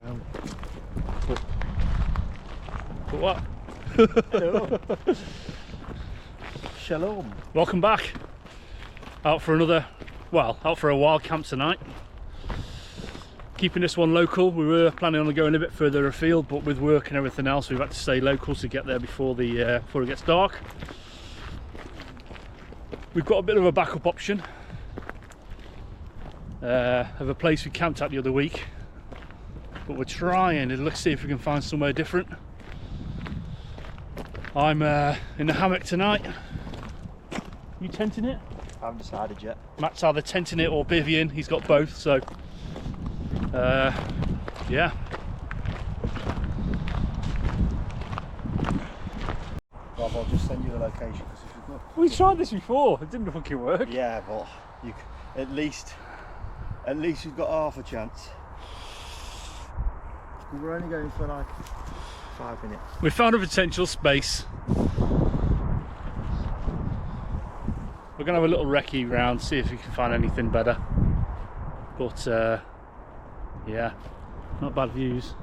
But what? Hello. Shalom. Welcome back. Out for another, well, out for a wild camp tonight. Keeping this one local. We were planning on going a bit further afield, but with work and everything else, we've had to stay local to get there before it gets dark. We've got a bit of a backup option of a place we camped at the other week, but we're trying to see if we can find somewhere different. I'm in the hammock tonight. You tenting it? I haven't decided yet. Matt's either tenting it or bivvying. He's got both, so yeah. Rob, I'll just send you the location because if you've got... We tried this before. It didn't fucking work. Yeah, but you at least you've got half a chance. We're only going for like 5 minutes. We found a potential space. We're gonna have a little recce round, see if we can find anything better. But yeah, not bad views.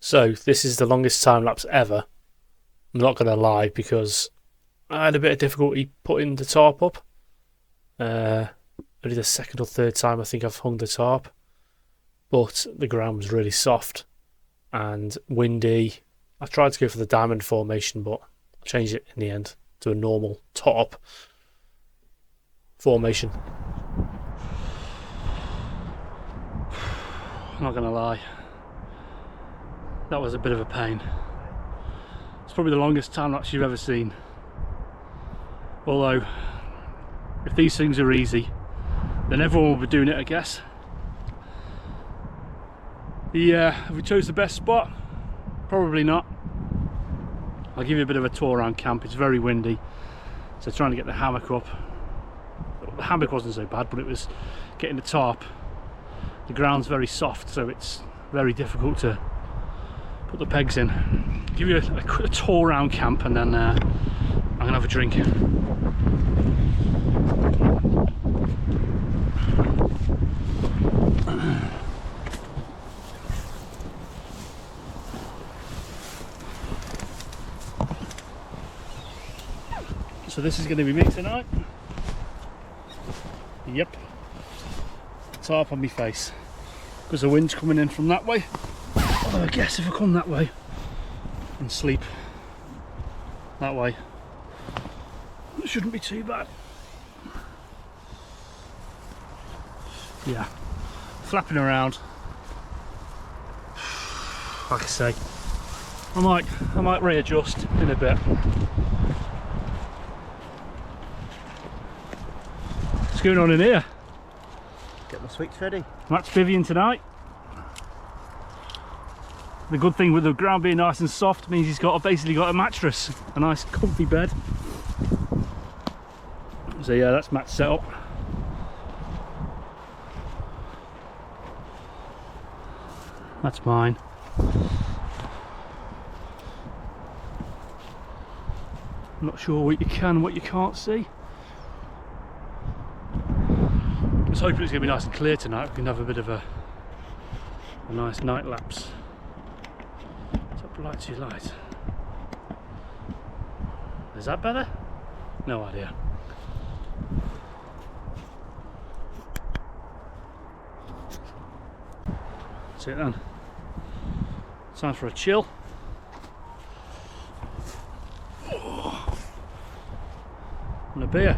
So this is the longest time lapse ever. I'm not gonna lie, because I had a bit of difficulty putting the tarp up. Only the second or third time I think I've hung the tarp, but the ground was really soft and windy. I tried to go for the diamond formation, but I changed it in the end to a normal top formation. I'm not gonna lie, that was a bit of a pain. It's probably the longest time lapse you've ever seen. Although, if these things are easy, then everyone will be doing it, I guess. Have we chose the best spot? Probably not. I'll give you a bit of a tour around camp. It's very windy, so trying to get the hammock up. The hammock wasn't so bad, but it was getting the tarp. The ground's very soft, so it's very difficult to put the pegs in. Give you a quick tour around camp, and then I'm gonna have a drink. So this is going to be me tonight. Yep. Tarp on my face because the wind's coming in from that way. Although I guess if I come that way and sleep that way, it shouldn't be too bad. Yeah, flapping around. Like I say, I might readjust in a bit. What's going on in here? Get my sweets ready. Matt's bivvying tonight. The good thing with the ground being nice and soft means he's basically got a mattress, a nice comfy bed. So yeah, that's Matt's setup. That's mine. I'm not sure what you can and what you can't see. I was hoping it's going to be nice and clear tonight. We can have a bit of a nice night lapse. Top light too light. Is that better? No idea. That's it then. Time for a chill. And a beer.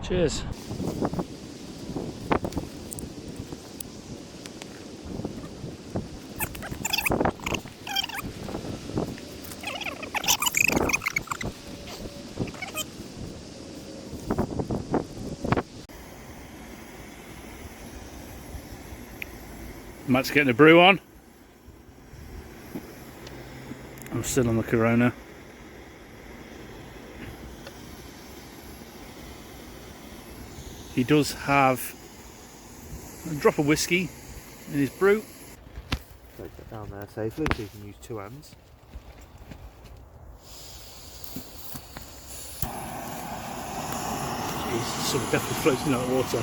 Cheers. Matt's getting a brew on. I'm still on the Corona. he does have a drop of whiskey in his brew. Take that down there safely so you can use two hands. Jeez, something definitely floating out of water.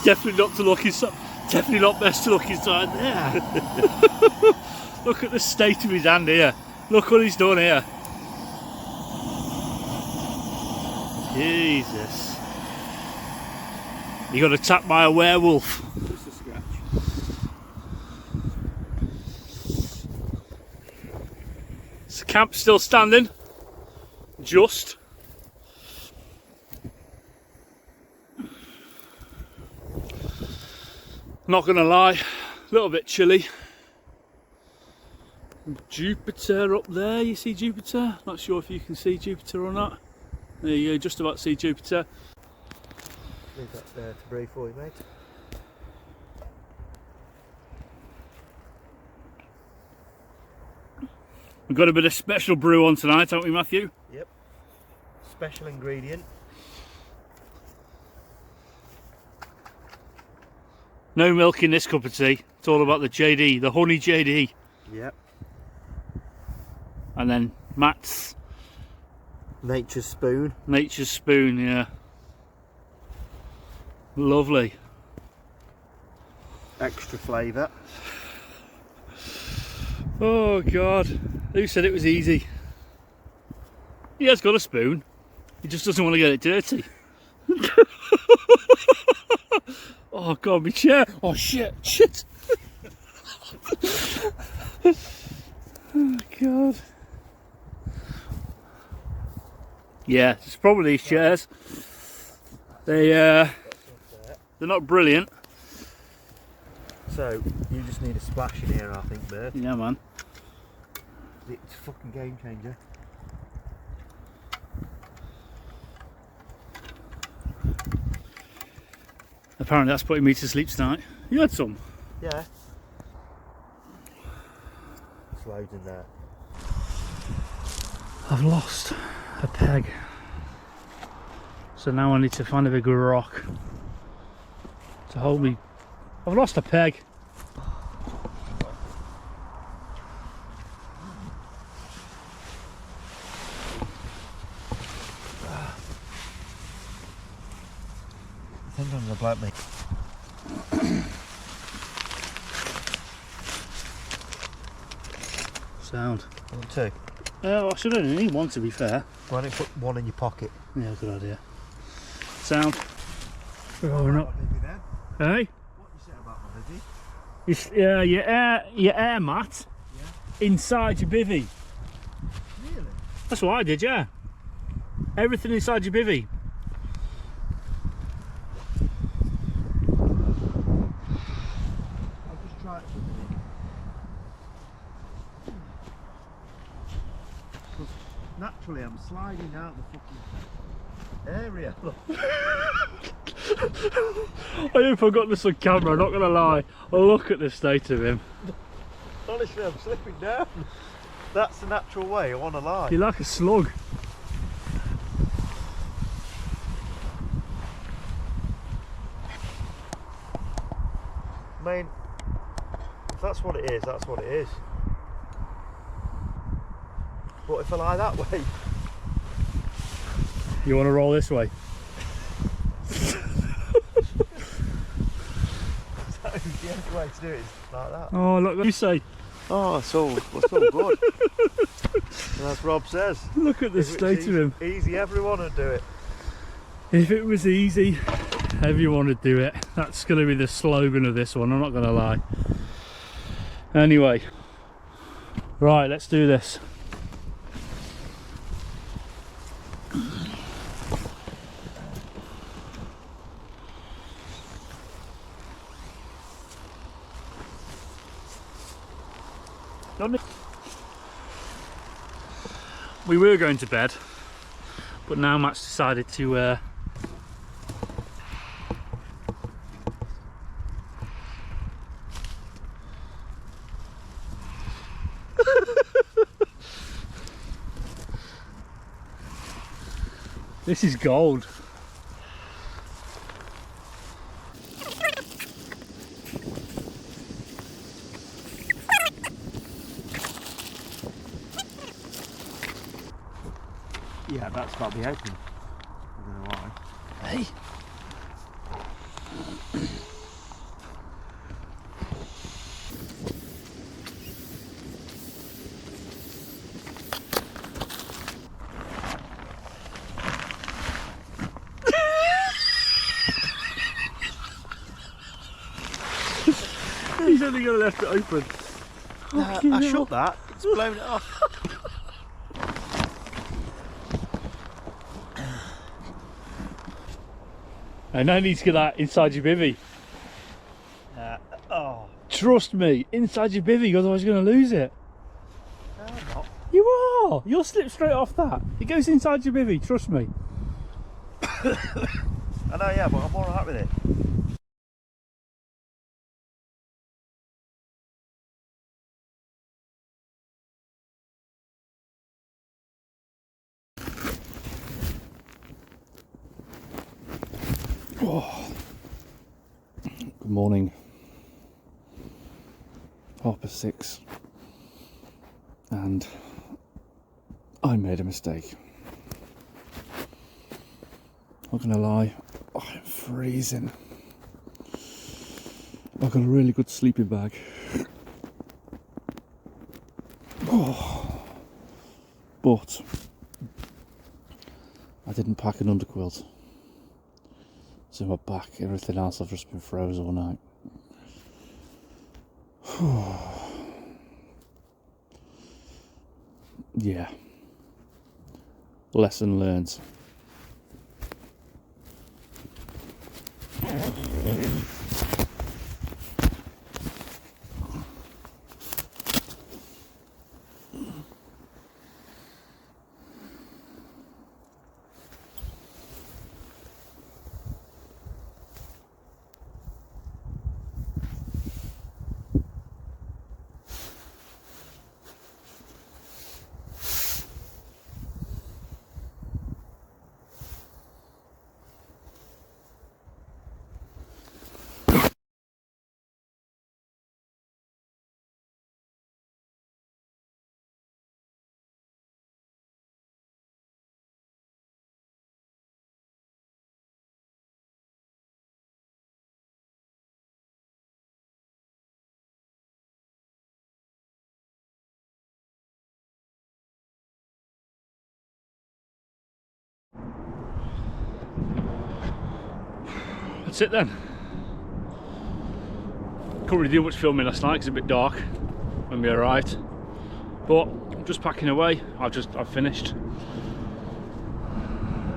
Definitely not to look inside. Definitely not best to look inside there. Look at the state of his hand here. Look what he's done here. Jesus. You got attacked by a werewolf. Just a scratch. Is the camp still standing? Just. Not gonna lie, a little bit chilly. Jupiter up there, you see Jupiter? Not sure if you can see Jupiter or not. There you go, just about see Jupiter. Leave that there to breathe for you, mate. We've got a bit of special brew on tonight, haven't we, Matthew? Yep. Special ingredient. No milk in this cup of tea. It's all about the JD, the honey JD. Yep. And then Matt's Nature's spoon. Nature's spoon, yeah. Lovely. Extra flavour. Oh God, who said it was easy? He has got a spoon, he just doesn't want to get it dirty. Oh God, my chair. Oh shit. Oh God. Yeah, it's probably these chairs. They're not brilliant. So you just need a splash in here, I think, Bert. Yeah, man. It's a fucking game changer. Apparently that's putting me to sleep tonight. You had some? Yeah. There's loads in there. I've lost a peg. So now I need to find a big rock to hold me. I've lost a peg. I think I'm gonna blow me. Sound. Want two? I should only need one, to be fair. Why don't you put one in your pocket? Yeah, good idea. Sound. Oh, we're not. Hey? What you say about my Bivvy? Your air mat inside your bivvy. Really? That's what I did, yeah. Everything inside your bivvy. I'll just try it for a minute. 'Cause naturally I'm sliding out the fucking area. I hope I got this on camera, I'm not going to lie. Look at the state of him. Honestly, I'm slipping down. That's the natural way, I want to lie. You're like a slug. I mean, if that's what it is, that's what it is. But if I lie that way, You want to roll this way? the only way to do it is like that. Oh, look what you say. Oh, it's all good. And as Rob says, Look at the state of him. Easy, everyone would do it. If it was easy, everyone would do it. That's going to be the slogan of this one, I'm not going to lie. Anyway, right, let's do this. We were going to bed, but now Matt's decided to This is gold. Yeah, that's got to be open. I don't know why. Hey. He's only going to left it open. I shut that. It's blown it off. I now need to get that inside your bivvy. Oh, Trust me, inside your bivvy, otherwise you're going to lose it. no, I'm not. You are! You'll slip straight off that. It goes inside your bivvy, trust me. I know, yeah, but I'm alright with it. Oh. Good morning. 6:30. And I made a mistake. Not gonna lie, I'm freezing. I've got a really good sleeping bag. Oh. But I didn't pack an underquilt. So my back, everything else, I've just been froze all night. Yeah. Lesson learned. That's it then. Couldn't really do much filming last night because it's a bit dark when we arrived. But I'm just packing away. I've finished.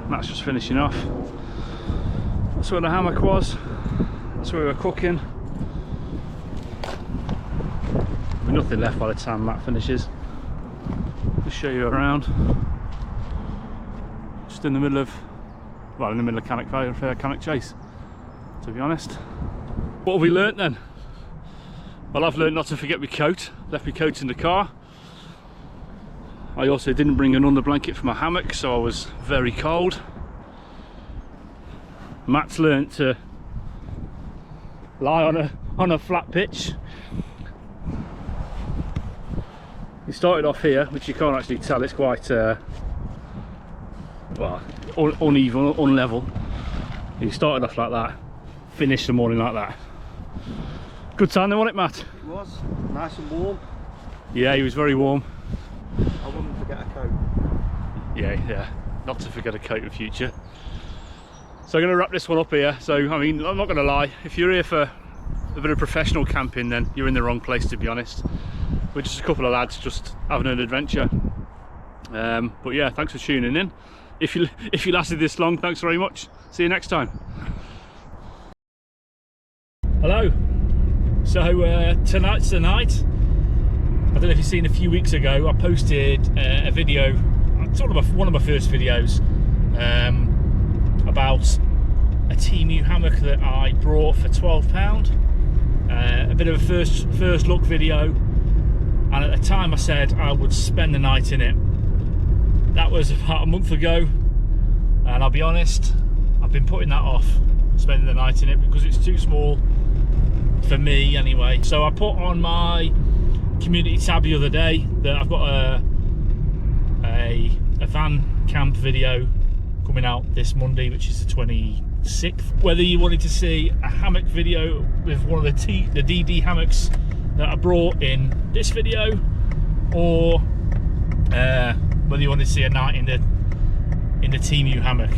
That's just finishing off. That's where the hammock was. That's where we were cooking. There'll be nothing left by the time Matt finishes. Just show you around. Just in the middle of, well, in the middle of cannock chase, to be honest. What have we learnt then? Well, I've learnt not to forget my coat. Left my coat in the car. I also didn't bring an under blanket for my hammock, so I was very cold. Matt's learnt to lie on a flat pitch. He started off here, which you can't actually tell. It's quite well, uneven, unlevel. He started off like that. Finished the morning like that. Good time then, wasn't it, Matt? It was nice and warm. Yeah, he was very warm. I wouldn't forget a coat. Yeah, not to forget a coat in future. So I'm going to wrap this one up here. So, I mean, I'm not going to lie, if you're here for a bit of professional camping, then you're in the wrong place, to be honest. We're just a couple of lads just having an adventure. But yeah, thanks for tuning in. If you lasted this long, thanks very much. See you next time. Hello. So tonight's the night. I don't know if you've seen a few weeks ago, I posted a video, sort of one of my first videos, about a Temu hammock that I brought for £12. A bit of a first look video, and at the time I said I would spend the night in it. That was about a month ago, and I'll be honest, I've been putting that off, spending the night in it, because it's too small for me anyway. So I put on my community tab the other day that I've got a van Camp video coming out this Monday, which is the 26th. Whether you wanted to see a hammock video with one of the DD hammocks that I brought in this video, or whether you wanted to see a night in the Temu hammock.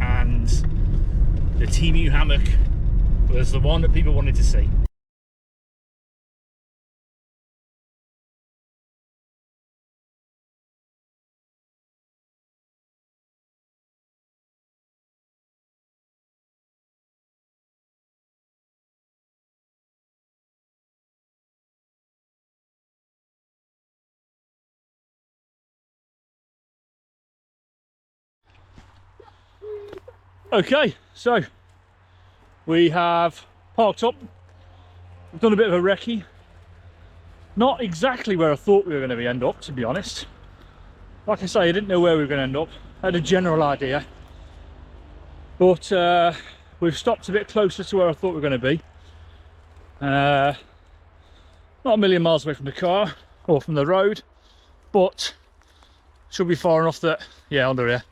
And the Temu hammock was the one that people wanted to see. Okay, so we have parked up. We've done a bit of a recce. Not exactly where I thought we were going to end up, to be honest. Like I say, I didn't know where we were going to end up. I had a general idea, but we've stopped a bit closer to where I thought we were going to be. Not a million miles away from the car or from the road, but should be far enough that, yeah, under here,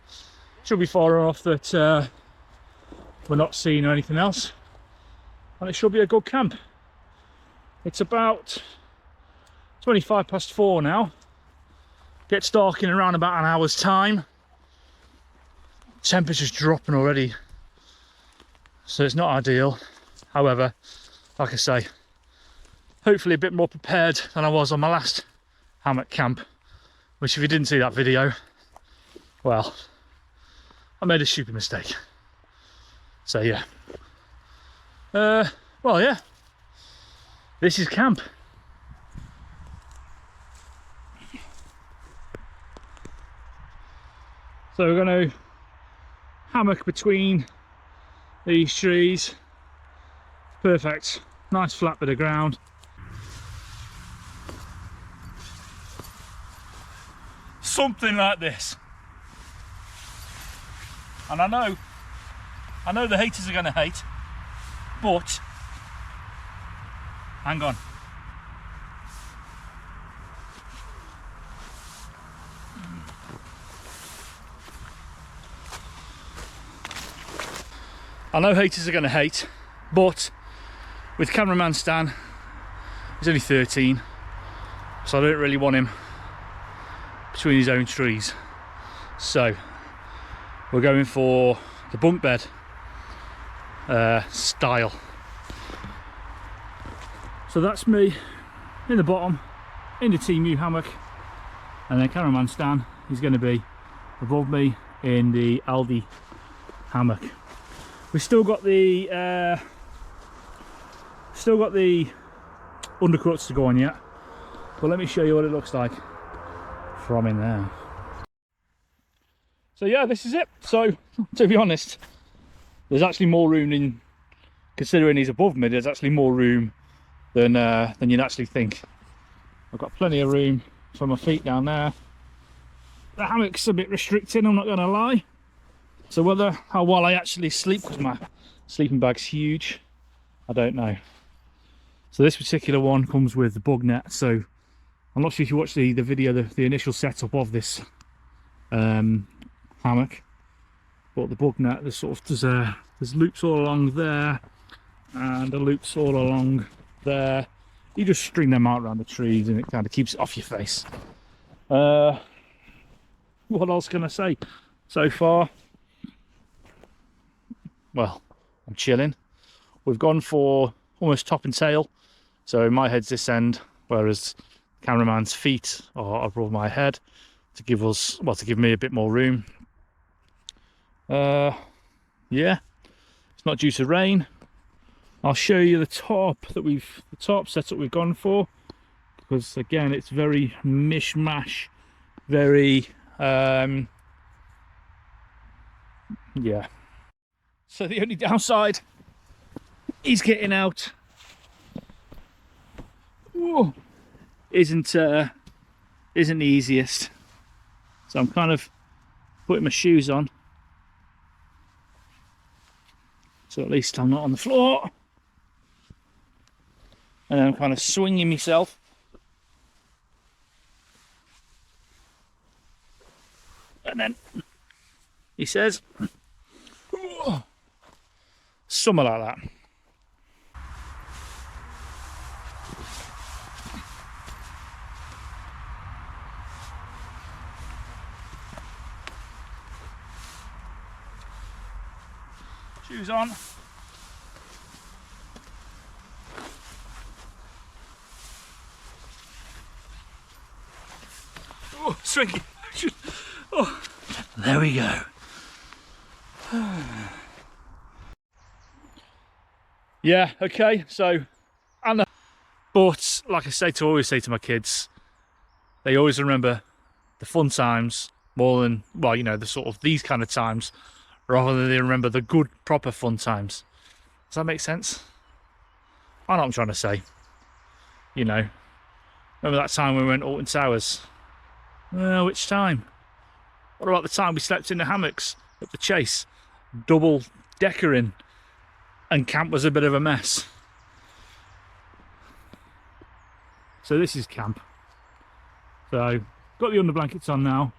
should be far enough that we're not seeing anything else, and it should be a good camp. It's about 25 past 4 now. Gets dark in around about an hour's time. Temperature's dropping already, so it's not ideal. However, like I say, hopefully a bit more prepared than I was on my last hammock camp, which, if you didn't see that video, well, I made a stupid mistake. So yeah, well, yeah, this is camp. So we're going to hammock between these trees. Perfect, nice flat bit of ground. Something like this. And I know the haters are going to hate, but hang on. I know haters are going to hate, but with cameraman Stan, he's only 13, so I don't really want him between his own trees. So we're going for the bunk bed style. So that's me in the bottom in the Temu hammock, and then cameraman Stan, he's going to be above me in the Aldi hammock. We've still got the undercuts to go on yet, but let me show you what it looks like from in there. So yeah, this is it. So to be honest, there's actually more room in, considering he's above me, there's actually more room than you'd actually think. I've got plenty of room for my feet down there. The hammock's a bit restricted, I'm not going to lie. So how well I actually sleep, because my sleeping bag's huge, I don't know. So this particular one comes with the bug net. So I'm not sure if you watched the video, the initial setup of this hammock, but the bug net, there's loops all along there, and the loops all along there. You just string them out around the trees, and it kind of keeps it off your face. What else can I say? So far, well, I'm chilling. We've gone for almost top and tail, so my head's this end, whereas cameraman's feet are above my head to give me a bit more room. Yeah, it's not due to rain. I'll show you the tarp setup we've gone for, because again, it's very mishmash, very yeah. So the only downside is getting out isn't the easiest. So I'm kind of putting my shoes on, so at least I'm not on the floor, and then I'm kind of swinging myself. And then he says. Something like that. Shoes on. Oh, swinging. Oh, there we go. Yeah, okay, so, but like I always say to my kids, they always remember the fun times more than, well, you know, the sort of these kind of times, rather than they remember the good, proper fun times. Does that make sense? I know what I'm trying to say. You know, remember that time we went Alton Towers? Well, which time? What about the time we slept in the hammocks at the Chase? Double deckering. And camp was a bit of a mess. So this is camp. So, got the under blankets on now.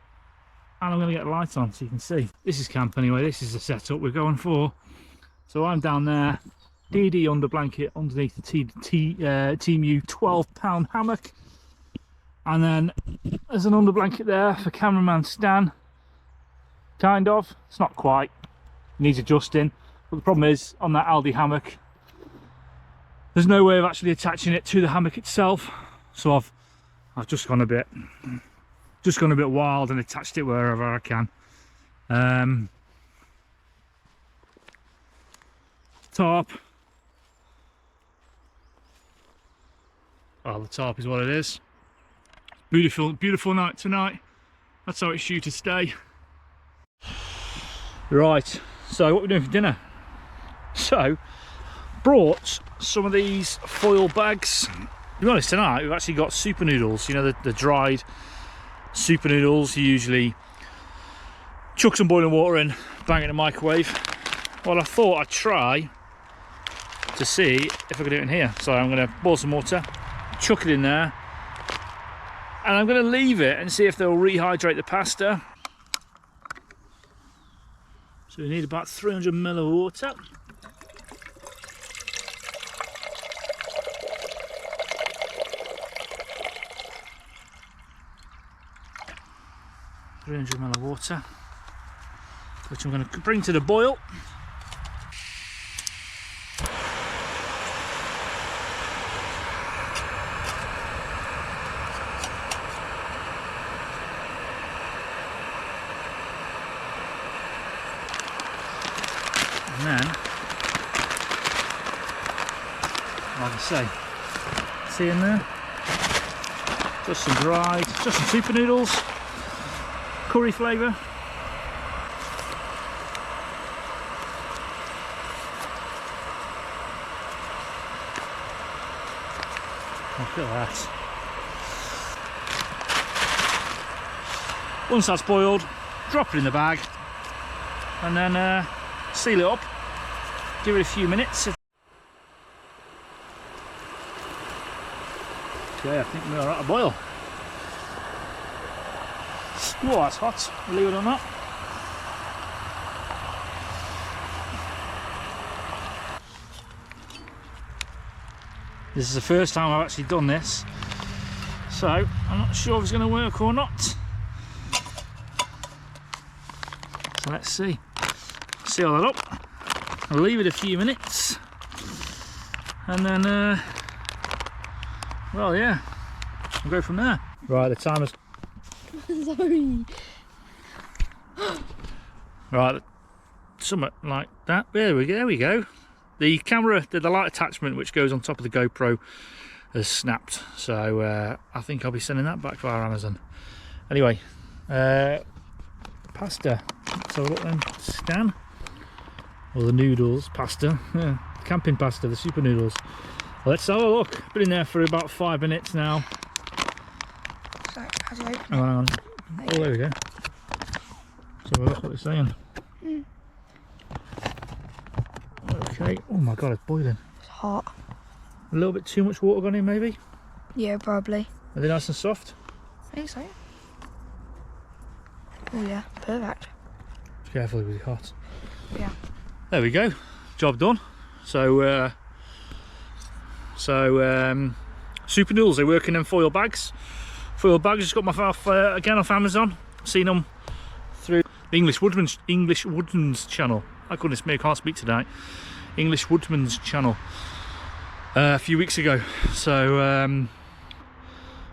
And I'm going to get the lights on so you can see. This is camp anyway, this is the setup we're going for. So I'm down there, DD under blanket underneath the Temu 12-pound hammock. And then there's an under blanket there for cameraman Stan. Kind of, it's not quite, needs adjusting. But the problem is, on that Aldi hammock, there's no way of actually attaching it to the hammock itself. So I've just gone a bit wild and attached it wherever I can. Tarp. Well, the tarp is what it is. Beautiful, beautiful night tonight. That's how it's due to stay. Right, so what we're doing for dinner. So, brought some of these foil bags. To be honest, tonight we've actually got super noodles. You know, the dried super noodles. You usually chuck some boiling water in, bang it in the microwave. Well, I thought I'd try to see if I could do it in here. So I'm going to boil some water, chuck it in there, and I'm going to leave it and see if they'll rehydrate the pasta. So we need about 300 ml of water. Ml of water, which I'm going to bring to the boil. And then, like I say, see in there, just some dried, just some super noodles. Curry flavour. Look at that. Once that's boiled, drop it in the bag and then seal it up. Give it a few minutes. Okay, I think we're at a boil. Oh, that's hot, believe it or not. This is the first time I've actually done this, so I'm not sure if it's going to work or not. So let's see. Seal that up, I'll leave it a few minutes, and then, well, yeah, we'll go from there. Right, the timer's... Sorry. Right, something like that. There we go. The camera, the light attachment which goes on top of the GoPro has snapped, so I think I'll be sending that back via Amazon. Anyway, pasta. So look then, Stan, or the noodles, pasta, yeah, camping pasta, the super noodles. Let's have a look. Been in there for about 5 minutes now. Sorry, how do I open it? Hang on. Oh, there we go. So look what it's saying. Okay. Oh my god, it's boiling. It's hot. A little bit too much water gone in, maybe? Yeah, probably. Are they nice and soft? I think so. Oh yeah, perfect. Careful, it'll be hot. Yeah. There we go. Job done. So, super noodles. They work in them foil bags. Foil bags. Just got my again off Amazon. Seen them through the English Woodman's channel. Oh goodness me, I can't speak tonight. English Woodman's channel. A few weeks ago. So,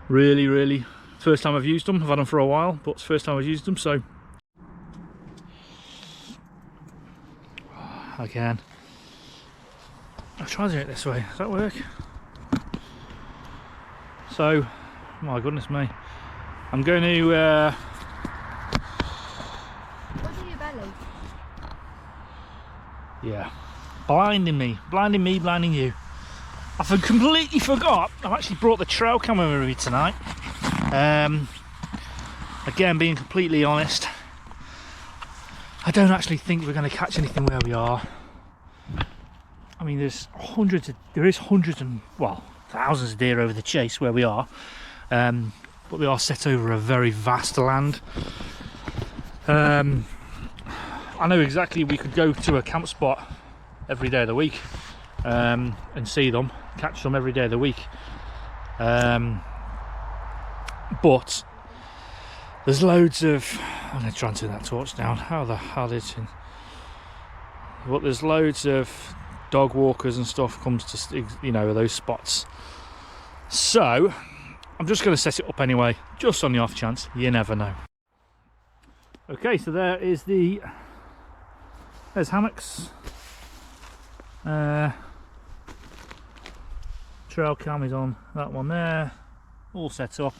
really, first time I've used them. I've had them for a while, but it's the first time I've used them. So, again, I'll try to do it this way. Does that work? So, my goodness me, I'm going to. What's in your belly? Yeah, blinding me, blinding you. I completely forgot. I've actually brought the trail camera with me tonight. Again, being completely honest, I don't actually think we're going to catch anything where we are. I mean, there is hundreds and, well, thousands of deer over the chase where we are, but we are set over a very vast land. I know exactly we could go to a camp spot every day of the week and see them, catch them every day of the week, but there's loads of, I'm going to try and turn that torch down, how the hell is it? But there's loads of dog walkers and stuff comes to, you know, those spots. So I'm just going to set it up anyway, just on the off chance. You never know. Okay, so there's hammocks. Trail cam is on that one there, all set up.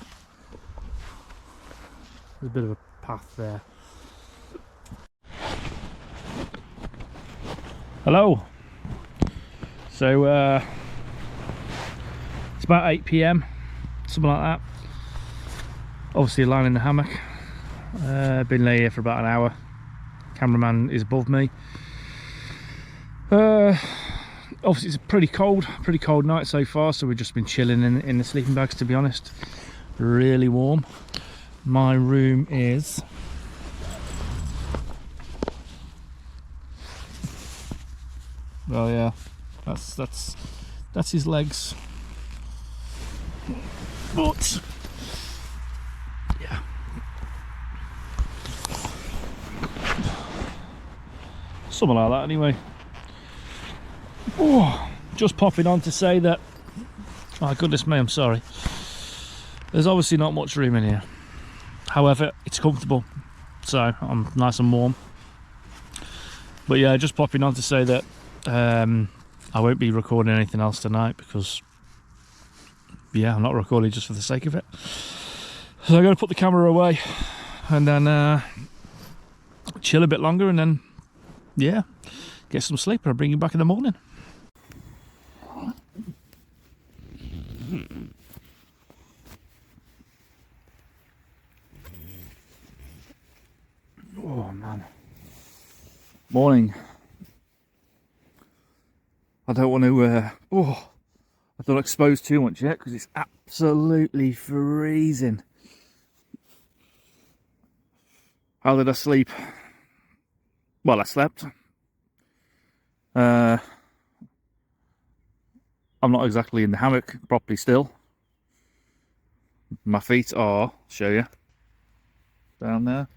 There's a bit of a path there. Hello. So it's about 8 PM, something like that. Obviously lying in the hammock. Been lay here for about an hour. Cameraman is above me. Obviously it's a pretty cold night so far, so we've just been chilling in the sleeping bags, to be honest. Really warm. My room is well, yeah, that's his legs, but yeah, something like that anyway. Oh, just popping on to say that, oh goodness me, I'm sorry, there's obviously not much room in here. However, it's comfortable, so I'm nice and warm. But yeah, just popping on to say that I won't be recording anything else tonight because, yeah, I'm not recording just for the sake of it. So I'm going to put the camera away and then chill a bit longer, and then, yeah, get some sleep, and I'll bring you back in the morning. Oh man, morning. I don't want to I don't expose too much yet because it's absolutely freezing. How did I sleep? Well, I slept. I'm not exactly in the hammock properly still. My feet are, I'll show you, down there.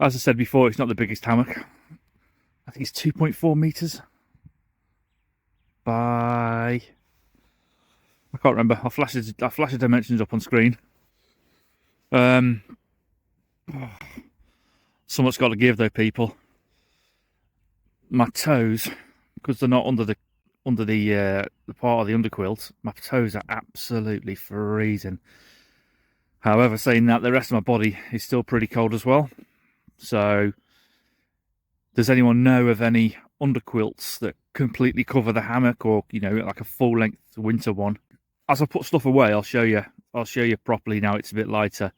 As I said before, it's not the biggest hammock. I think it's 2.4 meters by, I can't remember. I'll flash the dimensions up on screen. Somewhat's got to give though, people. My toes, because they're not under the part of the underquilt, my toes are absolutely freezing. However, saying that, the rest of my body is still pretty cold as well. So, does anyone know of any underquilts that completely cover the hammock, or, you know, like a full length winter one? As I put stuff away, I'll show you properly now it's a bit lighter,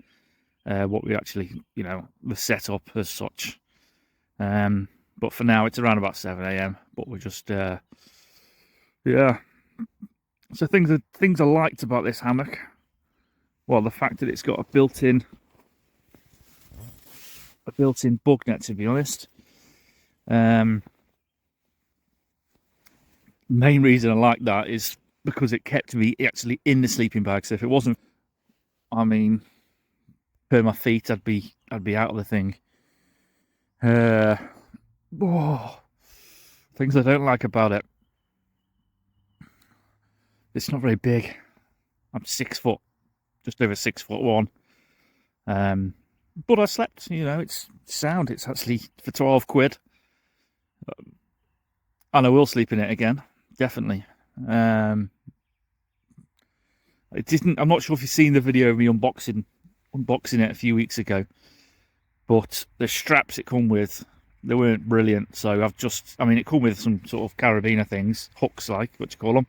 what we actually, you know, the setup as such. But for now it's around about 7 AM, but we're just yeah. So things I liked about this hammock, well, the fact that it's got a built-in a built-in bug net, to be honest. Main reason I like that is because it kept me actually in the sleeping bag. So if it wasn't, I mean, per my feet, I'd be out of the thing. Things I don't like about it. It's not very big. I'm 6 foot, just over 6'1". But I slept, you know, it's sound. It's actually for 12 quid. And I will sleep in it again, definitely. I'm not sure if you've seen the video of me unboxing it a few weeks ago, but the straps it come with, they weren't brilliant. So it come with some sort of carabiner things, hooks like, what you call them.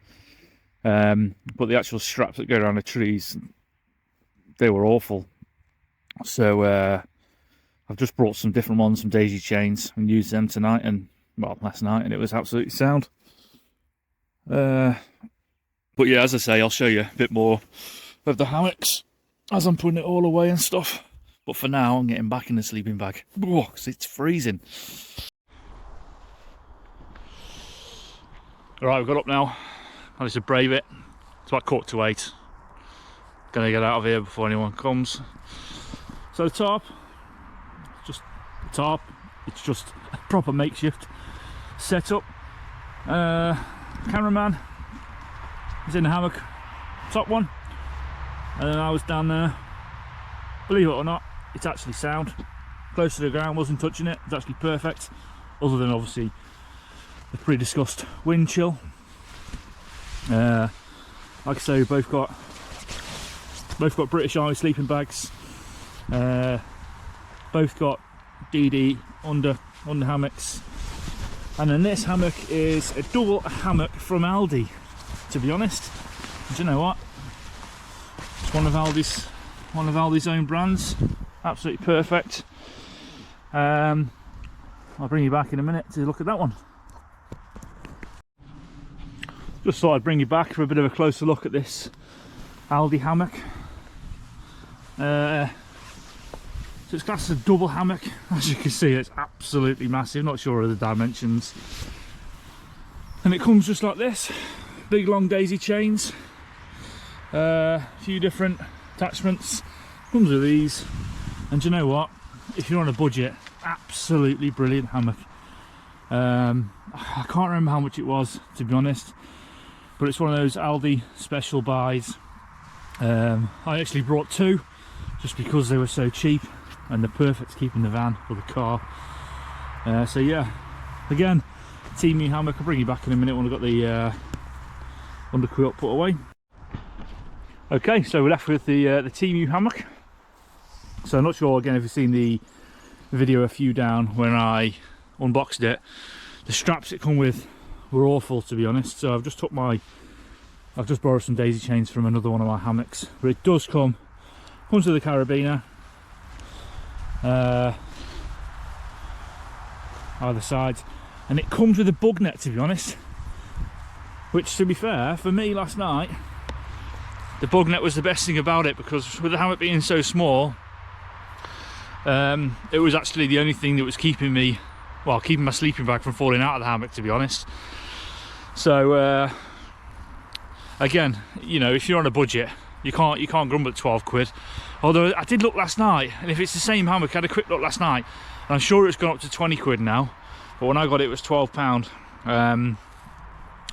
But the actual straps that go around the trees, they were awful. So I've just brought some different ones, some daisy chains, and used them tonight and, well, last night, and it was absolutely sound. But yeah, as I say, I'll show you a bit more of the hammocks as I'm putting it all away and stuff. But for now, I'm getting back in the sleeping bag. Oh, 'cause it's freezing. Alright, we've got up now. I need to brave it. It's about 7:45. Gonna get out of here before anyone comes. So the tarp, just a tarp. It's just a proper makeshift setup. Cameraman is in the hammock, top one, and then I was down there. Believe it or not, it's actually sound. Close to the ground, wasn't touching it. It's actually perfect, other than obviously the pre-discussed wind chill. Like I say, we've both got British Army sleeping bags. Both got DD under hammocks, and then this hammock is a double hammock from Aldi. To be honest, do you know what? It's one of Aldi's own brands. Absolutely perfect. I'll bring you back in a minute to look at that one. Just thought I'd bring you back for a bit of a closer look at this Aldi hammock. So it's classed as a double hammock. As you can see, it's absolutely massive. Not sure of the dimensions. And it comes just like this. Big long daisy chains. A few different attachments. Comes with these. And do you know what? If you're on a budget, absolutely brilliant hammock. I can't remember how much it was, to be honest. But it's one of those Aldi special buys. I actually brought 2 just because they were so cheap and they're perfect to keep in the van or the car. So yeah, again, Temu hammock. I'll bring you back in a minute when I've got the underquilt put away. Okay, so we're left with the Temu hammock. So I'm not sure again if you've seen the video a few down when I unboxed it. The straps it come with were awful, to be honest. So I've just borrowed some daisy chains from another one of my hammocks, but it does comes with a carabiner either side, and it comes with a bug net, to be honest, which, to be fair, for me last night, the bug net was the best thing about it, because with the hammock being so small, it was actually the only thing that was keeping my sleeping bag from falling out of the hammock, to be honest. So again, you know, if you're on a budget, you can't grumble at 12 quid. Although I did look last night, and if it's the same hammock, I had a quick look last night, and I'm sure it's gone up to 20 quid now, but when I got it, it was £12.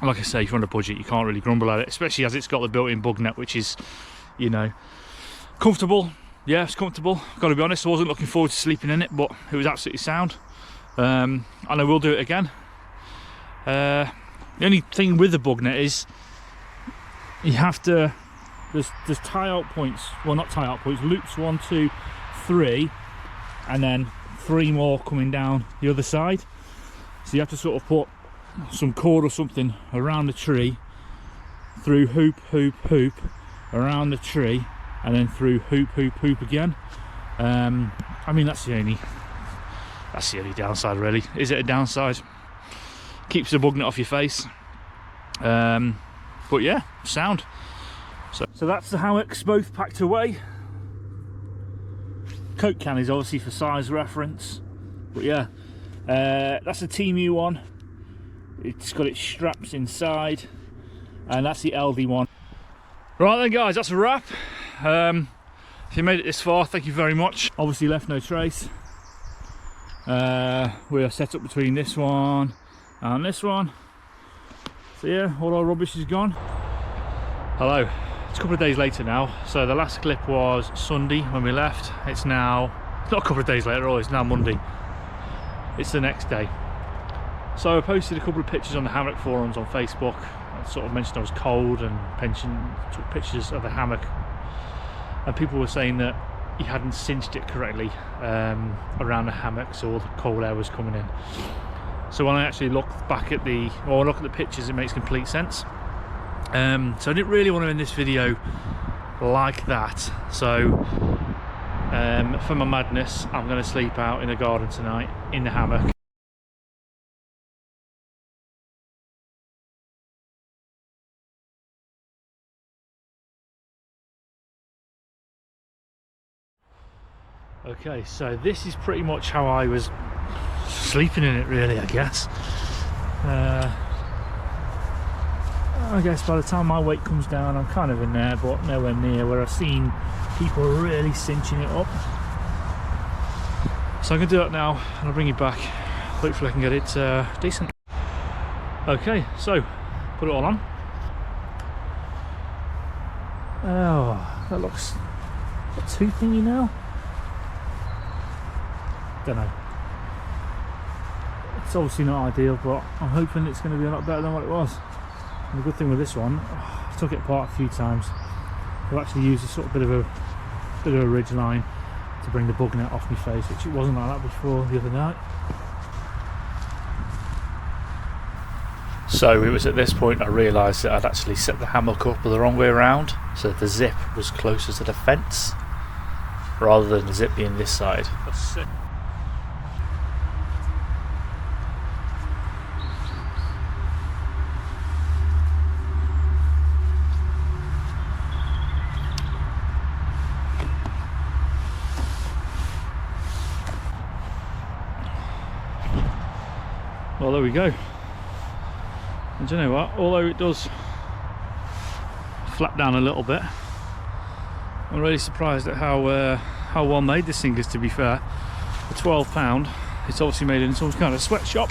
Like I say, if you're on a budget, you can't really grumble at it, especially as it's got the built-in bug net, which is, you know, comfortable. Yeah, it's comfortable. Got to be honest, I wasn't looking forward to sleeping in it, but it was absolutely sound. And I will do it again. The only thing with the bug net is you have to, there's tie out points, well, not tie out points, loops 1, 2, 3, and then 3 more coming down the other side. So you have to sort of put some cord or something around the tree, through hoop, around the tree, and then through hoop again. I mean, that's the only downside, really. Is it a downside? Keeps the bug net off your face. But yeah, sound. So that's the hammocks both packed away. Coke can is obviously for size reference, but yeah, that's a Temu one. It's got its straps inside, and that's the LD one. Right then guys, that's a wrap. If you made it this far, thank you very much. Obviously left no trace. We are set up between this one and this one. So yeah, all our rubbish is gone. Hello, it's a couple of days later now. So the last clip was Sunday when we left. It's now, it's not a couple of days later, it's now Monday. It's the next day. So I posted a couple of pictures on the hammock forums on Facebook. I sort of mentioned I was cold and took pictures of the hammock. And people were saying that he hadn't cinched it correctly around the hammock, so all the cold air was coming in. So when I actually looked back at the pictures, it makes complete sense. So I didn't really want to end this video like that. So for my madness, I'm going to sleep out in the garden tonight in the hammock. Okay, so this is pretty much how I was sleeping in it, really, I guess. I guess by the time my weight comes down, I'm kind of in there, but nowhere near where I've seen people really cinching it up. So I'm going to do that now, and I'll bring you back. Hopefully I can get it decent. Okay, so put it all on. Oh, that looks too thingy now. Don't know. It's obviously not ideal, but I'm hoping it's going to be a lot better than what it was. And the good thing with this one, I took it apart a few times. I've actually used a sort of bit of a ridge line to bring the bug net off my face, which it wasn't like that before the other night. So it was at this point I realised that I'd actually set the hammock up the wrong way around, so the zip was closer to the fence rather than the zip being this side. That's it. Well, there we go. And do you know what? Although it does flap down a little bit, I'm really surprised at how well made this thing is, to be fair. For £12, it's obviously made in some kind of sweatshop.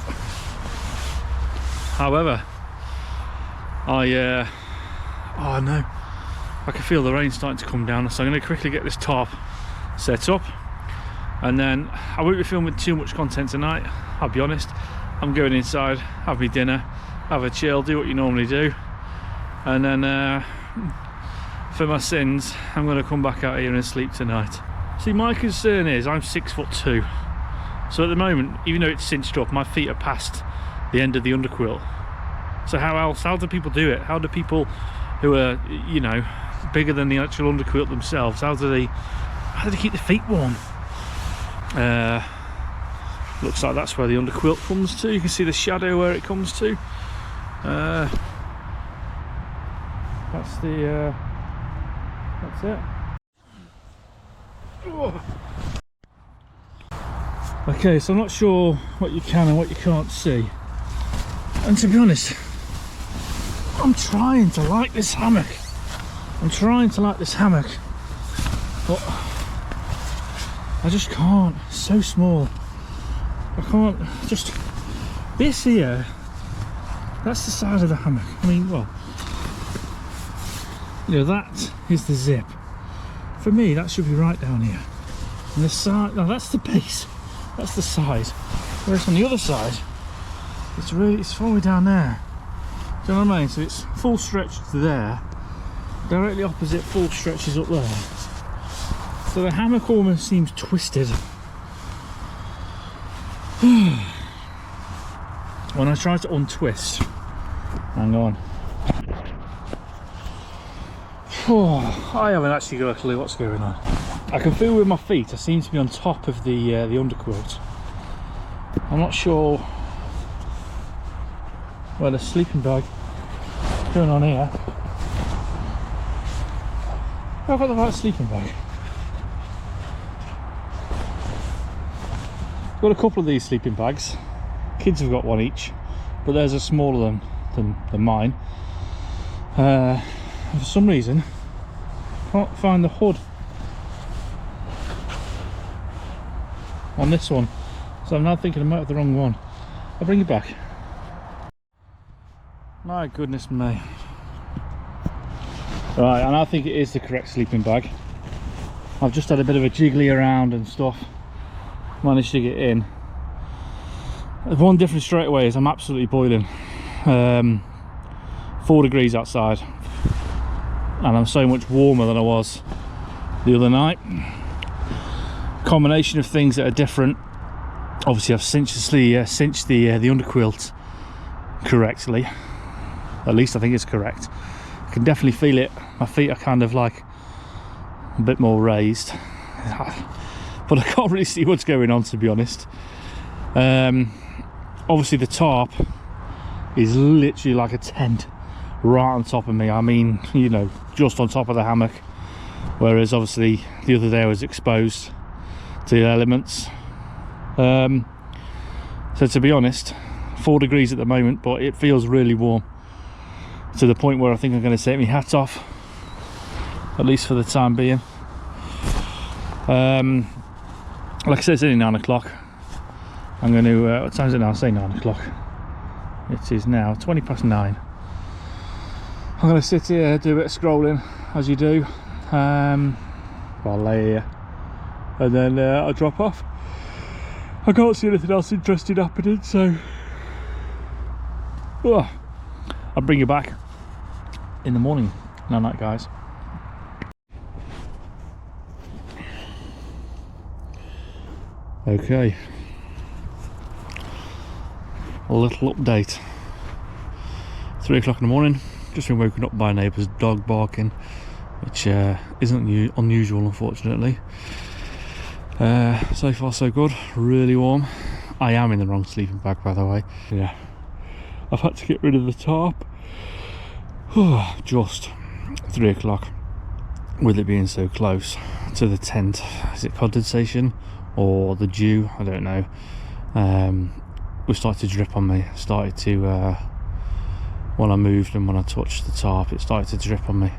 However, oh no, I can feel the rain starting to come down, so I'm going to quickly get this tarp set up, and then I won't be filming too much content tonight, I'll be honest. I'm going inside, have my dinner, have a chill, do what you normally do, and then for my sins, I'm going to come back out here and sleep tonight. See, my concern is I'm 6'2", so at the moment, even though it's cinched up, my feet are past the end of the underquilt. So how do people do it? How do people who are, you know, bigger than the actual underquilt themselves, how do they keep their feet warm? Looks like that's where the underquilt comes to. You can see the shadow where it comes to. That's it. Oh. Okay, so I'm not sure what you can and what you can't see. And to be honest, I'm trying to like this hammock. But I just can't. It's so small. I can't just. This here, that's the size of the hammock. I mean, well, you know, that is the zip. For me, that should be right down here. And the side, no, that's the base. That's the side. Whereas on the other side, it's all the way down there. Do you know what I mean? So it's full stretch to there. Directly opposite, full stretch is up there. So the hammock almost seems twisted. When I try to untwist, hang on. Oh, I haven't actually got a clue what's going on. I can feel with my feet, I seem to be on top of the underquilt. I'm not sure where the sleeping bag is going on here. I've got the right sleeping bag. Got a couple of these sleeping bags. Kids have got one each, but theirs are smaller than mine. For some reason, can't find the hood on this one, so I'm now thinking I might have the wrong one. I'll bring it back. My goodness me. Right, and I think it is the correct sleeping bag. I've just had a bit of a jiggly around and stuff, managed to get in. One difference straight away is I'm absolutely boiling. 4 degrees outside, and I'm so much warmer than I was the other night. Combination of things that are different. Obviously I've cinched the underquilt correctly. At least I think it's correct. I can definitely feel it. My feet are kind of like a bit more raised, but I can't really see what's going on, to be honest. Obviously the tarp is literally like a tent right on top of me. I mean, you know, just on top of the hammock, whereas obviously the other day I was exposed to the elements. So to be honest, 4 degrees at the moment, but it feels really warm, to the point where I think I'm going to take my hat off, at least for the time being. Like I said, it's only 9 o'clock. I'm going to, what time is it now? I say 9 o'clock. It is now 20 past 9. I'm going to sit here, do a bit of scrolling, as you do. I'll lay here, and then I'll drop off. I can't see anything else interesting happening, so I'll bring you back in the morning. Night night, guys. Okay, a little update. 3 o'clock in the morning, just been woken up by a neighbour's dog barking, which isn't unusual, unfortunately. So far so good, really warm. I am in the wrong sleeping bag, by the way. Yeah, I've had to get rid of the tarp. Just 3 o'clock, with it being so close to the tent. Is it condensation or the dew? I don't know. It started to drip on me. Started to when I moved and when I touched the tarp, it started to drip on me.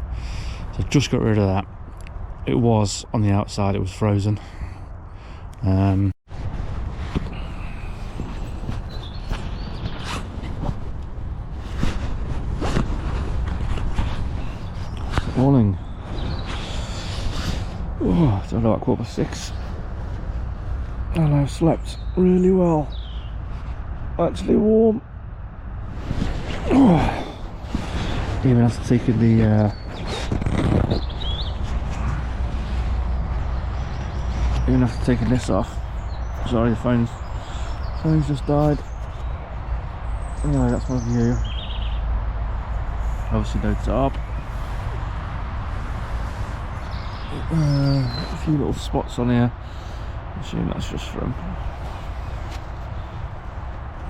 So I just got rid of that. It was on the outside, it was frozen. Morning. Oh, it's only about 5:15, and I've slept really well. Actually warm. Even after taking the even after taking this off. Sorry, the phone's just died. Anyway, that's my view. Obviously no tarp. A few little spots on here. I assume that's just from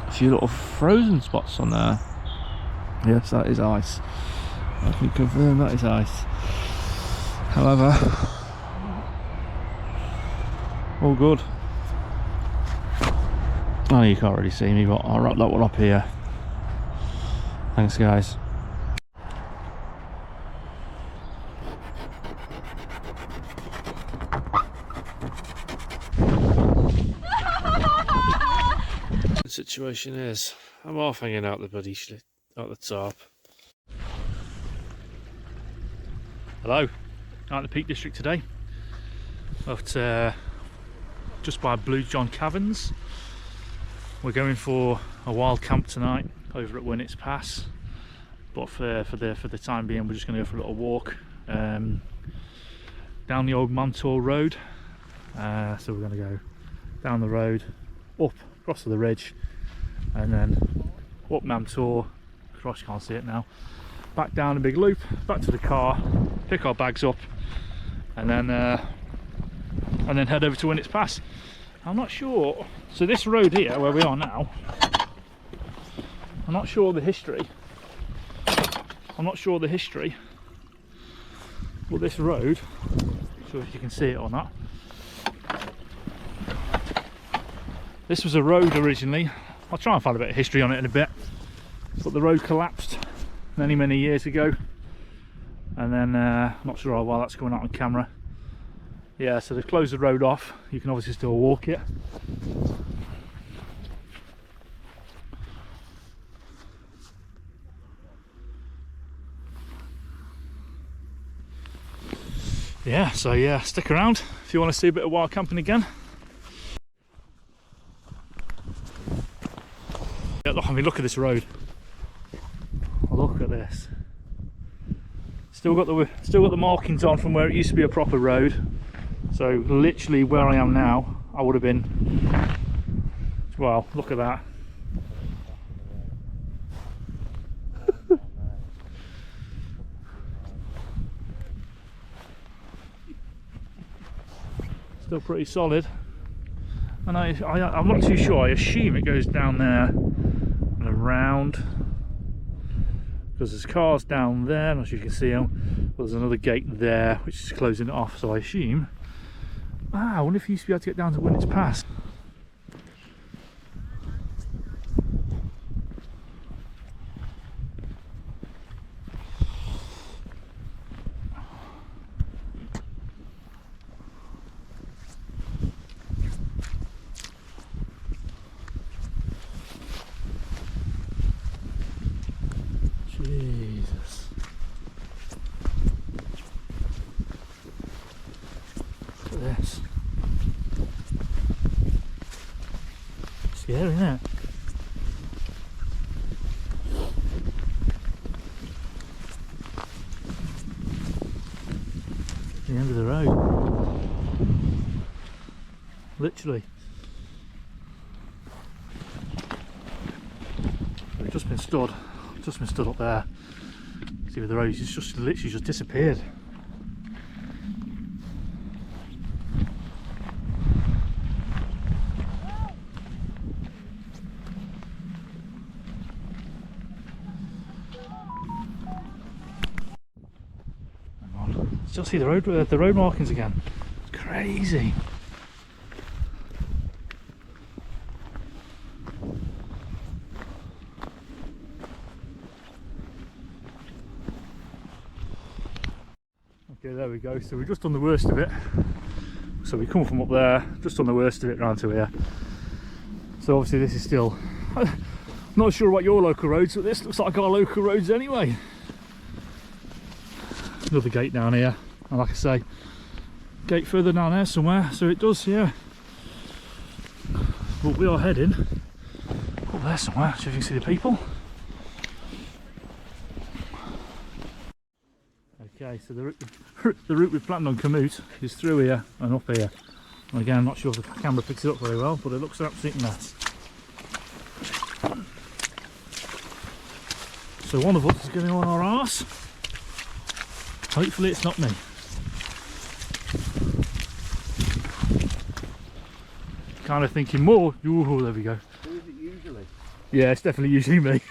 a few little frozen spots on there. Yes, that is ice. I can confirm that is ice. However, all good. Oh, you can't really see me, but I'll wrap that one up here. Thanks, guys. The situation is, I'm half hanging out the bloody out the tarp. Hello, out in the Peak District today. But just by Blue John Caverns. We're going for a wild camp tonight over at Winnet's Pass, but for the time being we're just going to go for a little walk down the old Mantor Road. So we're going to go down the road, up across to the ridge, and then up Mantor, across, you can't see it now, back down a big loop, back to the car, pick our bags up, and then head over to Winnet's Pass. I'm not sure, so this road here where we are now, I'm not sure the history, but this road, so if you can see it or not, This was a road originally. I'll try and find a bit of history on it in a bit. But the road collapsed many years ago. And then, I'm not sure why that's coming out on camera. Yeah, so they've closed the road off. You can obviously still walk it. Yeah, so yeah, stick around if you want to see a bit of wild camping again. Yeah, look, I mean, look at this road. Look at this. Still got the markings on from where it used to be a proper road. So literally where I am now, I would have been. Well, look at that. Still pretty solid. And I'm not too sure. I assume it goes down there and around, because there's cars down there. I'm not sure you can see them. But there's another gate there which is closing it off. So I assume. I wonder if you used to be able to get down to Winnets Pass. Jesus. Look at this. Scary, isn't it? The end of the road. Literally. We've just been stood. Just been stood up there. See where the road is just literally just disappeared. Hang on. Still see the road markings again. It's crazy. Okay, there we go. So we've just done the worst of it. So we come from up there, just done the worst of it round to here. So obviously this is still, I'm not sure about your local roads, but this looks like our local roads anyway. Another gate down here, and like I say, gate further down there somewhere. So it does, yeah. But we are heading up there somewhere, so if you can see the people. Okay, so the route we planned on Chammock is through here and up here. And again, I'm not sure if the camera picks it up very well, but it looks an absolute mess. So one of us is going on our arse. Hopefully it's not me. Kind of thinking more. Ooh, there we go. Who is it usually? Yeah, it's definitely usually me.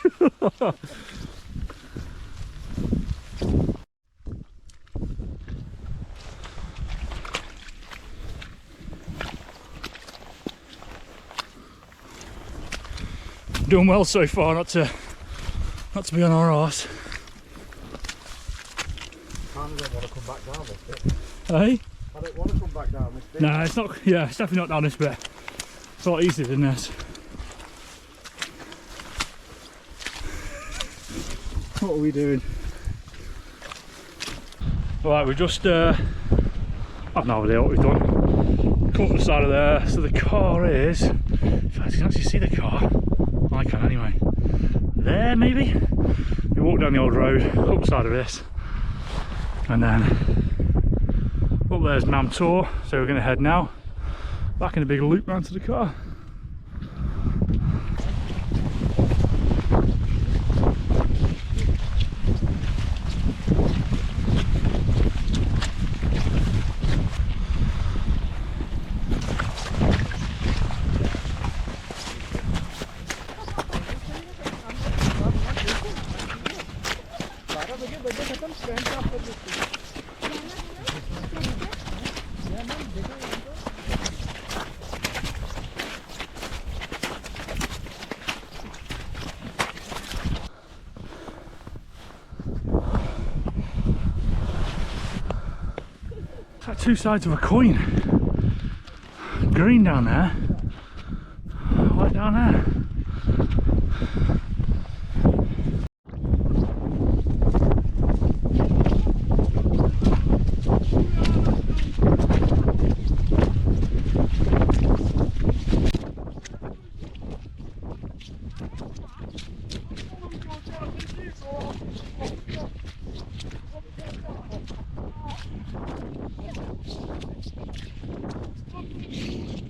Doing well so far, not to be on our arse. I don't want to come back down this bit. Hey? I don't want to come back down this bit. Nah, it's not. Yeah, it's definitely not down this bit. It's a lot easier than this. What are we doing? Right, we just I've no idea what we've done. Come up the side of there, so the car is, in fact you can actually see the car. I can anyway. There maybe? We walk down the old road, up the side of this, and then up there's Nam Tor, so we're going to head now back in a big loop round to the car. like two sides of a coin. Green down there, white down there.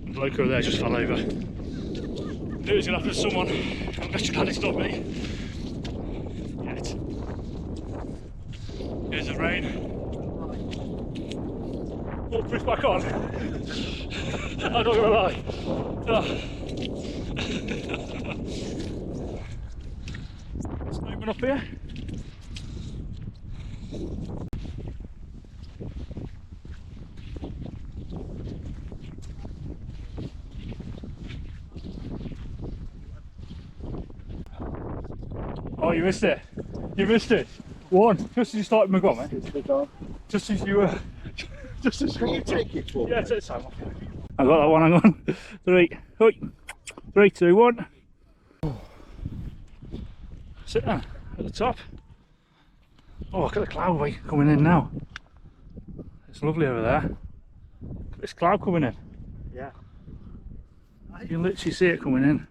The bloke over there just fell over. Knew it was going to happen to someone. I'm just glad it's not me. Yet. Here's the rain. Waterproof back on. I'm not going to lie. There's no one up here. Oh, you missed it. You missed it. One. Just as you started my mate. Just as you were. Just as Can you take it for me? Yeah, take time off. I got that one, hang on. 3, 3, 2, 1. Sit down at the top. Oh, look at the cloud wave coming in now. It's lovely over there. Look at this cloud coming in. Yeah. You can literally see it coming in.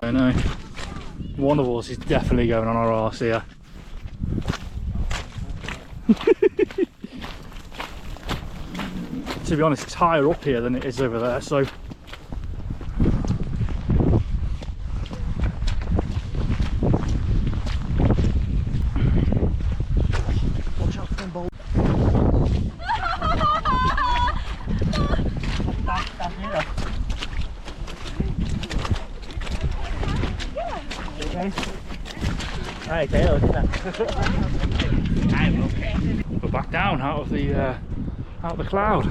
I know. One of us is definitely going on our arse here. To be honest, it's higher up here than it is over there, so Watch out for them balls. we're back down out of the cloud.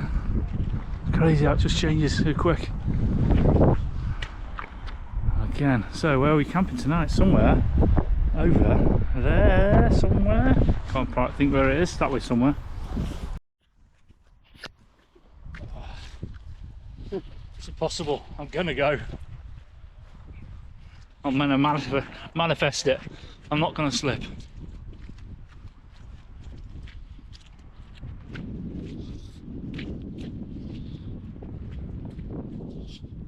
It's crazy how it just changes so quick. Again, so where are we camping tonight? Somewhere over there, somewhere. Can't quite think where it is. That way somewhere. It's impossible. I'm gonna go. I'm gonna manifest it. I'm not gonna slip.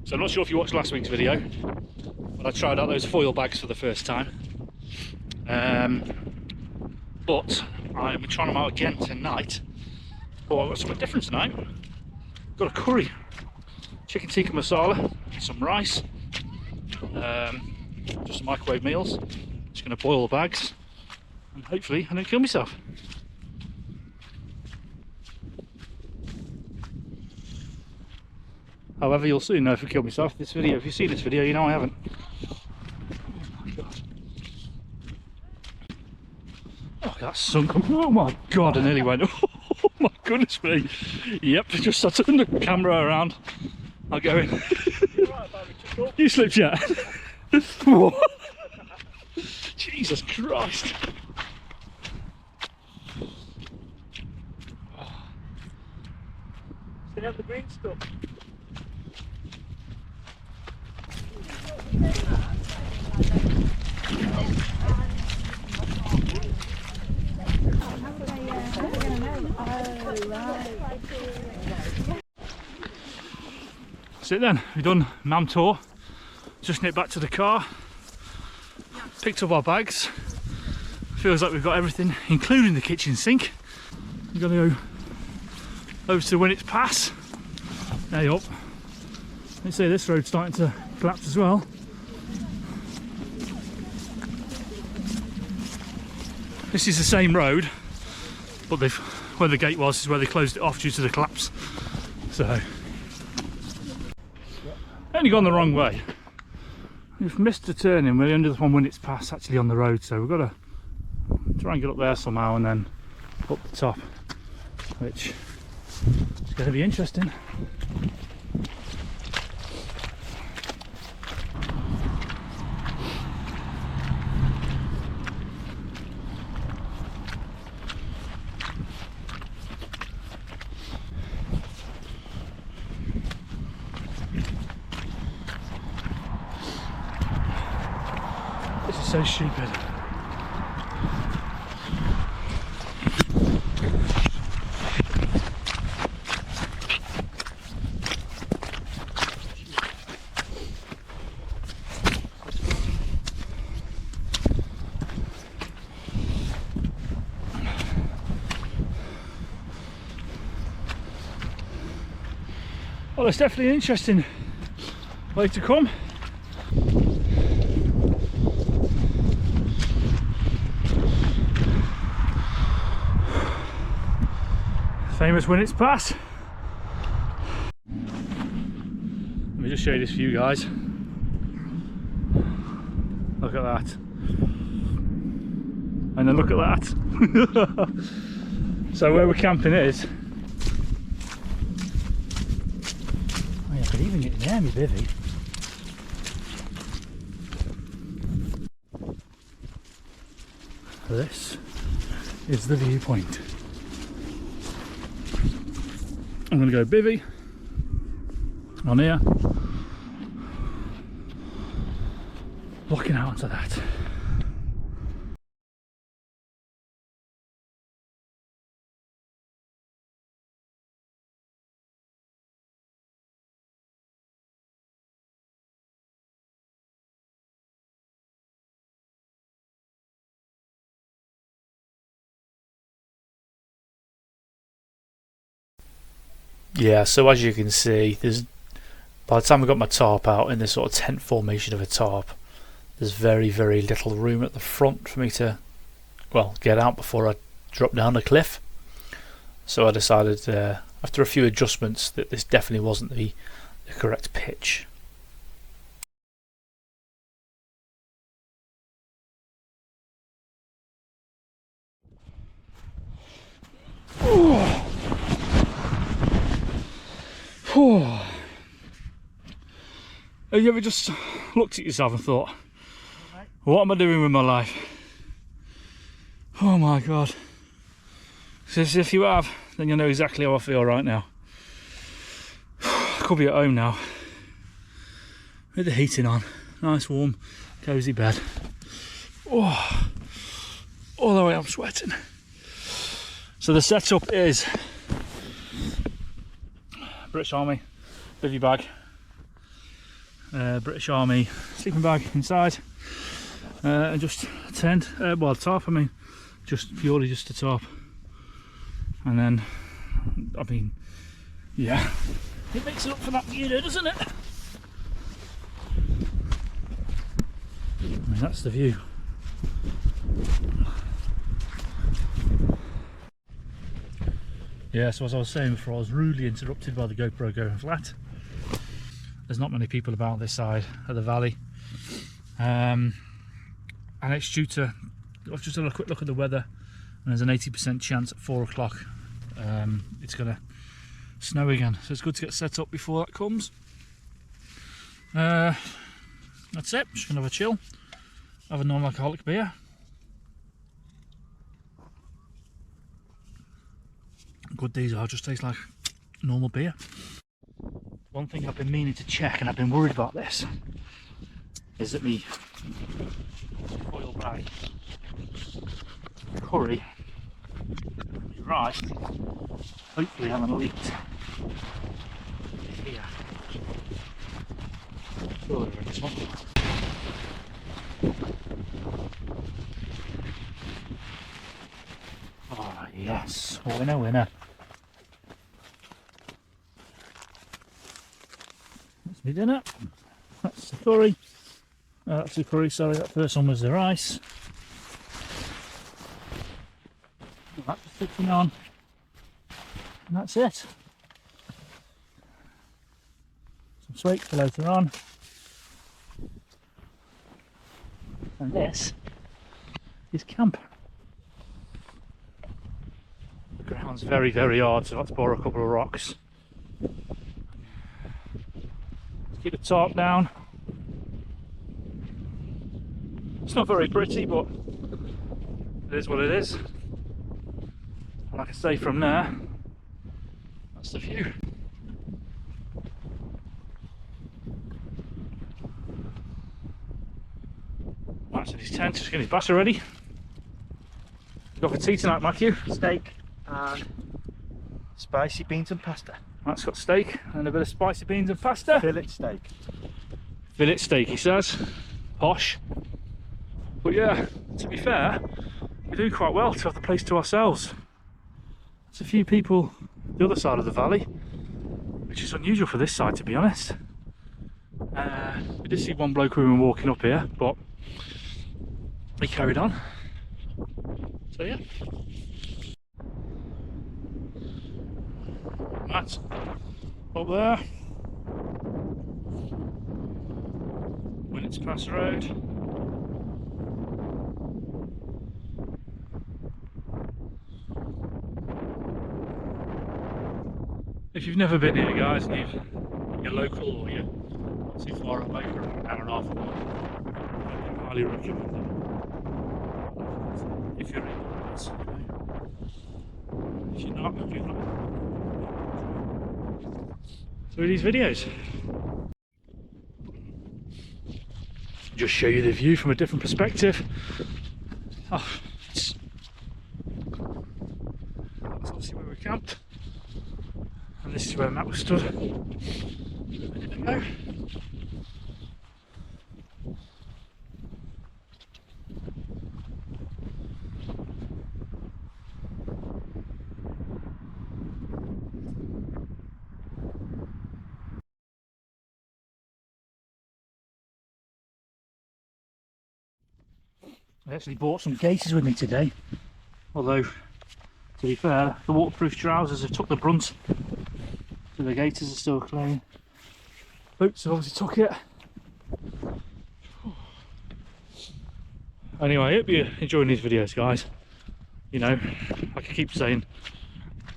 So I'm not sure if you watched last week's video, but I tried out those foil bags for the first time. But I'm trying them out again tonight. Oh, I've got something different tonight. Got a curry, chicken tikka masala, some rice, just some microwave meals. Just going to boil the bags, and hopefully I don't kill myself. However, you'll soon know if I kill myself. This video, if you see this video, you know I haven't. Oh my god! Oh, that sun coming! Oh my god! I nearly went. Oh my goodness me! Yep, just I turned the camera around. I'll go in. You slipped yet? Jesus Christ! They have the green stuff. That's it then, we've done Mam tour. Just nipped back to the car, picked up our bags. Feels like we've got everything, including the kitchen sink. We're going to go over to Winnet's Pass. Hey up. Let's say this road's starting to collapse as well. This is the same road, but where the gate was is where they closed it off due to the collapse. So, only gone the wrong way. We've missed a turning. We're under the one when it's past actually on the road, so we've got to try and get up there somehow and then up the top, which is going to be interesting. So stupid. Well, it's definitely an interesting way to come. Famous Winnets Pass. Let me just show you this view, guys. Look at that. And then look at that. So where we're camping is... Oh yeah, I could even get near me bivvy. This is the viewpoint. I'm going to go bivvy on here, looking out onto that. Yeah, so as you can see, by the time I got my tarp out in this sort of tent formation of a tarp, there's very, very little room at the front for me to, well, get out before I drop down the cliff. So I decided, after a few adjustments, that this definitely wasn't the correct pitch. Have you ever just looked at yourself and thought, what am I doing with my life? Oh my god. So if you have, then you'll know exactly how I feel right now. I could be at home now with the heating on, nice warm cosy bed. Oh, all the way I'm sweating. So the setup is British Army bivvy bag, British Army sleeping bag inside, and just a tent, well, tarp, I mean, just purely just a tarp. And then, I mean, yeah, it makes it up for that view, doesn't it? I mean, that's the view. Yeah, so as I was saying before, I was rudely interrupted by the GoPro going flat. There's not many people about this side of the valley, and it's due to, I've just had a quick look at the weather, and there's an 80% chance at 4 o'clock it's going to snow again, so it's good to get set up before that comes. That's it, just going to have a chill, have a non-alcoholic beer. Good these are, just taste like normal beer. One thing I've been meaning to check, and I've been worried about this, is that me foil bag curry, right, hopefully haven't leaked here. Sure, there is one. Oh yes, winner, winner. That's my dinner. That's the curry. That's the curry, sorry, that first one was the rice. That's just sitting on. And that's it. Some sweet for later on. And this is camp. The ground's very, very hard, so let's pour a couple of rocks. Let's keep the tarp down. It's not very pretty, but it is what it is. And like I say, from there, that's the view. Matt's in his tent, just getting his batter ready. Got for tea tonight, Matthew? Steak and spicy beans and pasta. Matt's got steak and a bit of spicy beans and pasta. Fillet steak. Fillet steak, he says. Posh. But yeah, to be fair, we're doing quite well to have the place to ourselves. There's a few people the other side of the valley, which is unusual for this side, to be honest. We did see one bloke who were walking up here, but he carried on. So yeah. Matt up there. When it's past the road. If you've never been here, guys, and you're local or you're not too far away from an hour and a half away, I highly recommend it. If you're in it, if you're not, you're not. Through these videos, just show you the view from a different perspective. Oh, that's obviously where we camped. And this is where Matt was stood a minute ago. I actually bought some gaiters with me today, although to be fair, the waterproof trousers have took the brunt. So the gaiters are still clean. Boots have obviously took it. Anyway, I hope you're enjoying these videos, guys. You know, like I keep saying,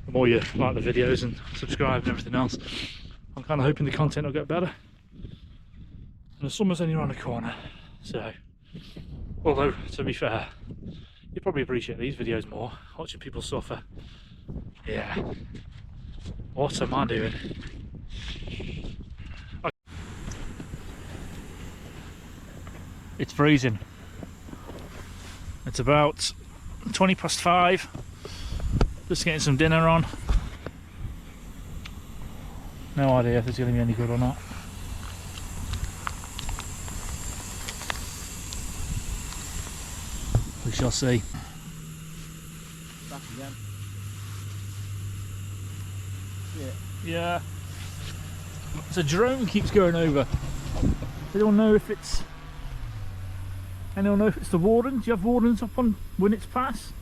the more you like the videos and subscribe and everything else, I'm kind of hoping the content will get better. And the summer's only around the corner, so although to be fair, you probably appreciate these videos more, watching people suffer. Yeah. What am I doing? It's freezing. It's about 20 past 5. Just getting some dinner on. No idea if it's going to be any good or not. We shall see. Back again. Yeah. So drone keeps going over. Anyone know if it's the wardens? Do you have wardens up on Winnets Pass?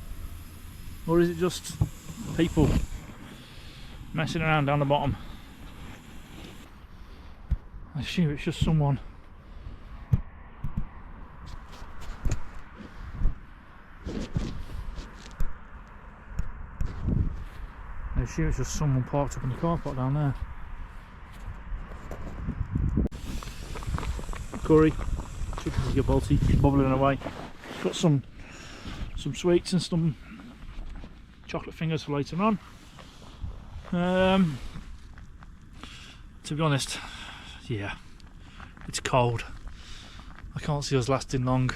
Or is it just people messing around down the bottom? I assume it's just someone. I assume it's just someone parked up in the car park down there. Curry, chicken your bolty, bubbling away. Got some sweets and some chocolate fingers for later on. To be honest, yeah, it's cold. I can't see us lasting long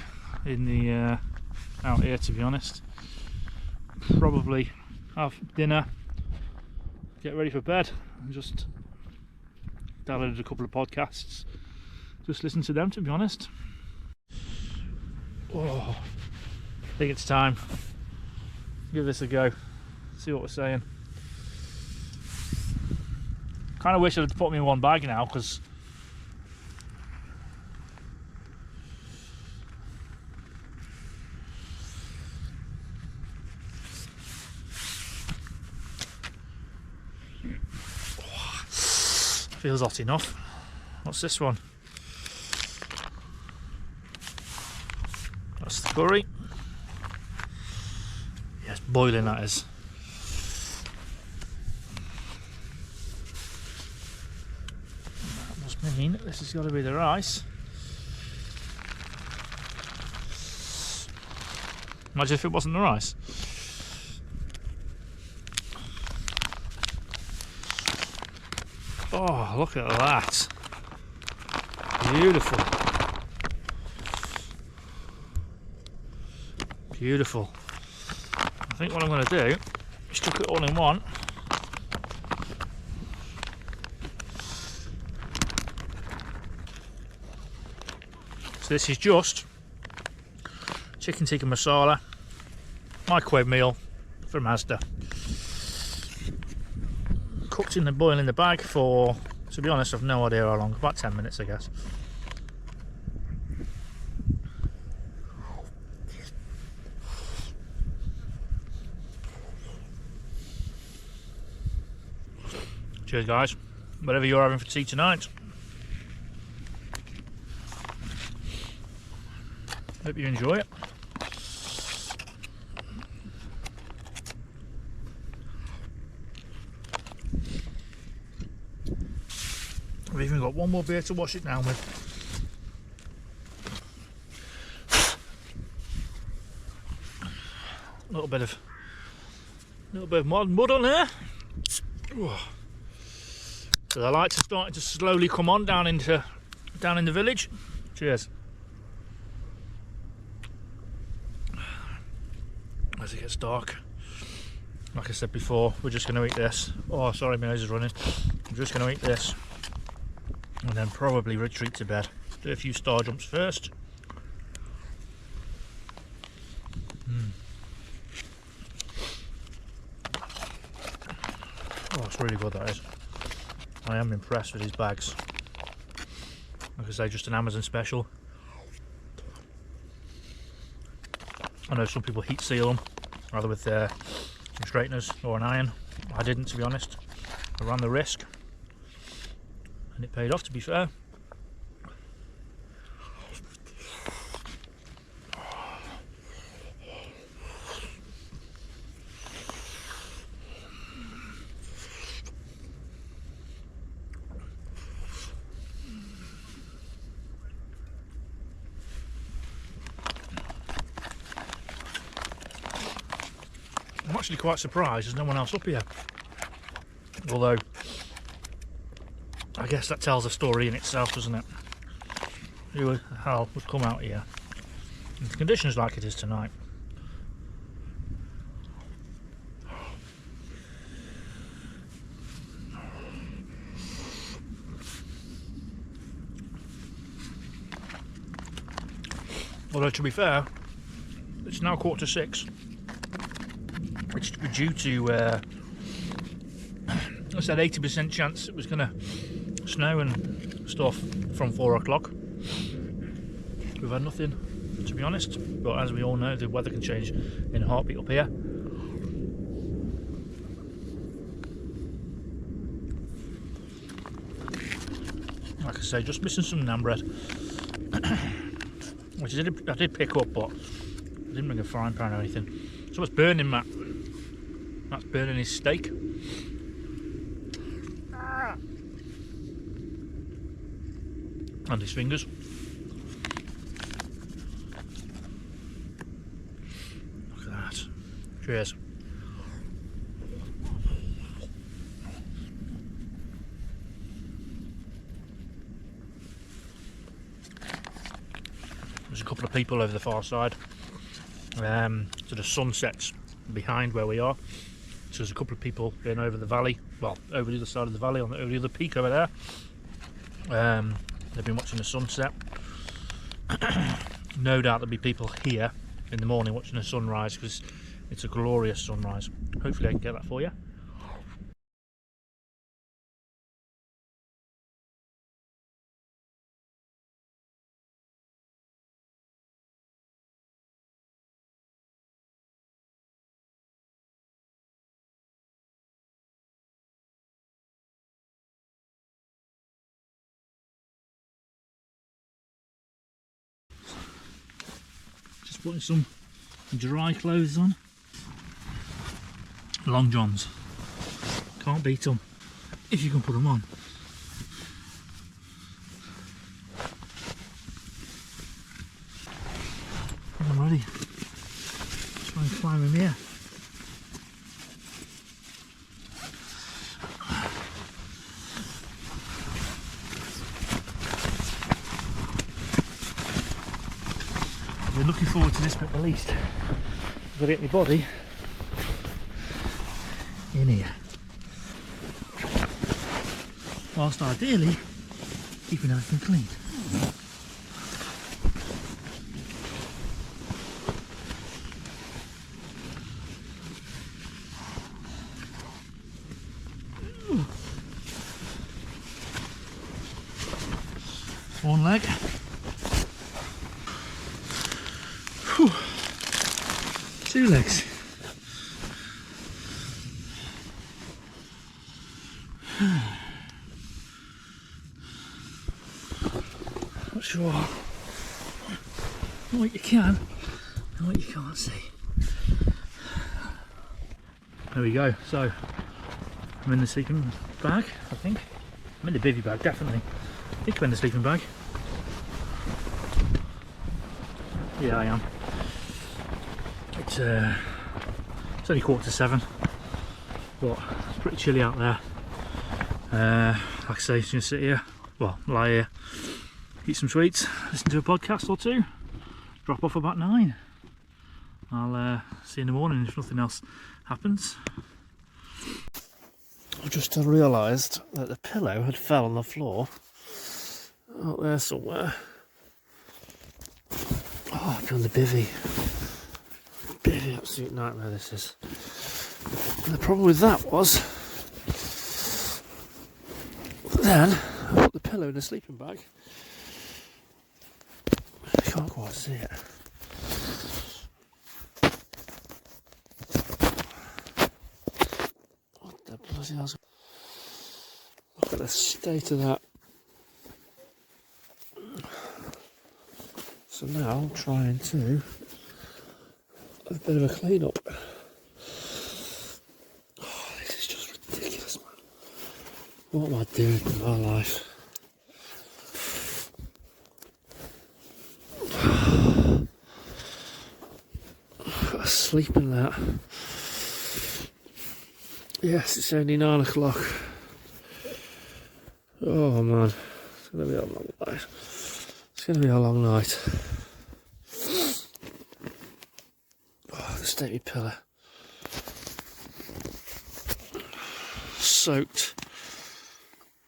in the out here, to be honest. Probably have dinner, get ready for bed, and just downloaded a couple of podcasts. Just listen to them, to be honest. Oh, I think it's time. Give this a go. See what we're saying. Kind of wish I'd put me in one bag now, because feels hot enough. What's this one? That's the curry. Yes, boiling that is. That must mean this has got to be the rice. Imagine if it wasn't the rice. Oh, look at that. Beautiful. Beautiful. I think what I'm going to do is chuck it all in one. So this is just chicken tikka masala, microwave meal from Asda. Cooked in the boil in the bag for, to be honest, I've no idea how long, about 10 minutes I guess. Cheers guys, whatever you're having for tea tonight. Hope you enjoy it. We've even got one more beer to wash it down with. A little bit of mud on there. So the lights are starting to slowly come on down in the village. Cheers. As it gets dark, like I said before, we're just going to eat this. Oh, sorry, my nose is running. I'm just going to eat this and then probably retreat to bed. Do a few star jumps first. Oh, it's really good, that is. I am impressed with these bags. Like I say, just an Amazon special. I know some people heat seal them, either with some straighteners or an iron. I didn't, to be honest. I ran the risk, and it paid off, to be fair. I'm actually quite surprised there's no one else up here. Although, I guess that tells a story in itself, doesn't it? Who the hell would come out here in conditions like it is tonight? Although, to be fair, it's now 6:15. Which we're due to, I said 80% chance it was going to snow and stuff from 4 o'clock. We've had nothing, to be honest, but as we all know, the weather can change in a heartbeat up here. Like I say, just missing some naan bread, which I did pick up, but I didn't bring a frying pan or anything. So it's burning, Matt. That's burning his steak. And his fingers. Look at that. Cheers. There's a couple of people over the far side. So the sun sets behind where we are. So there's a couple of people going over the valley, well, over the other side of the valley, over the other peak over there. They've been watching the sunset. No doubt there'll be people here in the morning watching the sunrise, because it's a glorious sunrise. Hopefully I can get that for you. Putting some dry clothes on. Long johns. Can't beat them if you can put them on. I'm ready. Try and climb him here. I've been looking forward to this bit the least. I've got to get my body in here. Whilst ideally keeping everything clean. One leg. Whew. 2 legs. Not sure what you can and what you can't see. There we go. So I'm in the sleeping bag, I think. I'm in the bivvy bag, definitely. I think I'm in the sleeping bag. Yeah, I am. It's only 7:15, but it's pretty chilly out there. Like I say, just gonna sit here, well, lie here, eat some sweets, listen to a podcast or two, drop off about 9. I'll see you in the morning if nothing else happens. I've just realised that the pillow had fell on the floor out there somewhere. Oh, beyond the bivvy. Bivvy, absolute nightmare this is. And the problem with that was, then I put the pillow in a sleeping bag. I can't quite see it. What the bloody hell's... Look at the state of that. So now I'm trying to have a bit of a clean up. Oh, this is just ridiculous, man. What am I doing with my life? I've got to sleep in that. Yes, it's only 9 o'clock. Oh man, it's going to be a long night. It's going to be a long night. Oh, the state of my pillow. Soaked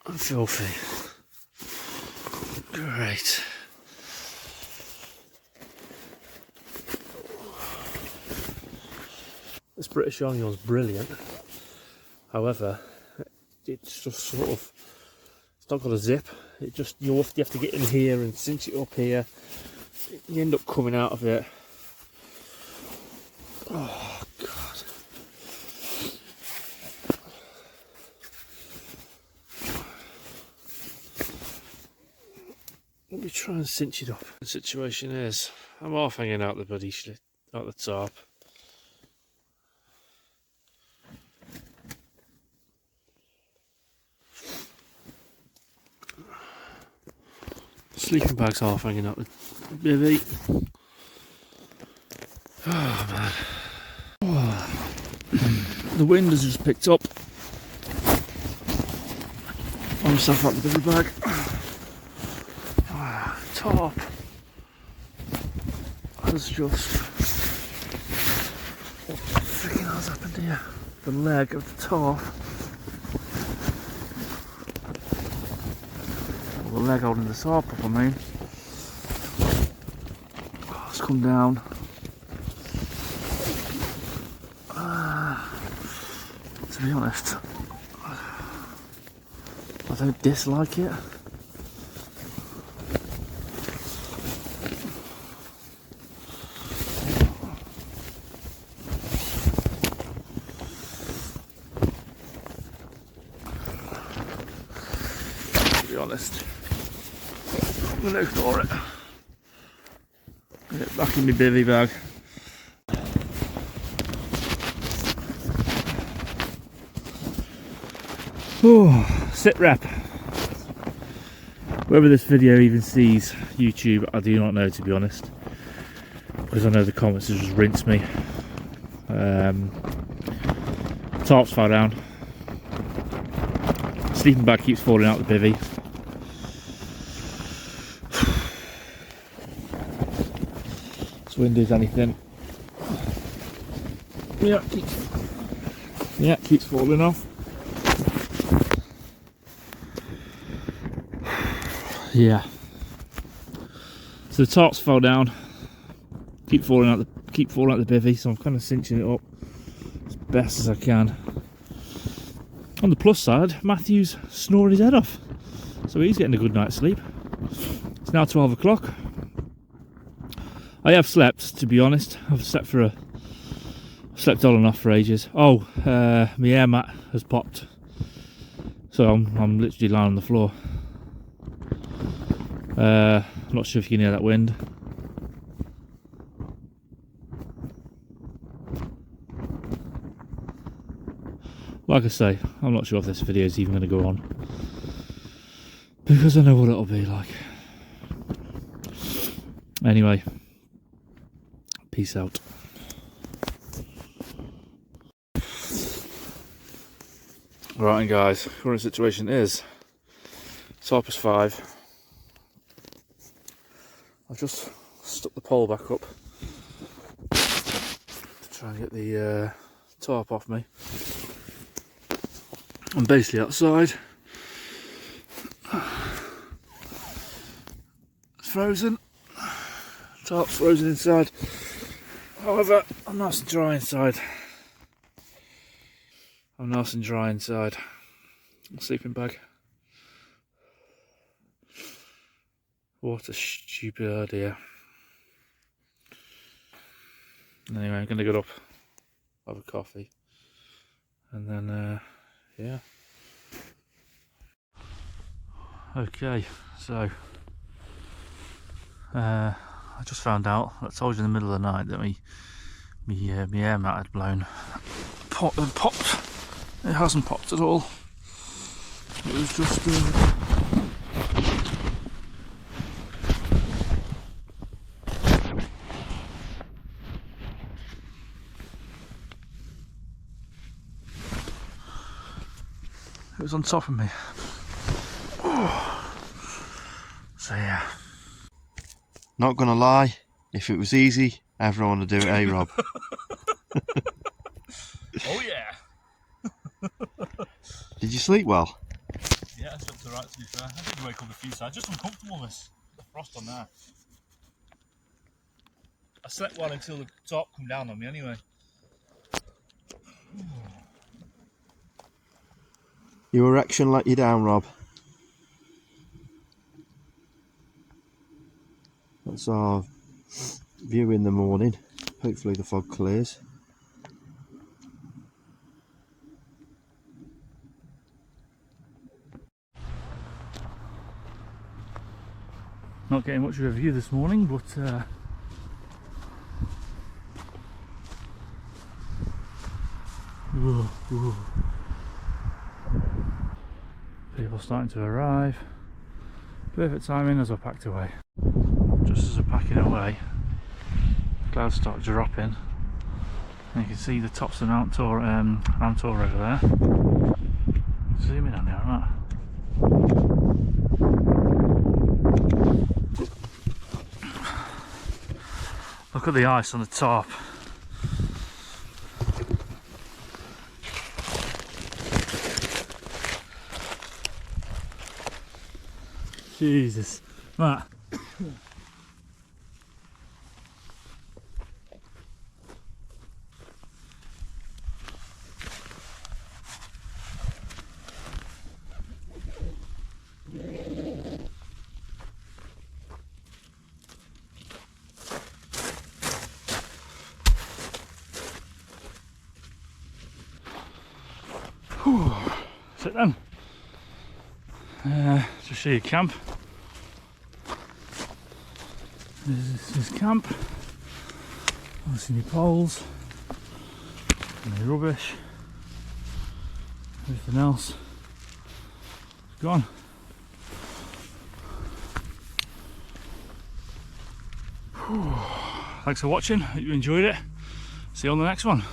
and filthy. Great. This British Army one's brilliant. However, it's just sort of, it's not got a zip. It just, you have to get in here and cinch it up here. You end up coming out of it. Oh God. Let me try and cinch it up. The situation is, I'm half hanging out the bloody shit, out the tarp. Sleeping bag's half hanging up the bivvy. Oh man. Oh. The wind has just picked up. Find myself out the bivvy bag. Oh, tarp has just... What the freaking hell's happened here? The leg of the tarp. The leg holding the tarp up, I mean. Oh, it's come down. To be honest, I don't dislike it. To be honest, I'm going to ignore it. Get it back in my bivvy bag. Oh, sit rep. Whether this video even sees YouTube, I do not know, to be honest, because I know the comments have just rinsed me. Tarps fell down. Sleeping bag keeps falling out the bivvy. windy as anything. Keeps falling off. Yeah. So the tarps fell down. Keep falling out the bivvy, so I'm kind of cinching it up as best as I can. On the plus side, Matthew's snoring his head off, so he's getting a good night's sleep. It's now 12 o'clock. I have slept, to be honest. I've slept on and off for ages. Oh, my air mat has popped, so I'm literally lying on the floor. I'm not sure if you can hear that wind. Like I say, I'm not sure if this video is even going to go on, because I know what it'll be like. Anyway, peace out. Right, guys, current situation is tarp is 5. I've just stuck the pole back up to try and get the tarp off me. I'm basically outside. It's frozen. Tarp's frozen inside. However, I'm nice and dry inside. Sleeping bag. What a stupid idea. Anyway, I'm going to get up, have a coffee, and then, yeah. Okay, so, I just found out, I told you in the middle of the night that my air mat had popped. It hasn't popped at all. It was just it was on top of me. So yeah. Not gonna lie, if it was easy, everyone would do it, eh, Rob? Oh yeah. Did you sleep well? Yeah, I slept alright, to be fair. I did wake up a few times, just uncomfortableness. The frost on there. I slept well until the top come down on me anyway. Your erection let you down, Rob. That's our view in the morning. Hopefully the fog clears. Not getting much of a view this morning, but people starting to arrive. Perfect timing as I packed away. Just as I'm packing away, clouds start dropping, and you can see the tops of Mount Tor over there. Zoom in on there, right? Look at the ice on the top. Jesus, Matt. Sit down. Just show you camp. This is camp. Obviously my poles, and my rubbish, everything else is gone. Thanks for watching, hope you enjoyed it. See you on the next one.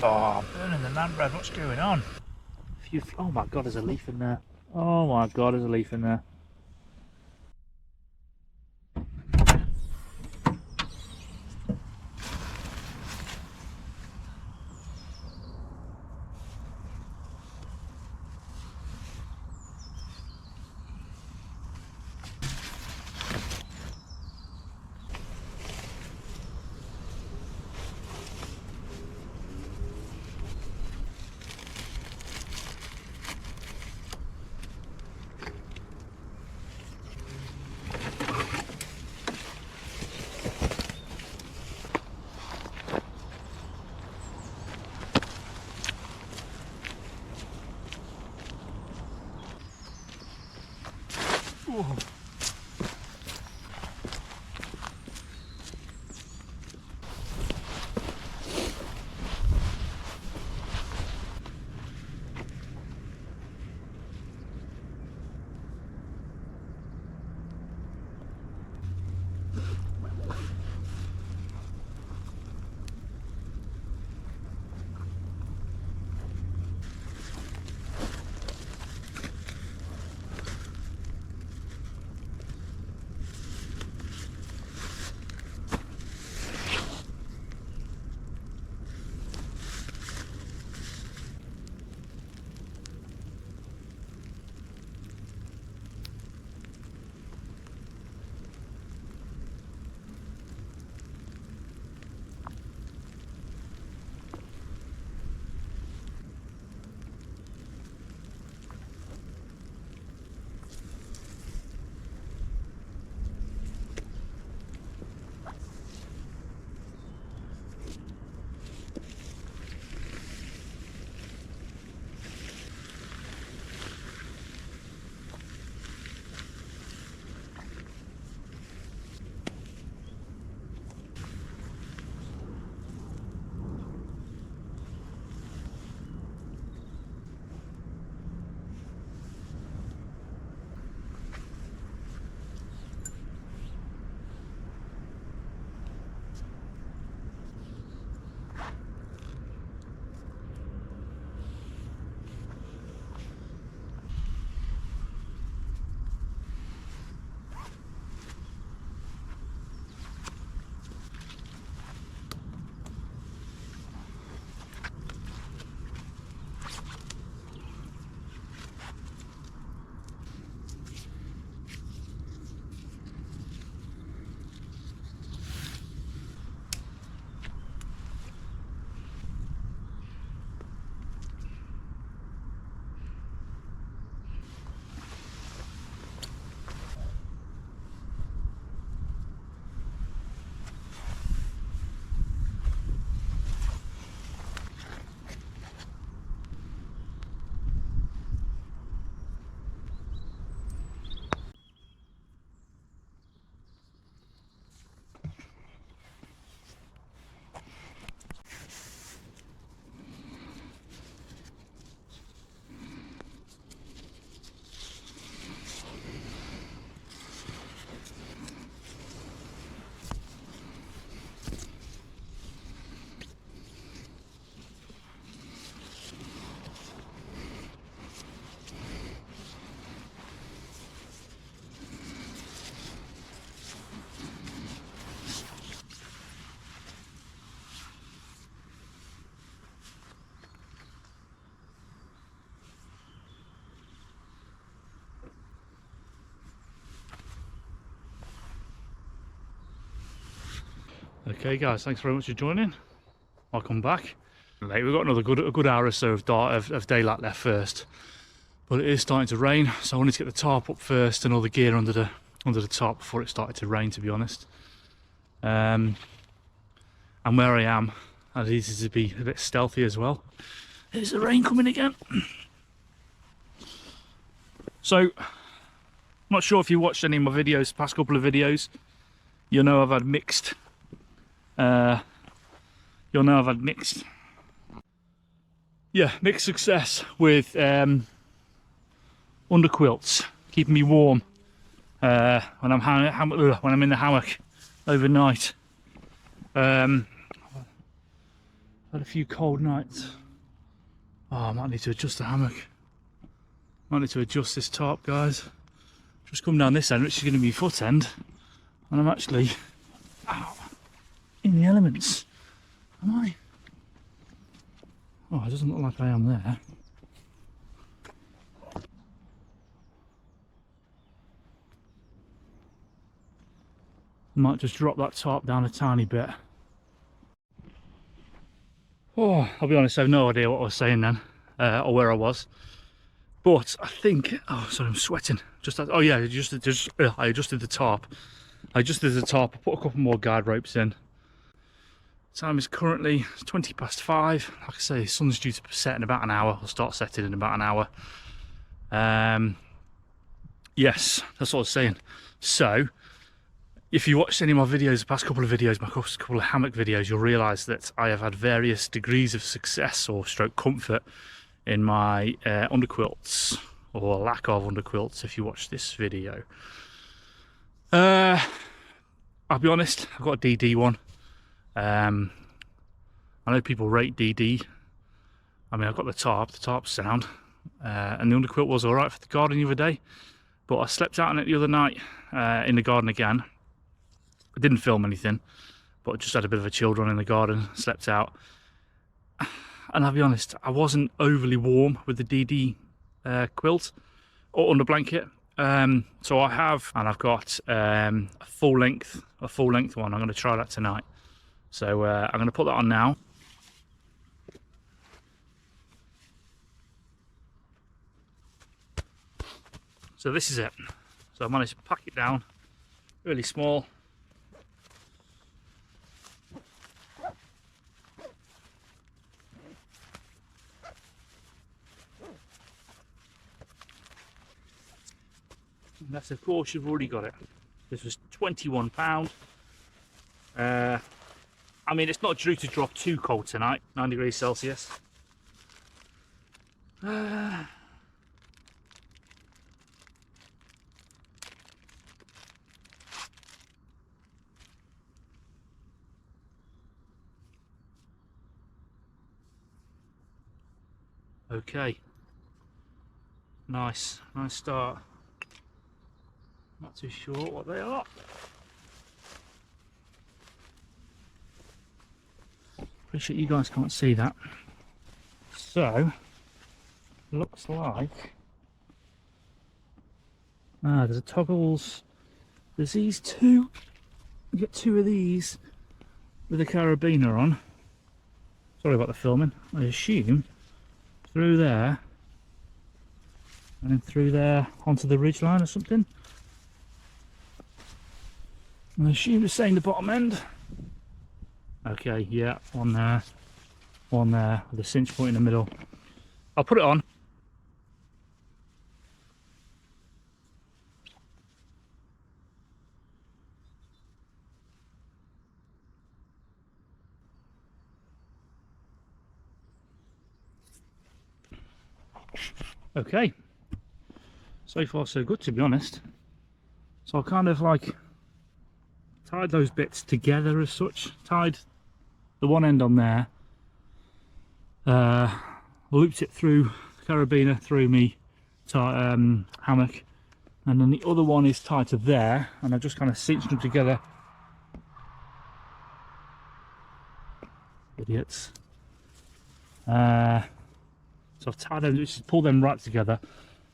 Oh, burning the naan bread, what's going on? Oh my god, there's a leaf in there. Oh my god, there's a leaf in there. Whoa. Okay guys, thanks very much for joining. I'll come back. We've got another good hour or so of daylight left first, but it is starting to rain, so I wanted to get the tarp up first and all the gear under the tarp before it started to rain, to be honest. And where I am, I needed to be a bit stealthy as well. There's the rain coming again. So, I'm not sure if you watched any of my videos, past couple of videos. You'll know I've had mixed. Mixed success with under quilts, keeping me warm when I'm in the hammock overnight. Had a few cold nights. Oh, I might need to adjust the hammock. Might need to adjust this tarp, guys. Just come down this end, which is going to be foot end, and I'm actually in the elements. Am I? Oh, it doesn't look like I am there. Might just drop that tarp down a tiny bit. Oh, I'll be honest, I have no idea what I was saying then, or where I was. But I think, oh, sorry, I'm sweating. Oh yeah, I adjusted the tarp. I put a couple more guide ropes in. Time is currently 20 past 5. Like I say, the sun's due to set in about an hour. I'll start setting in about an hour. Yes, that's what I was saying. So, if you watched any of my videos, the past couple of videos, my couple of hammock videos, you'll realise that I have had various degrees of success or stroke comfort in my underquilts, or lack of underquilts if you watch this video. I'll be honest, I've got a DD one. I know people rate DD. I mean, I've got the tarp's sound, and the underquilt was alright for the garden the other day, but I slept out on it the other night in the garden again. I didn't film anything, but I just had a bit of a chilled run in the garden, slept out. And I'll be honest, I wasn't overly warm with the DD quilt or under blanket. So I've got a full length one. I'm going to try that tonight. So I'm going to put that on now. So this is it. So I managed to pack it down, really small. Unless of course you've already got it. This was £21. I mean, it's not due to drop too cold tonight, 9 degrees Celsius. Okay, nice start. Not too sure what they are. Appreciate you guys can't see that. So, looks like there's a toggles. There's these two. You get two of these with a carabiner on. Sorry about the filming. I assume through there and then through there onto the ridge line or something. I assume it's saying the bottom end. Okay, yeah, one there with a cinch point in the middle. I'll put it on. Okay, so far so good, to be honest. So I kind of like tied those bits together as such, tied the one end on there, looped it through the carabiner through me hammock, and then the other one is tied to there, and I've just kind of cinched them together. Idiots. So I've tied them, just pull them right together,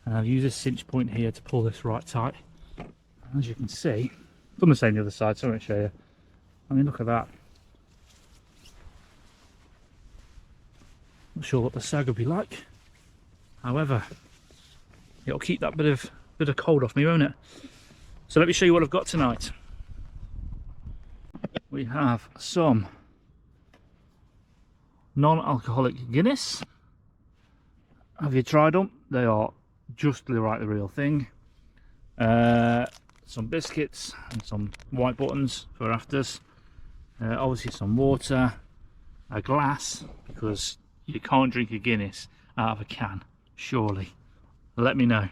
and I've used a cinch point here to pull this right tight. And as you can see, I've done the same the other side, so I'm going to show you. I mean, look at that. Not sure what the sag will be like. However, it'll keep that bit of cold off me, won't it? So let me show you what I've got tonight. We have some non-alcoholic Guinness. Have you tried them? They are just the real thing. Some biscuits and some white buttons for afters. Obviously some water, a glass, because you can't drink a Guinness out of a can, surely. Let me know.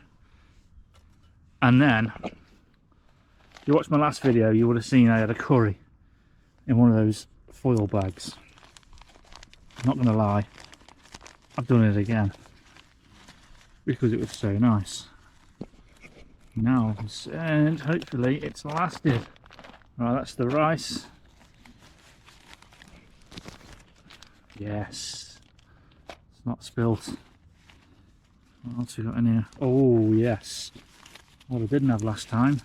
And then, if you watched my last video, you would have seen I had a curry in one of those foil bags. Not going to lie, I've done it again because it was so nice. Now, and hopefully it's lasted. Right, that's the rice. Yes, it's not spilt. What else we got in here? Oh yes, what I didn't have last time,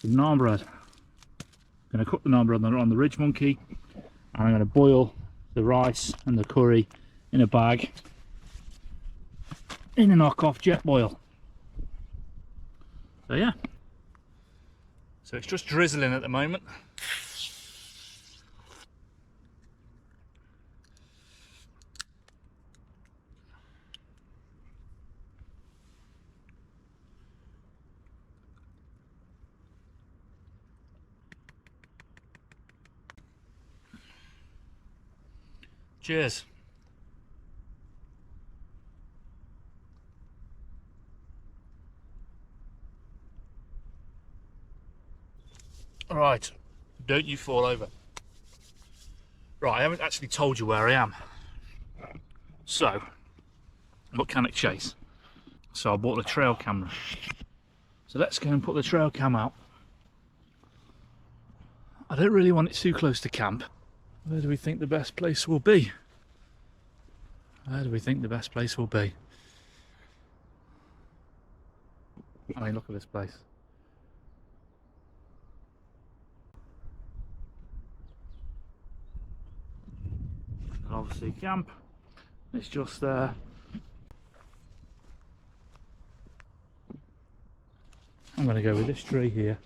some naan bread. I'm going to cook the naan bread on the ridge monkey, and I'm going to boil the rice and the curry in a bag in a knockoff jet boil. So yeah, so it's just drizzling at the moment. Cheers. Right, don't you fall over. Right, I haven't actually told you where I am. So, I'm at Cannock Chase. So I bought the trail camera. So let's go and put the trail cam out. I don't really want it too close to camp. Where do we think the best place will be? Where do we think the best place will be? I mean, look at this place. And obviously camp. It's just there. I'm going to go with this tree here.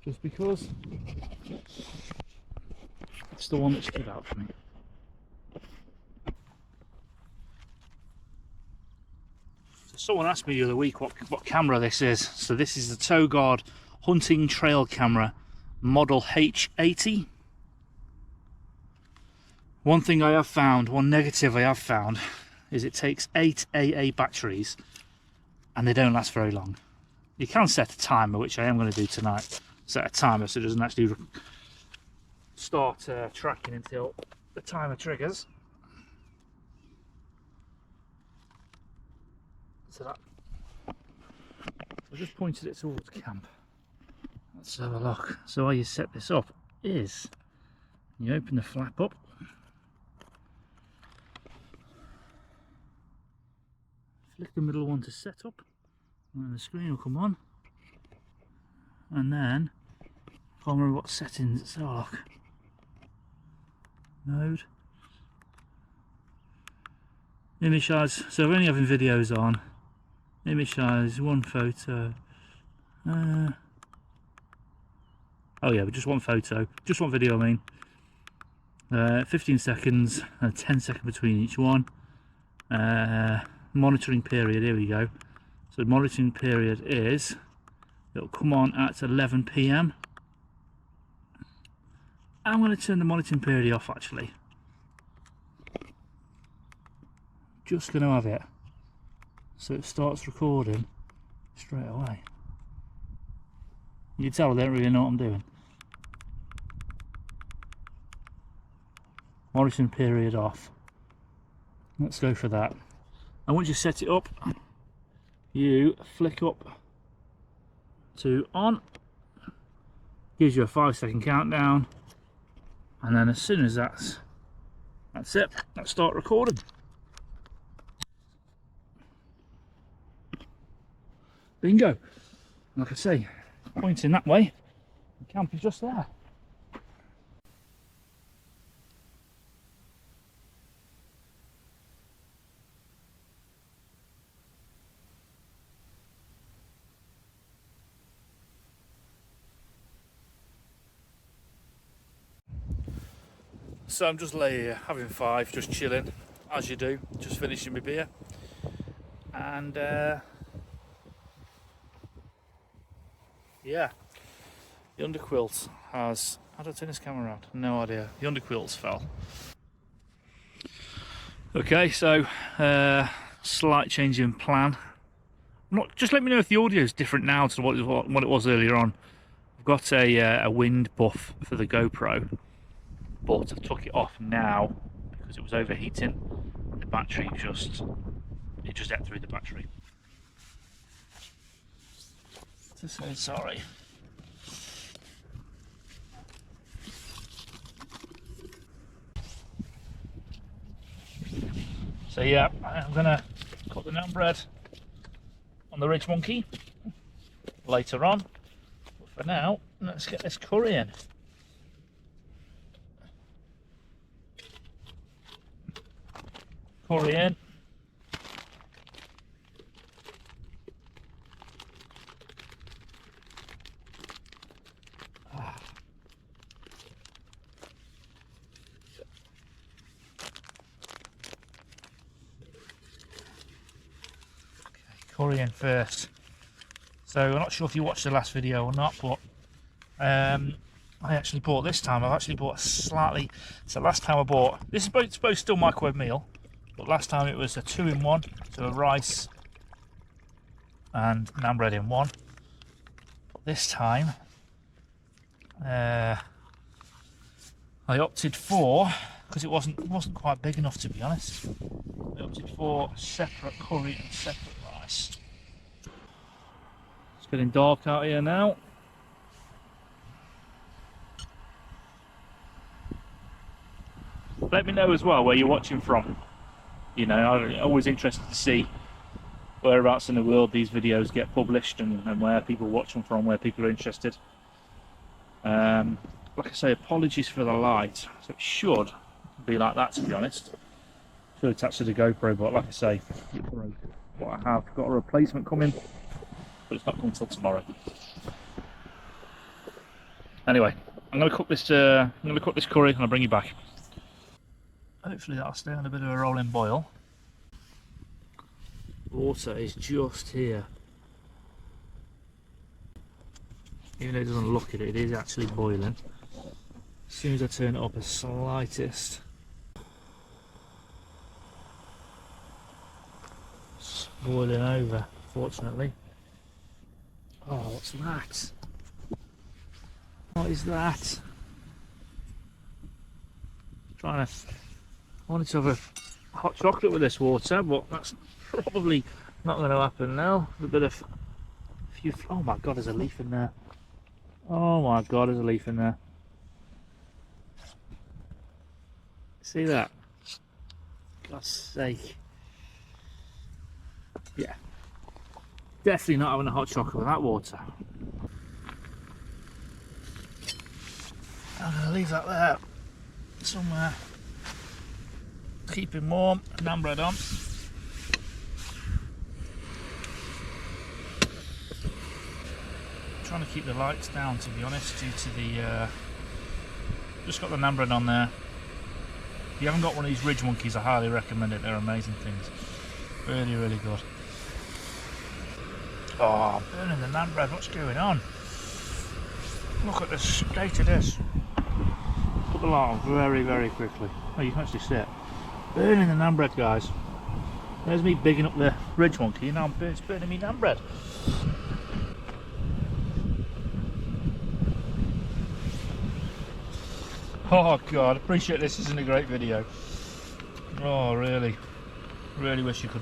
Just because it's the one that stood out for me. So someone asked me the other week what camera this is. So this is the Togard hunting trail camera model H80. One thing I have found, one negative I have found, is it takes 8 AA batteries and they don't last very long. You can set a timer, which I am going to do tonight. Set a timer so it doesn't actually start tracking until the timer triggers. So that, I just pointed it towards camp. Let's have a look. So how you set this up is you open the flap up, flick the middle one to set up, and the screen will come on, and then I can't remember what settings it's like. Mode, image size. So we're only having videos on. Image size, one photo. Oh yeah, but just one photo, just one video. I mean, 15 seconds and 10 seconds between each one. Monitoring period. Here we go. So the monitoring period is, it'll come on at 11 PM. I'm going to turn the monitoring period off actually. Just going to have it so it starts recording straight away. You can tell I don't really know what I'm doing. Monitoring period off. Let's go for that. And once you set it up, you flick up to on. Gives you a 5-second countdown. And then as soon as that's it, let's start recording. Bingo. Like I say, pointing that way, the camp is just there. So I'm just laying here having 5, just chilling, as you do, just finishing my beer. And yeah, the underquilt has, how do I turn this camera around? No idea. The underquilt's fell. Okay, so slight change in plan. Just let me know if the audio is different now to what it was earlier on. I've got a wind buff for the GoPro, but I took it off now because it was overheating. The battery just ate through the battery. To say sorry. So yeah, I'm gonna cut the naan bread on the Ridge Monkey later on. But for now, let's get this curry in. Curry in. Curry in first. So I'm not sure if you watched the last video or not, but I actually bought this time. I've actually bought a slightly. So last time I bought this is supposed still microwave meal, but last time it was a 2-in-1, so a rice and naan bread in one. But this time, I opted for, because it wasn't quite big enough to be honest. I opted for separate curry and separate rice. It's getting dark out here now. Let me know as well where you're watching from. You know, I'm always interested to see whereabouts in the world these videos get published and where people watch them from, where people are interested. Like I say, apologies for the light. So it should be like that, to be honest. Should attach to the GoPro, but like I say, what I have got a replacement coming, but it's not coming until tomorrow. Anyway, I'm going to cook this. Curry, and I'll bring you back. Hopefully that'll stay on a bit of a rolling boil. Water is just here. Even though it doesn't look at it, it is actually boiling. As soon as I turn it up the slightest, it's boiling over, fortunately. Oh, what's that? What is that? I wanted to have a hot chocolate with this water, but that's probably not going to happen now. A bit of oh my god, there's a leaf in there. Oh my god, there's a leaf in there. See that? God's sake. Yeah. Definitely not having a hot chocolate with that water. I'm going to leave that there somewhere. Keep him warm, naan bread on. Trying to keep the lights down, to be honest, due to the just got the naan bread on there. If you haven't got one of these ridge monkeys, I highly recommend it. They're amazing things, really really good. Oh, I'm burning the naan bread. What's going on? Look at the state of this. Put the light on very very quickly. Oh, you can actually see it. Burning the naan bread, guys. There's me bigging up the ridge monkey, and now it's burning me naan bread. Oh god, appreciate this isn't a great video. Oh really, really wish you could.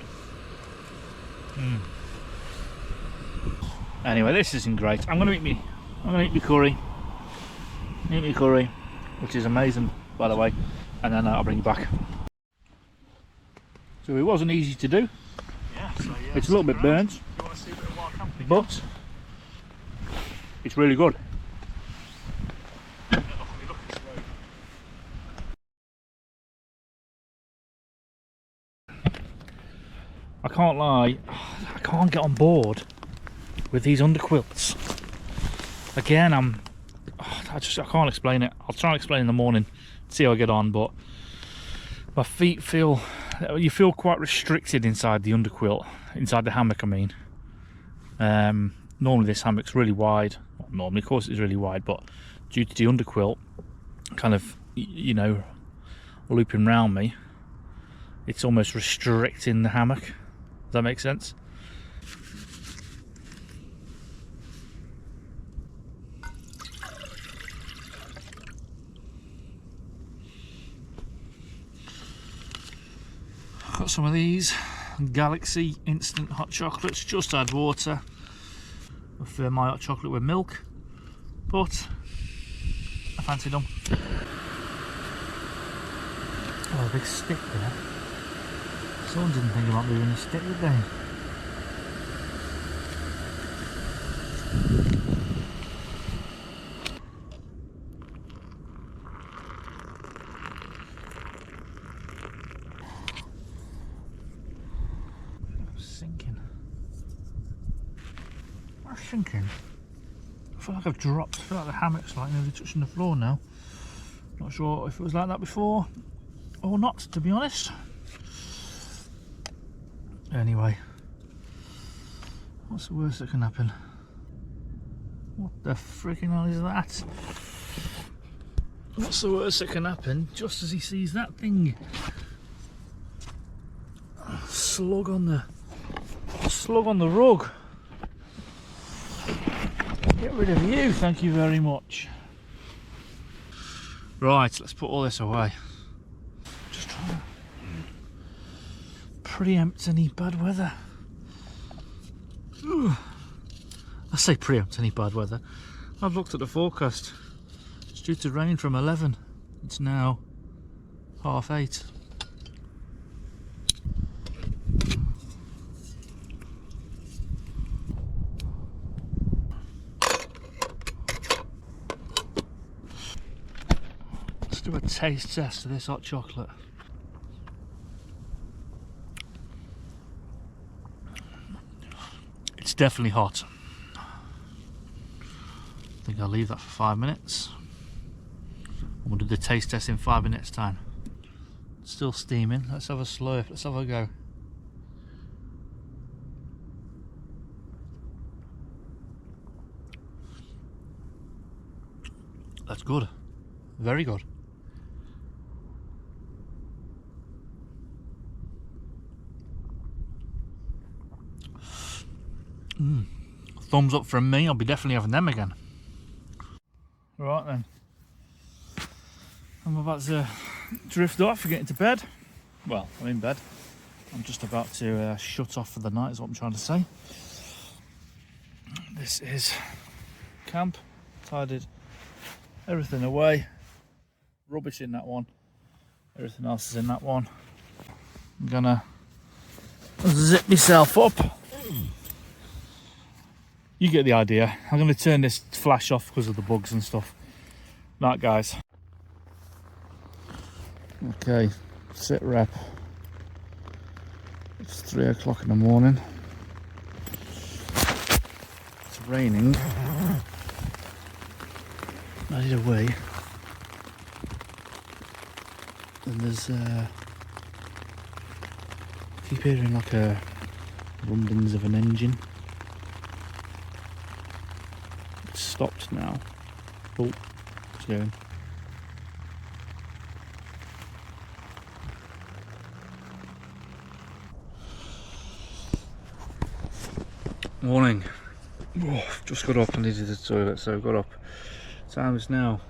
Anyway, this isn't great. I'm gonna eat me curry. Eat me curry, which is amazing, by the way, and then I'll bring you back. So it wasn't easy to do. Yeah, so yeah, it's a little bit burnt, you want to see a bit of wild camping, but it's really good. I can't lie, I can't get on board with these underquilts. Again, I can't explain it. I'll try and explain in the morning, see how I get on, but my feet you feel quite restricted inside the underquilt, inside the hammock I mean. Normally this hammock's really wide, well, normally of course it's really wide, but due to the underquilt kind of, you know, looping round me, it's almost restricting the hammock. Does that make sense? Got some of these Galaxy instant hot chocolates. Just add water. I prefer my hot chocolate with milk, but I fancied them. Oh, a big stick there. Someone didn't think about moving the stick, did they? Sinking. I feel like I've dropped. I feel like the hammock's like nearly touching the floor now. Not sure if it was like that before or not, to be honest. Anyway, what's the worst that can happen? What the freaking hell is that? What's the worst that can happen? Just as he sees that thing. Slug on the rug. Get rid of you, thank you very much. Right, let's put all this away. Just trying to preempt any bad weather. Ooh. I say preempt any bad weather. I've looked at the forecast. It's due to rain from 11. It's now 8:30. Let's do a taste test of this hot chocolate. It's definitely hot. I think I'll leave that for 5 minutes. We'll do the taste test in 5 minutes time. It's still steaming. Let's have a slurp. Let's have a go. That's good. Very good. Thumbs up from me. I'll be definitely having them again. Right then. I'm about to drift off and get into bed. Well, I'm in bed. I'm just about to shut off for the night is what I'm trying to say. This is camp. Tidied everything away. Rubbish in that one. Everything else is in that one. I'm gonna zip myself up. You get the idea. I'm going to turn this flash off because of the bugs and stuff. Night, guys. Okay, sit rep. It's 3 o'clock in the morning. It's raining. Ready to away. And there's keep hearing like a rumblings of an engine. Stopped now. Oh, it's going. Morning. Oh, just got up and needed the toilet, so I got up. Time is now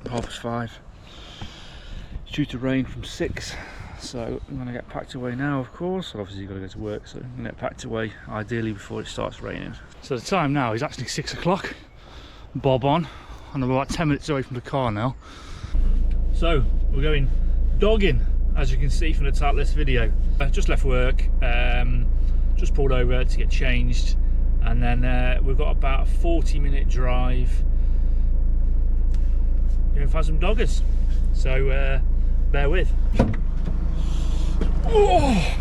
5:30. It's due to rain from 6, so I'm going to get packed away now, of course. Obviously you've got to go to work, so I'm going to get packed away ideally before it starts raining. So the time now is actually 6 o'clock, bob on, and I'm about 10 minutes away from the car now. So we're going dogging, as you can see from the title of this video. I just left work, just pulled over to get changed, and then we've got about a 40-minute drive. Going to find some doggers, so bear with. Oh,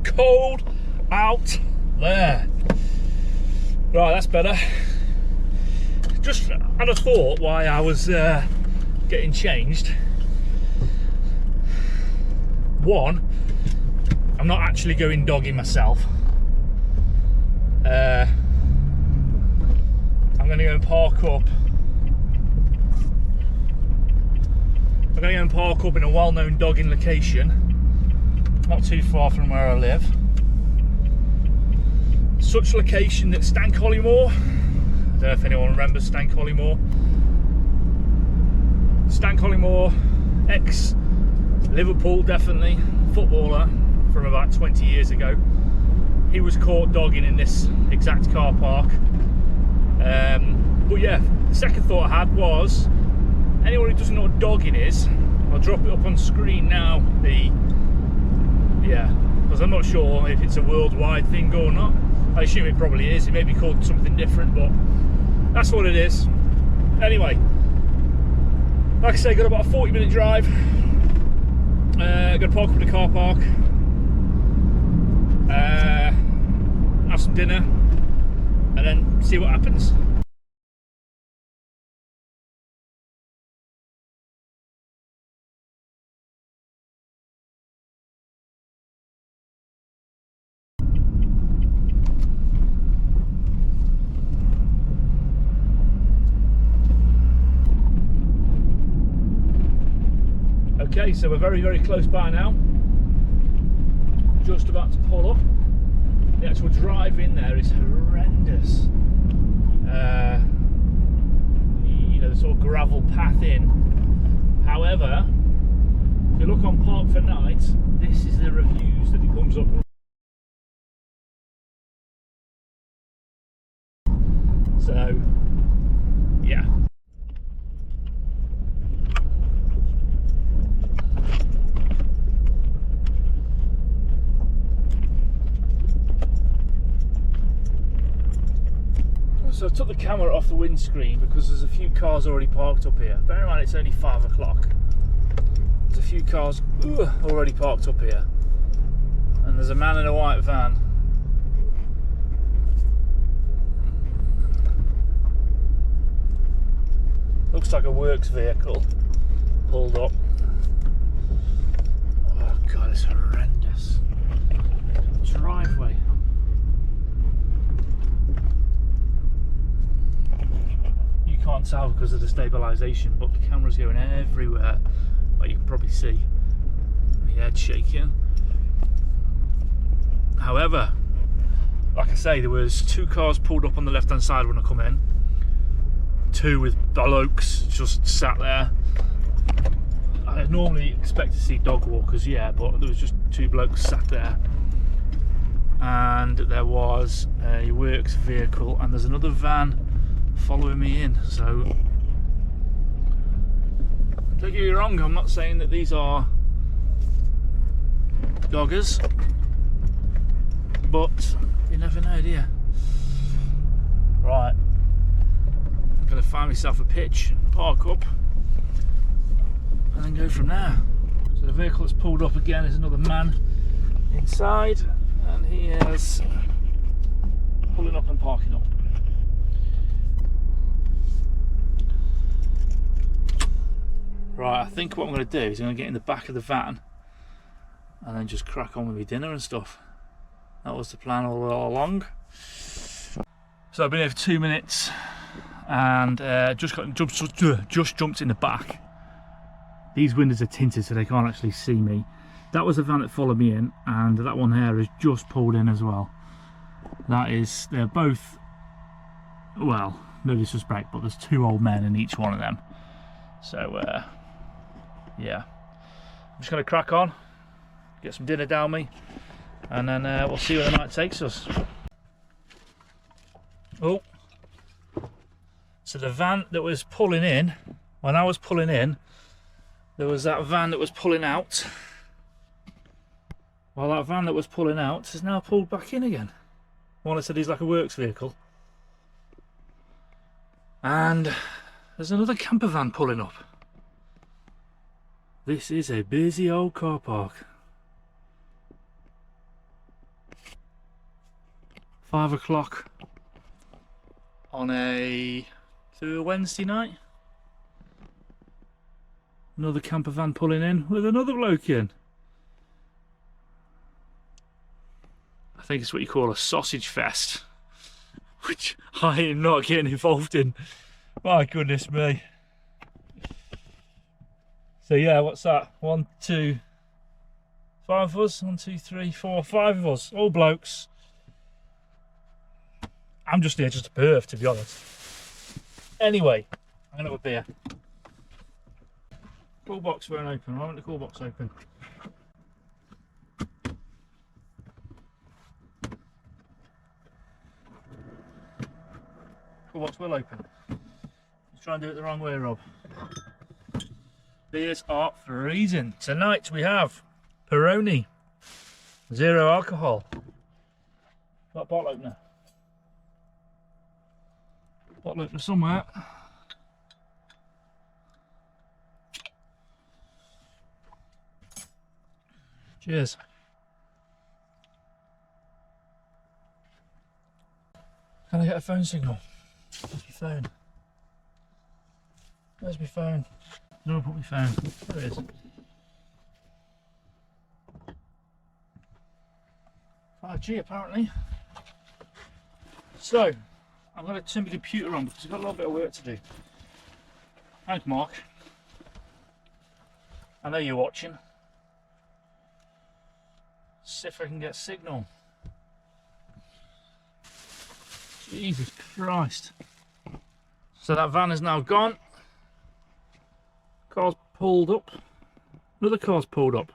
cold out there. Right, that's better. Just had a thought why I was getting changed. One, I'm not actually going dogging myself. I'm going to go and park up. I'm going to go and park up in a well-known dogging location, not too far from where I live. Such location that Stan Collymore, I don't know if anyone remembers Stan Collymore. Stan Collymore, ex-Liverpool, definitely, footballer from about 20 years ago. He was caught dogging in this exact car park. But yeah, the second thought I had was, anyone who doesn't know what dogging is, I'll drop it up on screen now. Because I'm not sure if it's a worldwide thing or not. I assume it probably is. It may be called something different, but that's what it is. Anyway, like I say, got about a 40-minute drive. Gonna park up in the car park, have some dinner, and then see what happens. Okay, so we're very, very close by now. Just about to pull up. The actual drive in there is horrendous. You know, the sort of gravel path in. However, if you look on Park for Night, this is the reviews that it comes up with. So, yeah. So I took the camera off the windscreen because there's a few cars already parked up here. Bear in mind it's only 5 o'clock. There's a few cars already parked up here. And there's a man in a white van. Looks like a works vehicle pulled up. Oh god, it's horrendous. Driveway. Can't tell because of the stabilisation, but the camera's going everywhere. Well, you can probably see my head shaking. However, like I say, there was 2 cars pulled up on the left hand side when I come in, 2 with blokes just sat there. I normally expect to see dog walkers, yeah, but there was just 2 blokes sat there, and there was a works vehicle, and there's another van following me in. So don't get me wrong, I'm not saying that these are doggers, but you never know, do you? Right, I'm gonna find myself a pitch, park up, and then go from there. So the vehicle that's pulled up again is another man inside, and he is pulling up and parking up. Right, I think what I'm going to do is I'm going to get in the back of the van and then just crack on with my dinner and stuff. That was the plan all along. So I've been here for 2 minutes and just jumped in the back. These windows are tinted so they can't actually see me. That was the van that followed me in, and that one here is just pulled in as well. They're both, well, no disrespect, but there's 2 old men in each one of them. So yeah, I'm just going to crack on, get some dinner down me, and then we'll see where the night takes us. Oh, so the van that was pulling in, when I was pulling in, there was that van that was pulling out. Well, that van that was pulling out is now pulled back in again. One I said he's like a works vehicle. And there's another camper van pulling up. This is a busy old car park. 5 o'clock on a Wednesday night. Another camper van pulling in with another bloke in. I think it's what you call a sausage fest, which I am not getting involved in. My goodness me. So yeah, what's that? 1, 2, 5 of us. 1, 2, 3, 4, 5 of us. All blokes. I'm just here just to perv, to be honest. Anyway, I'm gonna have a beer. Cool box won't open. I want the cool box open. Cool box will open. Let's try and do it the wrong way, Rob. Beers are freezing. Tonight we have Peroni, 0 alcohol. Got bottle opener. Bottle opener somewhere. Cheers. Can I get a phone signal? Where's my phone? Where's my phone? No, put my phone. There it is. 5G apparently. So, I'm going to turn my computer on because I've got a little bit of work to do. Thanks, Mark. I know you're watching. See if I can get signal. Jesus Christ. So that van is now gone. Car's pulled up. Another car's pulled up.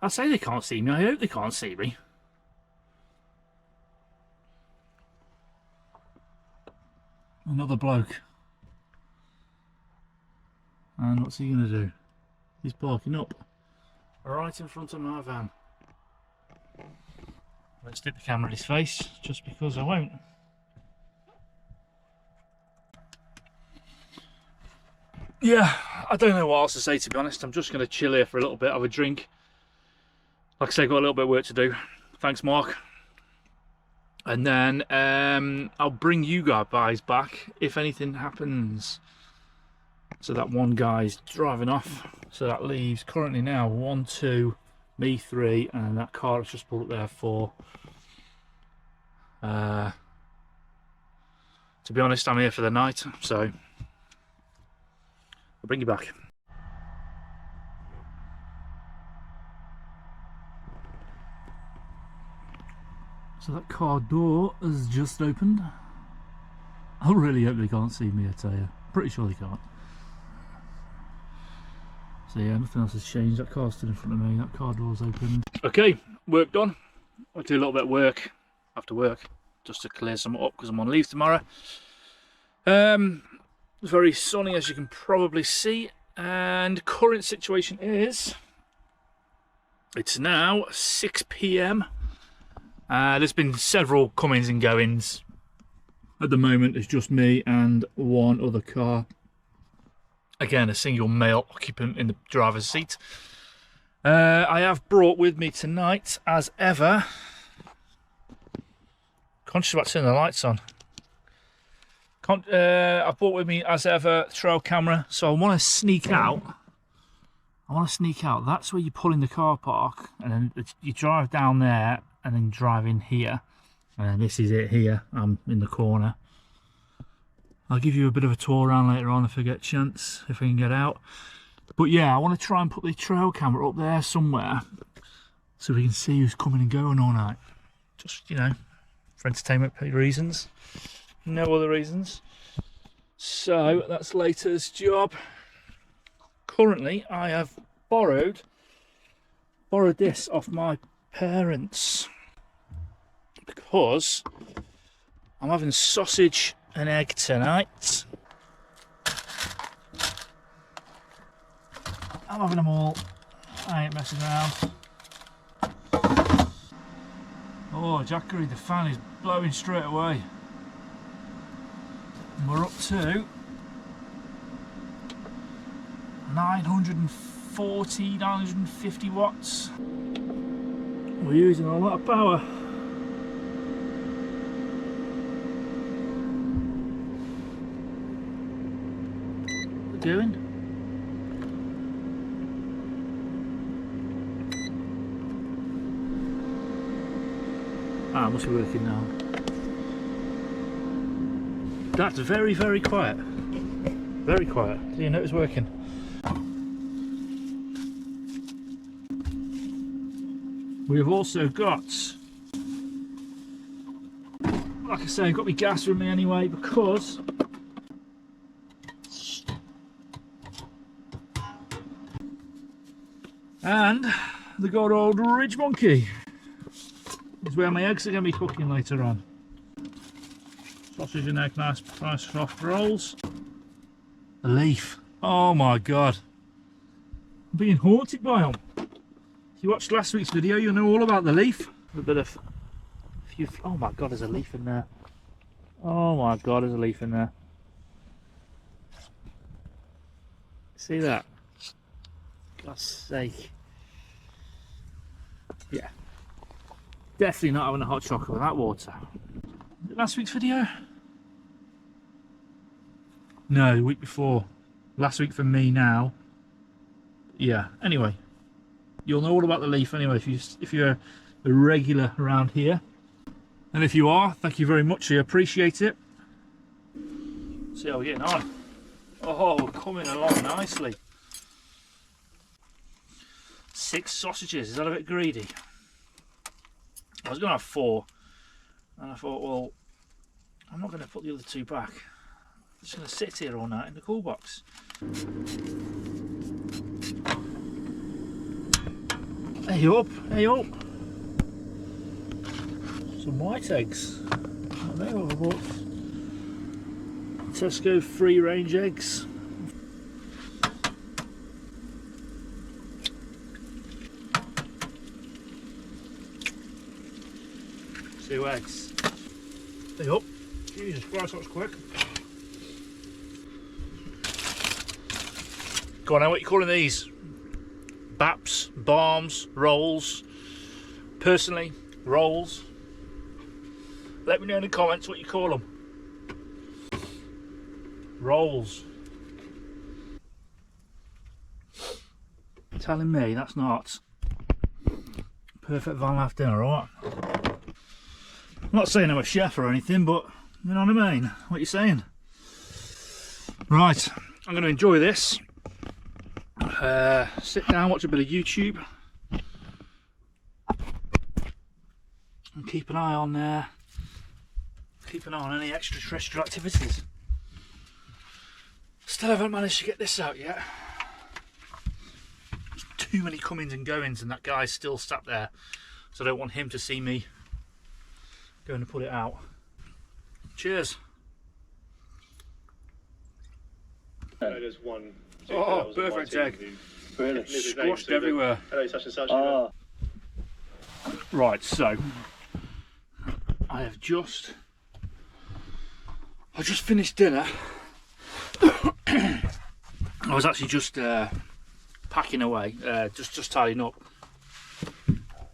I say they can't see me. I hope they can't see me. Another bloke. And what's he going to do? He's parking up right in front of my van. Let's stick the camera in his face just because I won't. Yeah, I don't know what else to say, to be honest. I'm just going to chill here for a little bit, have a drink. Like I say, got a little bit of work to do. Thanks, Mark. And then I'll bring you guys back if anything happens. So that one guy's driving off. So that leaves currently now 1, 2, me 3, and that car that's just pulled up there 4. To be honest, I'm here for the night, so I'll bring you back. So that car door has just opened. I really hope they can't see me, I tell you. Pretty sure they can't. So yeah, nothing else has changed. That car's still in front of me. That car door's opened. Okay, work done. I'll do a little bit of work after work just to clear some up because I'm on leave tomorrow. It's very sunny, as you can probably see, and current situation is it's now 6 PM. There's been several comings and goings. At the moment it's just me and one other car. Again, a single male occupant in the driver's seat. I have brought with me tonight, as ever, conscious about turning the lights on. I've brought with me, as ever, trail camera. So I want to sneak out. That's where you pull in the car park, and then you drive down there, and then drive in here. And this is it here. I'm in the corner. I'll give you a bit of a tour around later on if I get a chance, if I can get out. But yeah, I want to try and put the trail camera up there somewhere so we can see who's coming and going all night. Just, you know, for entertainment reasons. No other reasons. So that's later's job. Currently, I have borrowed this off my parents because I'm having sausage and egg tonight. I'm having them all. I ain't messing around. Oh, Jackery, the fan is blowing straight away. And we're up to 940, 950 watts. We're using a lot of power. What are we doing? Ah, must be working now. That's very, very quiet. Very quiet. Do you know it's working? We've also got, like I say, I've got my gas with me anyway because and the good old Ridge Monkey is where my eggs are going to be cooking later on. Sausage and egg, nice soft rolls. A leaf. Oh my god. I'm being haunted by them. If you watched last week's video, you'll know all about the leaf. A bit of oh my god, there's a leaf in there. Oh my god, there's a leaf in there. See that? God's sake. Yeah. Definitely not having a hot chocolate with that water. Last week's video? No, the week before. Last week for me now. Yeah, anyway. You'll know all about the leaf anyway if you're a regular around here. And if you are, thank you very much. I appreciate it. See how we're getting on. Oh, coming along nicely. 6 sausages. Is that a bit greedy? I was going to have 4, and I thought, well, I'm not going to put the other 2 back. I'm just going to sit here all night in the cool box. Hey up, hey up. Some white eggs. I don't know, I bought Tesco free range eggs. 2 eggs. Hey up. Jesus Christ, that was quick. Go on now, what are you calling these? Baps, bombs, rolls? Personally, rolls. Let me know in the comments what you call them. Rolls. Telling me that's not perfect van life dinner, alright? I'm not saying I'm a chef or anything, but you know what I mean? What are you saying? Right, I'm going to enjoy this. Sit down, watch a bit of YouTube, and keep an eye on any extraterrestrial activities. Still haven't managed to get this out yet. There's too many comings and goings, and that guy's still sat there, so I don't want him to see me going to put it out. Cheers. There's one. Oh, perfect egg. Really? Squashed everywhere. Hello, such and such. Right, so I just finished dinner. I was actually just packing away, just tidying up.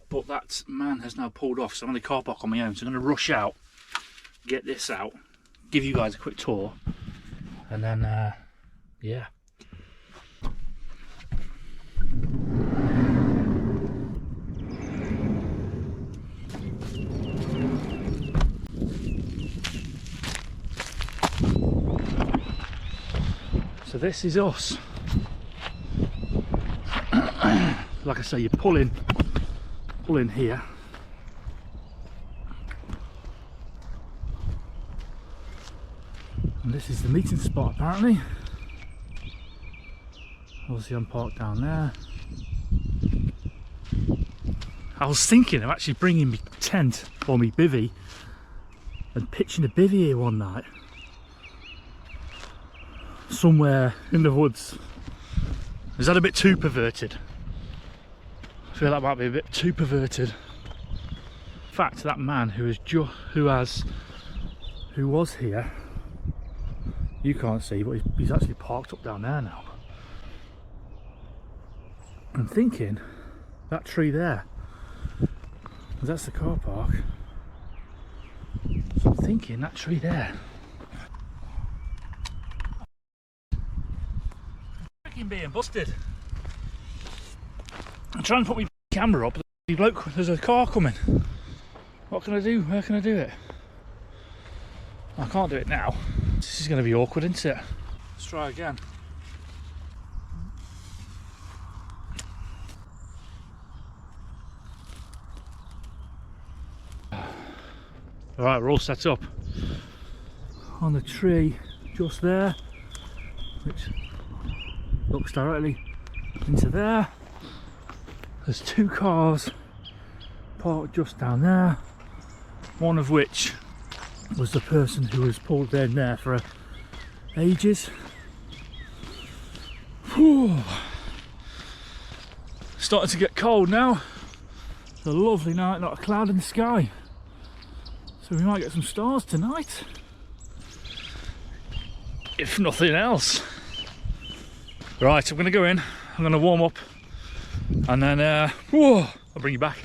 But that man has now pulled off, so I'm in the car park on my own. So I'm going to rush out, get this out, give you guys a quick tour, and then yeah. So this is us. Like I say, you pull in here. And this is the meeting spot apparently. Obviously I'm parked down there. I was thinking of actually bringing my tent or my bivvy and pitching a bivvy here one night. Somewhere in the woods. Is that a bit too perverted? I feel that might be a bit too perverted. In fact, that man who was here, you can't see, but he's actually parked up down there now. I'm thinking that tree there, that's the car park. So I'm thinking that tree there. Freaking being busted. I'm trying to put my camera up. Bloke, there's a car coming. What can I do? Where can I do it? I can't do it now. This is going to be awkward, isn't it? Let's try again. Alright, we're all set up. On the tree just there, which looks directly into there. There's 2 cars parked just down there, one of which was the person who was pulled in there for ages. Whew. Starting to get cold now. It's a lovely night, not a cloud in the sky. So we might get some stars tonight. If nothing else. Right, I'm going to go in, I'm going to warm up, and then whoa, I'll bring you back.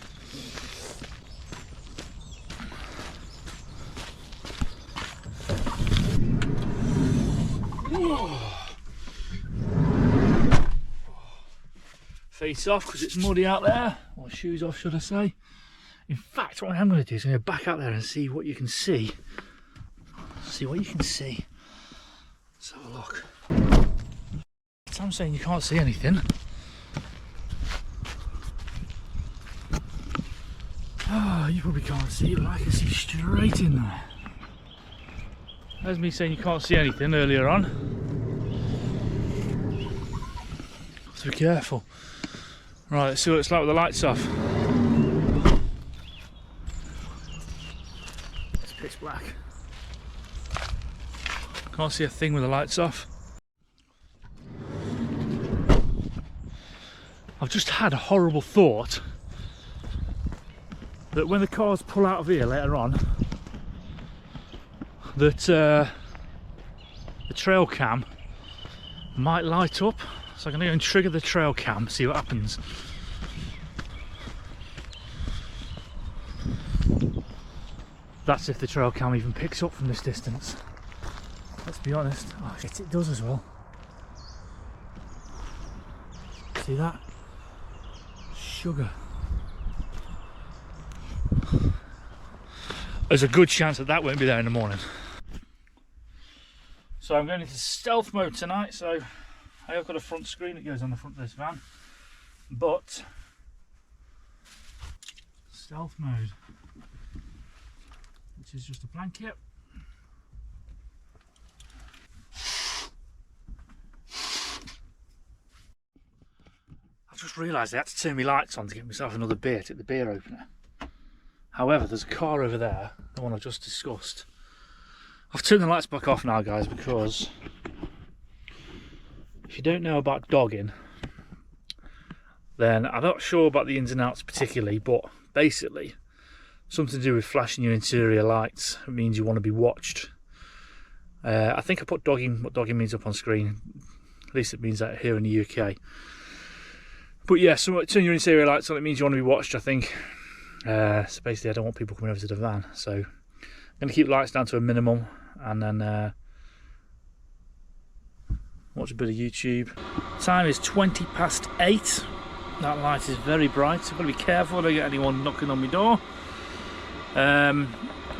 Face off because it's muddy out there, or shoes off should I say. In fact, what I am going to do is I'm going to back out there and see what you can see. See what you can see. Let's have a look. I'm saying you can't see anything. You probably can't see it, but I can see straight in there. There's me saying you can't see anything earlier on. Have to be careful. Right, let's see what it's like with the lights off. It's pitch black. Can't see a thing with the lights off. I've just had a horrible thought that when the cars pull out of here later on, that the trail cam might light up. So I'm going to go and trigger the trail cam, see what happens. That's if the trail cam even picks up from this distance. Let's be honest. Oh shit, it does as well. See that? Sugar. There's a good chance that that won't be there in the morning. So I'm going into stealth mode tonight, so I have got a front screen that goes on the front of this van, but stealth mode, which is just a blanket. I've just realised I had to turn my lights on to get myself another beer, take the beer opener. However, there's a car over there, the one I just discussed. I've turned the lights back off now, guys, because if you don't know about dogging, then I'm not sure about the ins and outs particularly, but basically something to do with flashing your interior lights. It means you want to be watched. I think I put dogging, what dogging means up on screen. At least it means that here in the UK. But yeah, so turn your interior lights on, it means you want to be watched, I think. So basically I don't want people coming over to the van, so I'm going to keep the lights down to a minimum and then watch a bit of YouTube. Time is 8:20. That light is very bright, so I've got to be careful I don't get anyone knocking on my door. I'm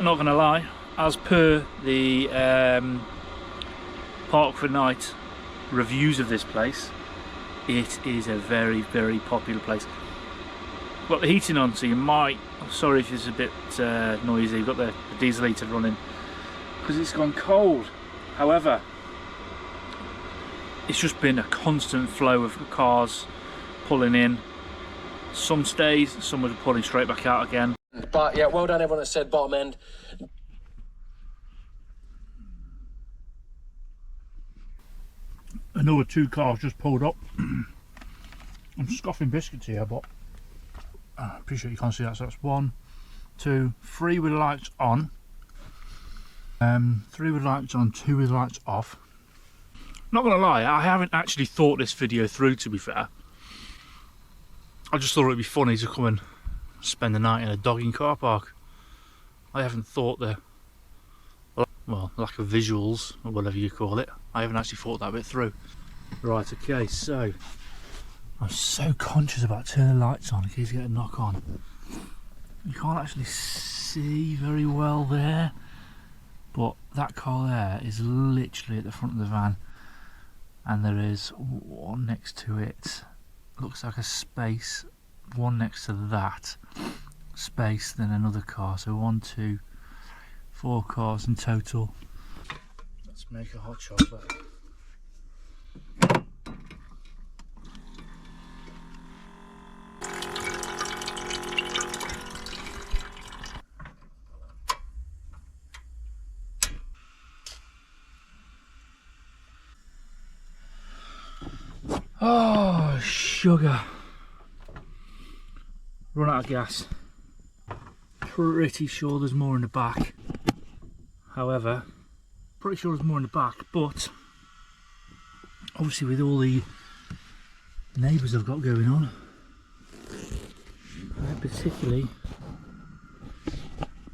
not going to lie, as per the Park for Night reviews of this place, it is a very, very popular place. Got the heating on, so you might, I'm sorry if it's a bit noisy. You've got the diesel heater running because it's gone cold. However, it's just been a constant flow of cars pulling in. Some stays, some are pulling straight back out again. But yeah, well done everyone that said bottom end. Another 2 cars just pulled up. I'm scoffing biscuits here, but I appreciate you can't see that. So that's 1, 2, 3 with lights on, 3 with lights on, 2 with lights off. Not gonna lie, I haven't actually thought this video through, to be fair. I just thought it'd be funny to come and spend the night in a dogging car park. I haven't thought the, well, lack of visuals or whatever you call it, I haven't actually thought that bit through. Right, okay, so I'm so conscious about turning the lights on in case you get a knock on. You can't actually see very well there, but that car there is literally at the front of the van, and there is one next to it. Looks like a space, one next to that space, then another car. So 1, 2, 4 cars in total. Let's make a hot chocolate. Oh, sugar. Run out of gas. Pretty sure there's more in the back. However, pretty sure there's more in the back, but obviously with all the neighbours I've got going on, I particularly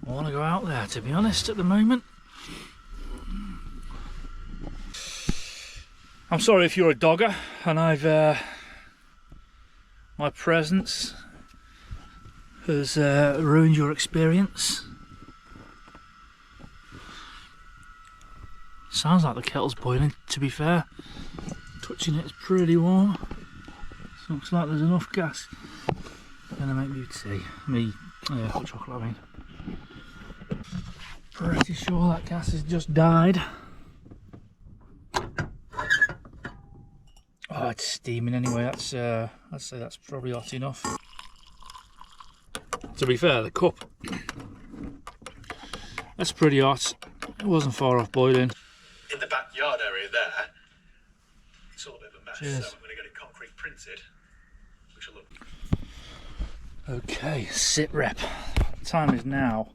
want to go out there, to be honest, at the moment. I'm sorry if you're a dogger and I've my presence has ruined your experience. Sounds like the kettle's boiling, to be fair. Touching it is pretty warm. So looks like there's enough gas. Gonna make me tea. Me Yeah, hot chocolate, I mean. Pretty sure that gas has just died. Oh, it's steaming anyway. That's I'd say that's probably hot enough. To be fair, the cup, that's pretty hot. It wasn't far off boiling. In the backyard area there, it's all a bit of a mess, Cheers. so I'm going to get it concrete printed, which will look... Okay, sit rep. Time is now.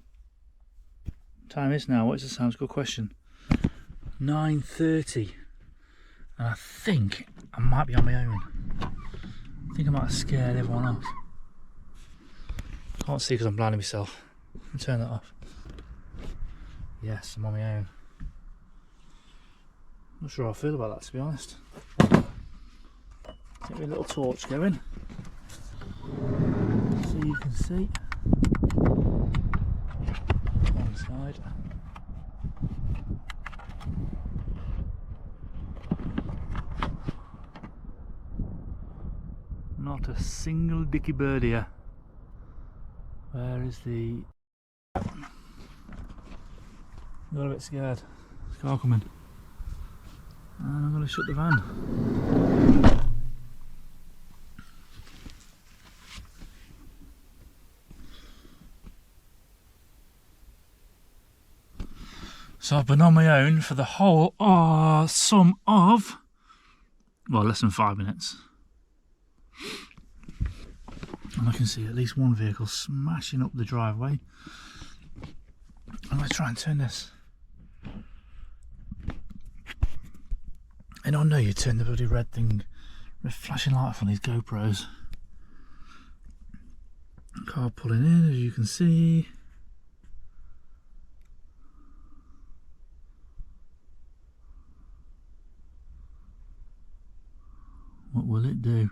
What is the sound? Good question. 9:30. And I think I might be on my own. I think I might have scared everyone off. Can't see because I'm blinding myself. Let me turn that off. Yes, I'm on my own. Not sure how I feel about that, to be honest. Get me a little torch going so you can see. One side. Not a single dicky bird here. Where is the... Got a bit scared. There's a car coming. And I'm going to shut the van. So I've been on my own for the whole sum of, well, less than 5 minutes. And I can see at least one vehicle smashing up the driveway. I'm going to try and turn this. And I know you turn the bloody red thing, red flashing light off on these GoPros. Car pulling in, as you can see. What will it do?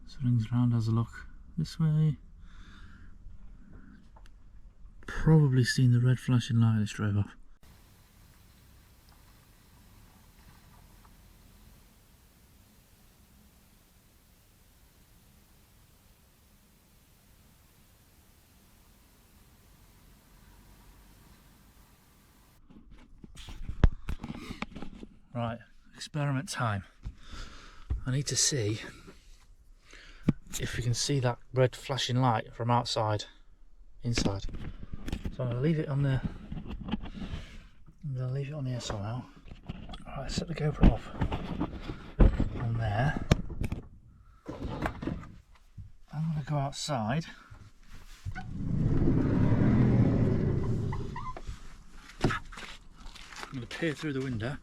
Swings around, has a look this way. Probably seen the red flashing light as it drove off. Right, experiment time. I need to see if we can see that red flashing light from outside, inside. So I'm going to leave it on there. I'm going to leave it on here somehow. Alright, set the GoPro off on there. I'm going to go outside. I'm going to peer through the window.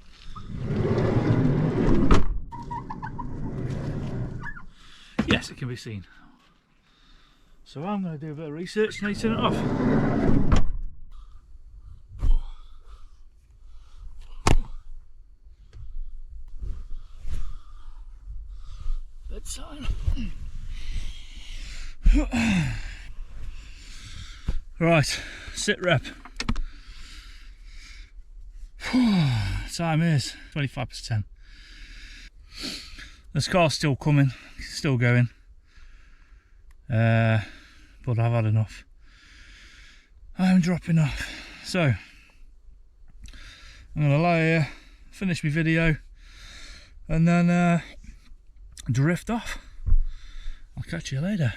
Yes, it can be seen. So I'm going to do a bit of research and turn it off. Bedtime. Right, sit rep. Time is 25 past 10. This car's still coming, still going, but I've had enough. I'm dropping off, so I'm gonna lie here, finish my video, and then drift off. I'll catch you later.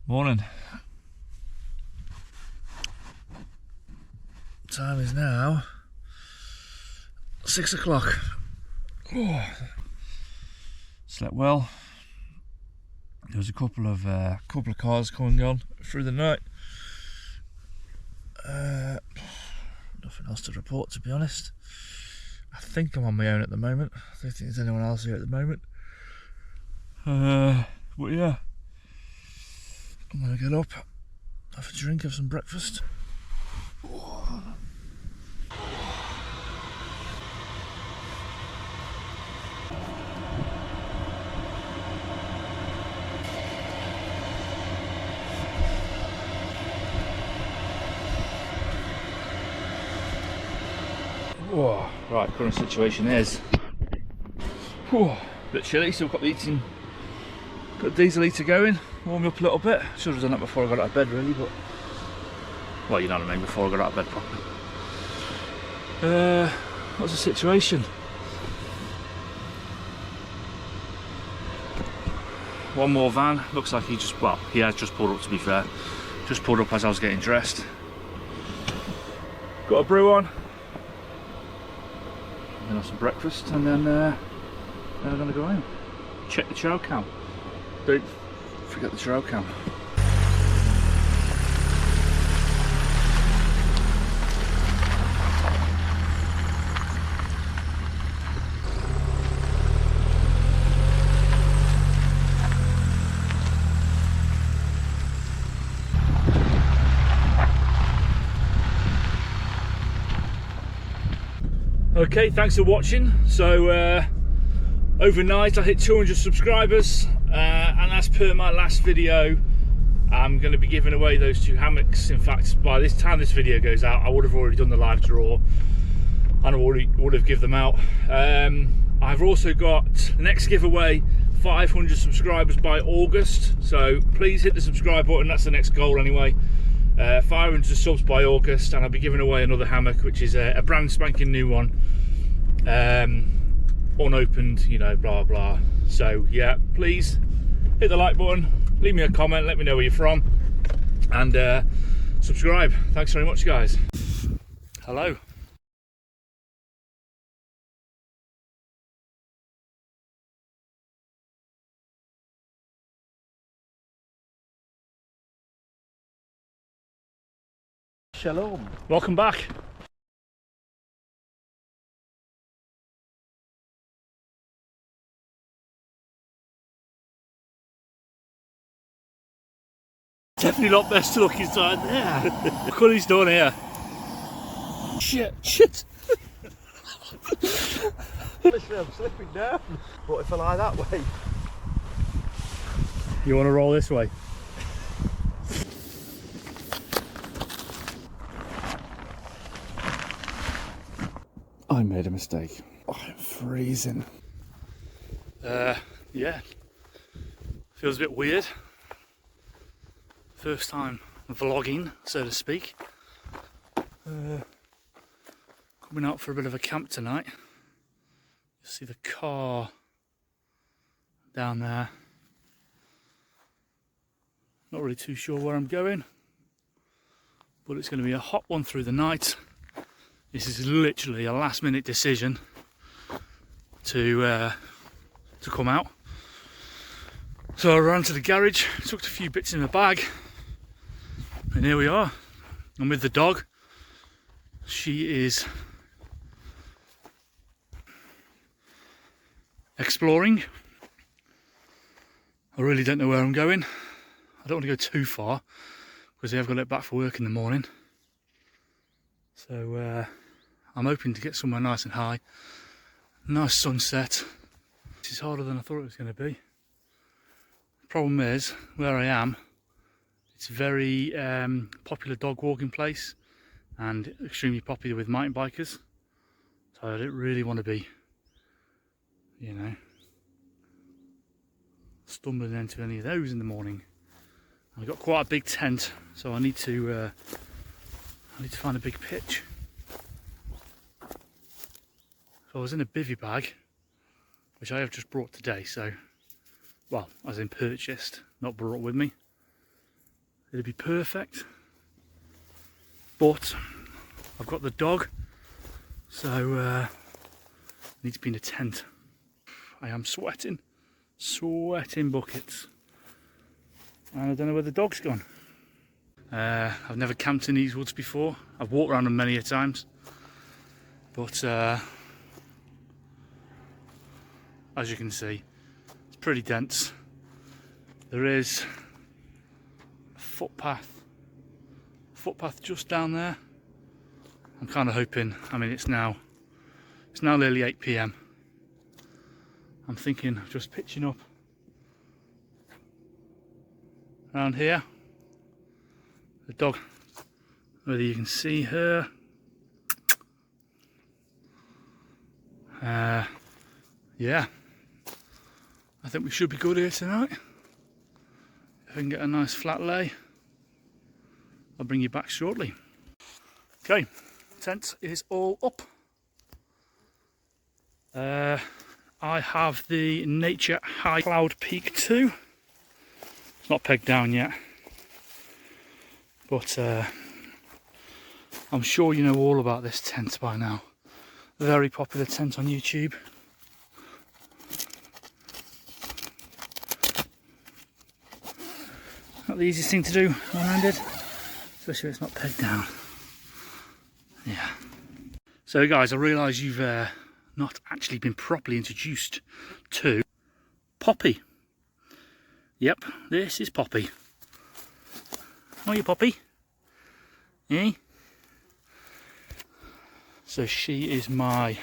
Morning. Time is now 6 o'clock. Slept well. There was a couple of cars coming on through the night. Nothing else to report, to be honest. I think I'm on my own at the moment. I don't think there's anyone else here at the moment. But yeah, I'm gonna get up, have a drink, have some breakfast. Whoa, right, current situation is whoa, bit chilly, so I've got the heating, got the diesel heater going, warm me up a little bit. Should have done that before I got out of bed really, but well, you know what I mean, before I got out of bed properly. What's the situation? One more van, looks like he has just pulled up, to be fair. Just pulled up as I was getting dressed. Got a brew on. I'm gonna have some breakfast and then I'm gonna go home. Check the chow cam. Don't forget the chow cam. Okay, thanks for watching. So overnight I hit 200 subscribers and as per my last video, I'm going to be giving away those 2 hammocks. In fact, by this time this video goes out, I would have already done the live draw and I would have given them out. I've also got the next giveaway, 500 subscribers by August, so please hit the subscribe button. That's the next goal anyway. 500 subs by August, and I'll be giving away another hammock, which is a brand spanking new one, unopened, you know, blah blah. So yeah, please hit the like button, leave me a comment, let me know where you're from, and subscribe. Thanks very much, guys. Hello. Shalom. Welcome back. Definitely not best to look inside there. Look what he's done here. Shit. Honestly, I'm slipping down. What if I lie that way? You want to roll this way? I made a mistake. I'm freezing. Yeah. Feels a bit weird. First time vlogging, so to speak. Coming out for a bit of a camp tonight. You see the car down there. Not really too sure where I'm going, but it's going to be a hot one through the night. This is literally a last minute decision to come out. So I ran to the garage, took a few bits in the bag, and here we are. I'm with the dog. She is exploring. I really don't know where I'm going. I don't want to go too far because I've got to get back for work in the morning. So I'm hoping to get somewhere nice and high. Nice sunset. This is harder than I thought it was going to be. Problem is, where I am, it's a very popular dog walking place and extremely popular with mountain bikers. So I don't really want to be, you know, stumbling into any of those in the morning. I've got quite a big tent, so I need to find a big pitch. So I was in a bivvy bag, which I have just brought today, so, well, as in purchased, not brought with me. It'd be perfect, but I've got the dog, so I need to be in a tent. I am sweating buckets, and I don't know where the dog's gone. I've never camped in these woods before. I've walked around them many a times, but as you can see, it's pretty dense. There is a footpath just down there, I'm kind of hoping, I mean it's now nearly 8 PM. I'm thinking of just pitching up around here. The dog, whether you can see her. Yeah, I think we should be good here tonight. If I can get a nice flat lay, I'll bring you back shortly. Okay, tent is all up. I have the Nature High Cloud Peak 2. It's not pegged down yet, but I'm sure you know all about this tent by now. Very popular tent on YouTube. Not the easiest thing to do one-handed, especially if it's not pegged down. Yeah. So guys, I realise you've not actually been properly introduced to Poppy. Yep, this is Poppy. Are you Poppy? Eh? So she is my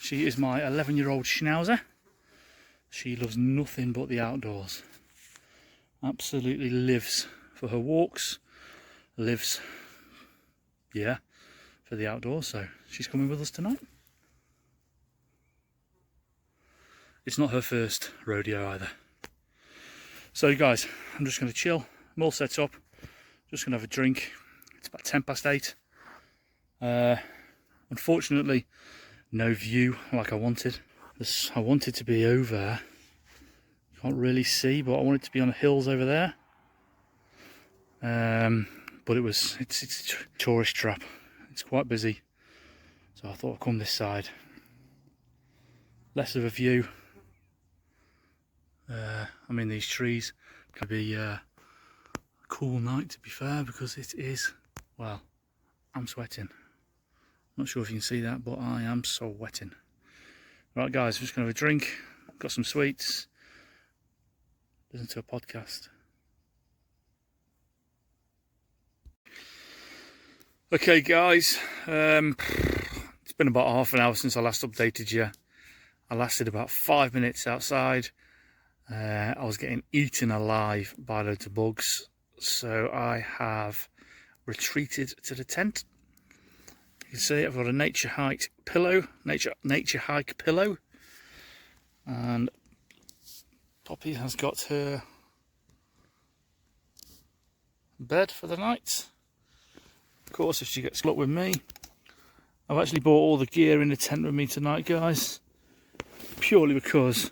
She is my 11-year-old Schnauzer. She loves nothing but the outdoors. Absolutely lives for her walks, lives, yeah, for the outdoors. So she's coming with us tonight. It's not her first rodeo either. So guys, I'm just going to chill. I'm all set up. Just going to have a drink. It's about 8:10. Unfortunately, no view like I wanted. I wanted to be over. Can't really see, but I want it to be on the hills over there. But it's a tourist trap. It's quite busy, so I thought I'd come this side. Less of a view. I'm in these trees. It's gonna be a cool night, to be fair, because it is. Well, I'm sweating. Not sure if you can see that, but I am sweating. Right, guys, I'm just gonna have a drink. Got some sweets. Listen to a podcast. Okay, guys. It's been about half an hour since I last updated you. I lasted about 5 minutes outside. I was getting eaten alive by loads of bugs, so I have retreated to the tent. You can see I've got a nature hike pillow, nature hike pillow, and Poppy has got her bed for the night. Of course, if she gets stuck with me, I've actually brought all the gear in the tent with me tonight, guys, purely because,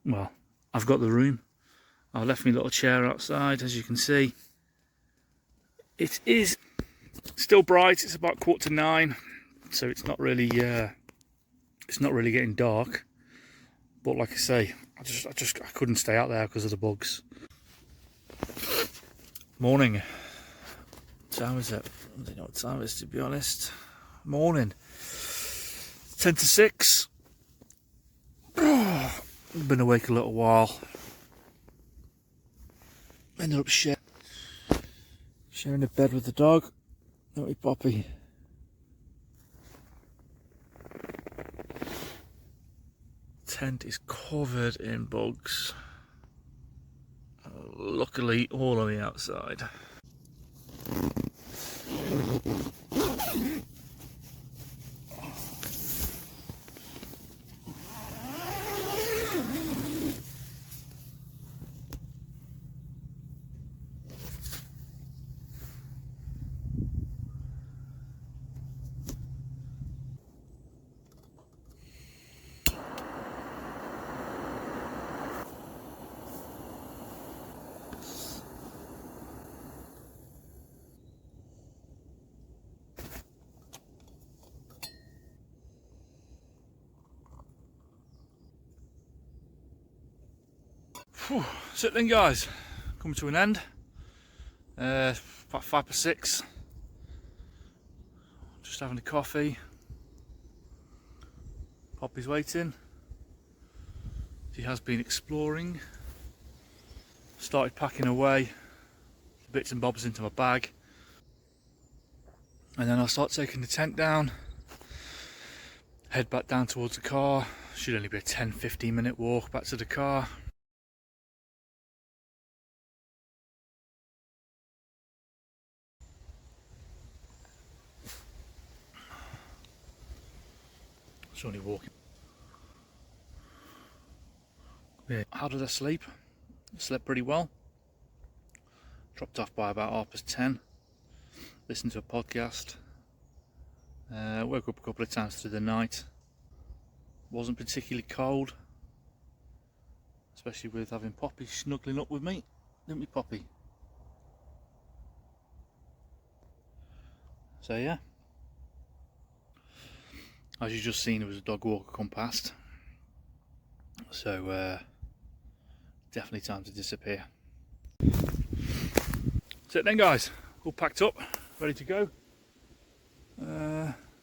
well, I've got the room. I left my little chair outside, as you can see. It is still bright. It's about 9:15, so it's not really getting dark. But like I say, I couldn't stay out there because of the bugs. Morning. What time is it? I don't know what time it is, to be honest. Morning. 10 to 6. I've been awake a little while. Ended up sharing a bed with the dog, not with Poppy. Tent is covered in bugs. Luckily, all on the outside. So then, guys, coming to an end. About 6:05. Just having a coffee. Poppy's waiting. She has been exploring. started packing away bits and bobs into my bag, and then I'll start taking the tent down, head back down towards the car. Should only be a 10-15 minute walk back to the car. It's only walking. Yeah. How did I sleep? I slept pretty well. Dropped off by about 10:30. Listened to a podcast. Woke up a couple of times through the night. Wasn't particularly cold, especially with having Poppy snuggling up with me, didn't we, Poppy? So yeah, as you just seen, there was a dog walker come past, so definitely time to disappear. That's it then, guys, all packed up, ready to go.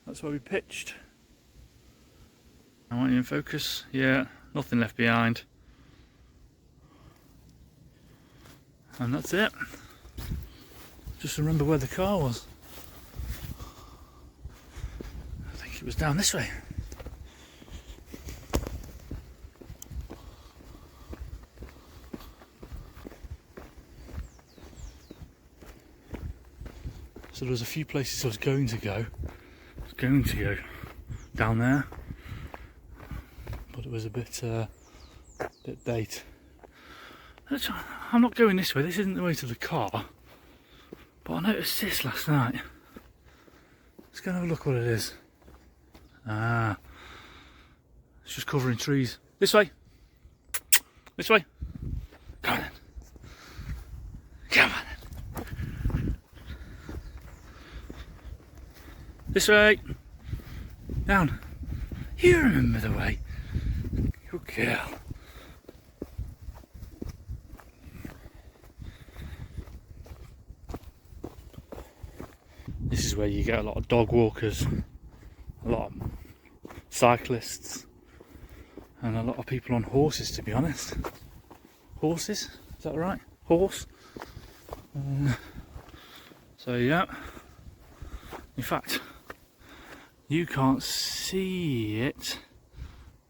That's where we pitched. I want you in focus. Yeah, nothing left behind. And that's it. Just remember where the car was. I think it was down this way. So there was a few places I was going to go. Down there, but it was a bit bait. I'm not going this way. This isn't the way to the car. But I noticed this last night. Let's go and have a look what it is. Ah, it's just covering trees. This way. This way. Come on then. Come on then. This way. Down. You remember the way. Good girl. This is where you get a lot of dog walkers, a lot of cyclists, and a lot of people on horses, to be honest. Horses? Is that right? Horse? So yeah. In fact, you can't see it.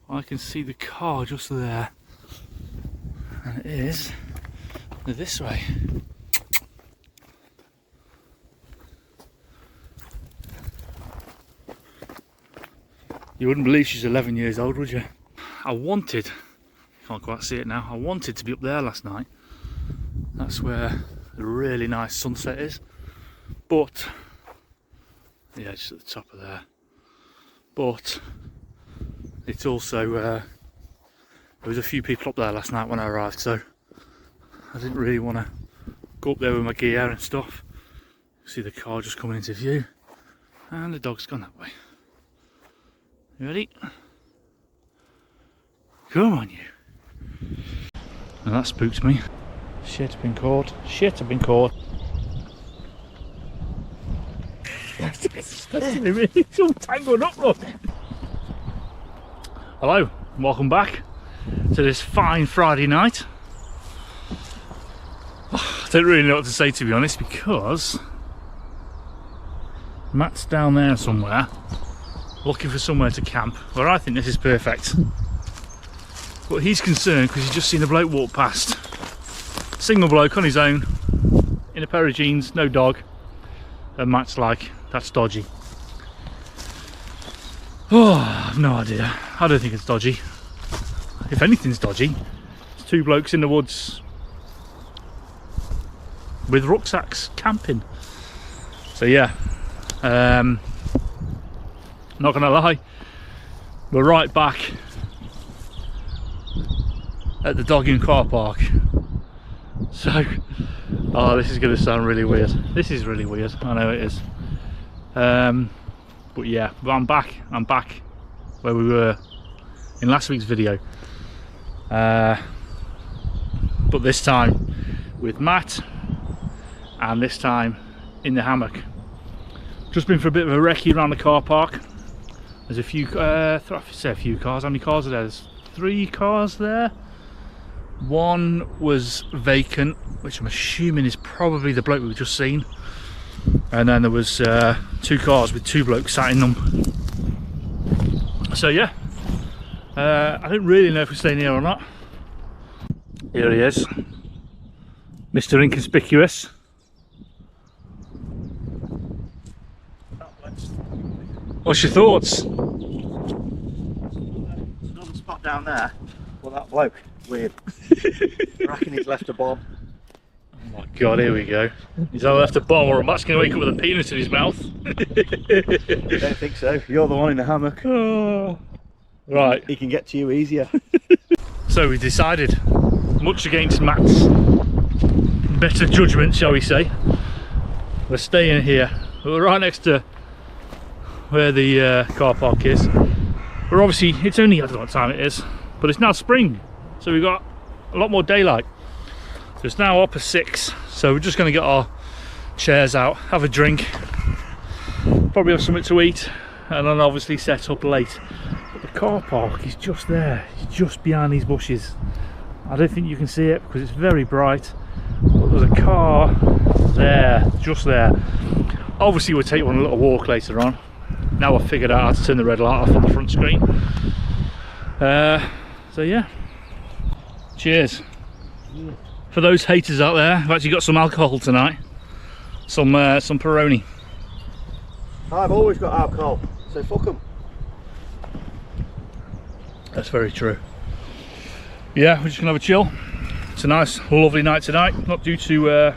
I can see the car just there. And it is this way. You wouldn't believe she's 11 years old, would you? I wanted, you can't quite see it now, I wanted to be up there last night. That's where the really nice sunset is. But, yeah, just at the top of there. But it's also there was a few people up there last night when I arrived, so I didn't really want to go up there with my gear and stuff. See the car just coming into view, and the dog's gone that way. You ready? Come on, you. And that spooked me. Shit, I've been caught. Shit, I've been caught. It's all tangled up, look. Hello, and welcome back to this fine Friday night. I don't really know what to say, to be honest, because Matt's down there somewhere looking for somewhere to camp, where I think this is perfect. But he's concerned because he's just seen a bloke walk past. Single bloke on his own, in a pair of jeans, no dog. And Matt's like, that's dodgy. Oh, I've no idea. I don't think it's dodgy. If anything's dodgy, it's two blokes in the woods with rucksacks camping. So yeah, not gonna lie, we're right back at the dogging car park. So, oh, this is gonna sound really weird. This is really weird, I know it is. But yeah, but I'm back where we were in last week's video. But this time with Matt, and this time in the hammock. Just been for a bit of a recce around the car park. There's a few, I say a few cars. How many cars are there? There's 3 cars there. One was vacant, which I'm assuming is probably the bloke we've just seen. And then there was 2 cars with 2 blokes sat in them. So yeah, I don't really know if we're staying here or not. Here he is, Mr. Inconspicuous. What's your thoughts? There's another spot down there. Well, that bloke, weird. I reckon he's left a bomb. Oh my god, here we go. He's either left a bomb or a mat's going to wake up with a penis in his mouth. I don't think so. You're the one in the hammock. Oh. Right. He can get to you easier. So we decided, much against Matt's better judgment, shall we say, we're staying here. We're right next to where the car park is. We're obviously, it's only, I don't know what time it is, but it's now spring, so we've got a lot more daylight. So it's now up at 6, so we're just going to get our chairs out, have a drink, probably have something to eat, and then obviously set up late. But the car park is just there, it's just behind these bushes. I don't think you can see it because it's very bright, but there's a car there, just there. Obviously we'll take one a little walk later on. Now I've figured out how to turn the red light off on the front screen. So yeah, cheers. For those haters out there, I've actually got some alcohol tonight. Some Peroni. I've always got alcohol, so fuck them. That's very true. Yeah, we're just gonna have a chill. It's a nice, lovely night tonight. Not due to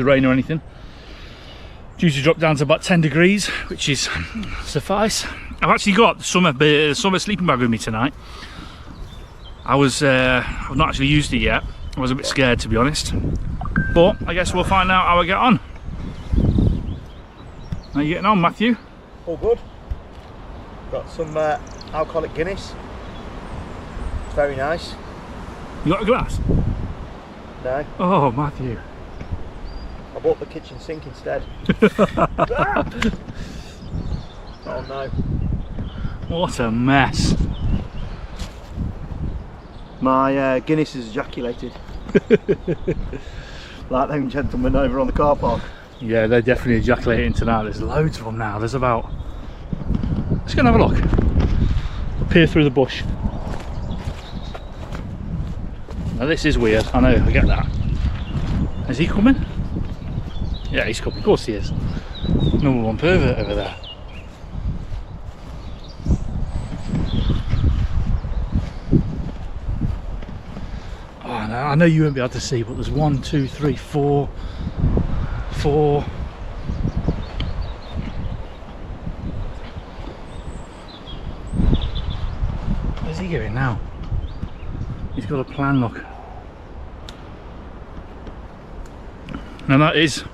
rain or anything. Due to drop down to about 10 degrees, which is suffice. I've actually got the summer sleeping bag with me tonight. I've not actually used it yet. I was a bit scared, to be honest, but I guess we'll find out how I get on. How are you getting on, Matthew? All good. Got some alcoholic Guinness. It's very nice. You got a glass? No, Oh, Matthew. I bought the kitchen sink instead. Oh no. What a mess. My Guinness has ejaculated. Like them gentlemen over on the car park. Yeah, they're definitely ejaculating tonight. There's loads of them now. There's about... Let's go and have a look. We'll peer through the bush. Now this is weird. I know, I get that. Is he coming? Yeah, he's coming. Of course he is. Number one pervert over there. Oh, no, I know you won't be able to see, but there's 1, 2, 3, 4. Where's he going now? He's got a plan, look. Now that is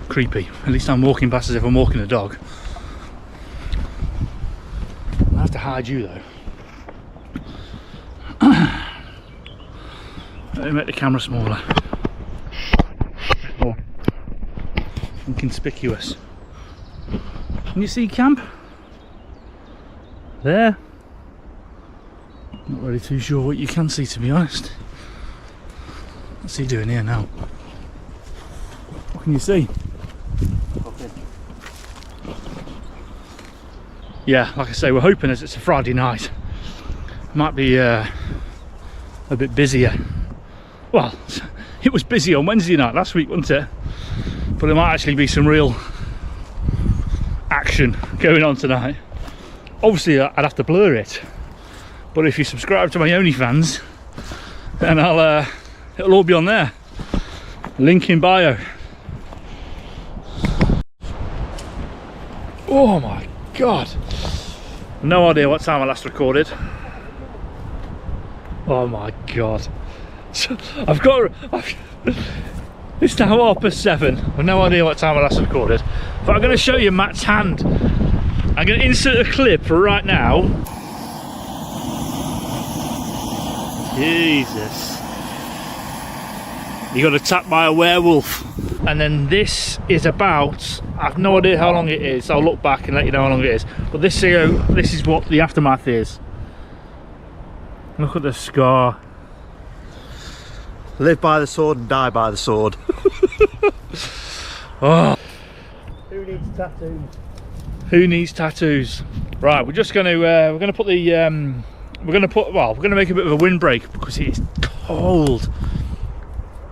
creepy. At least I'm walking past as if I'm walking a dog. I'll have to hide you though. Let me make the camera smaller. More inconspicuous. Can you see camp? There. Not really too sure what you can see, to be honest. What's he doing here now? What can you see? Okay. Yeah, like I say, we're hoping as it's a Friday night, it might be a bit busier. Well, it was busy on Wednesday night last week, wasn't it? But there might actually be some real action going on tonight. Obviously I'd have to blur it, but if you subscribe to my OnlyFans, then it'll all be on there. Link in bio. Oh my god, no idea what time I last recorded. Oh my god. So it's now 7:30. I've no idea what time I last recorded, but I'm going to show you Matt's hand. I'm going to insert a clip right now. Jesus, you got attacked by a werewolf. And then this is about, I've no idea how long it is. I'll look back and let you know how long it is, but this is what the aftermath is. Look at the scar. Live by the sword and die by the sword. Oh, Who needs tattoos? who needs tattoos? Right, we're just going to we're going to put the we're going to make a bit of a windbreak because it's cold.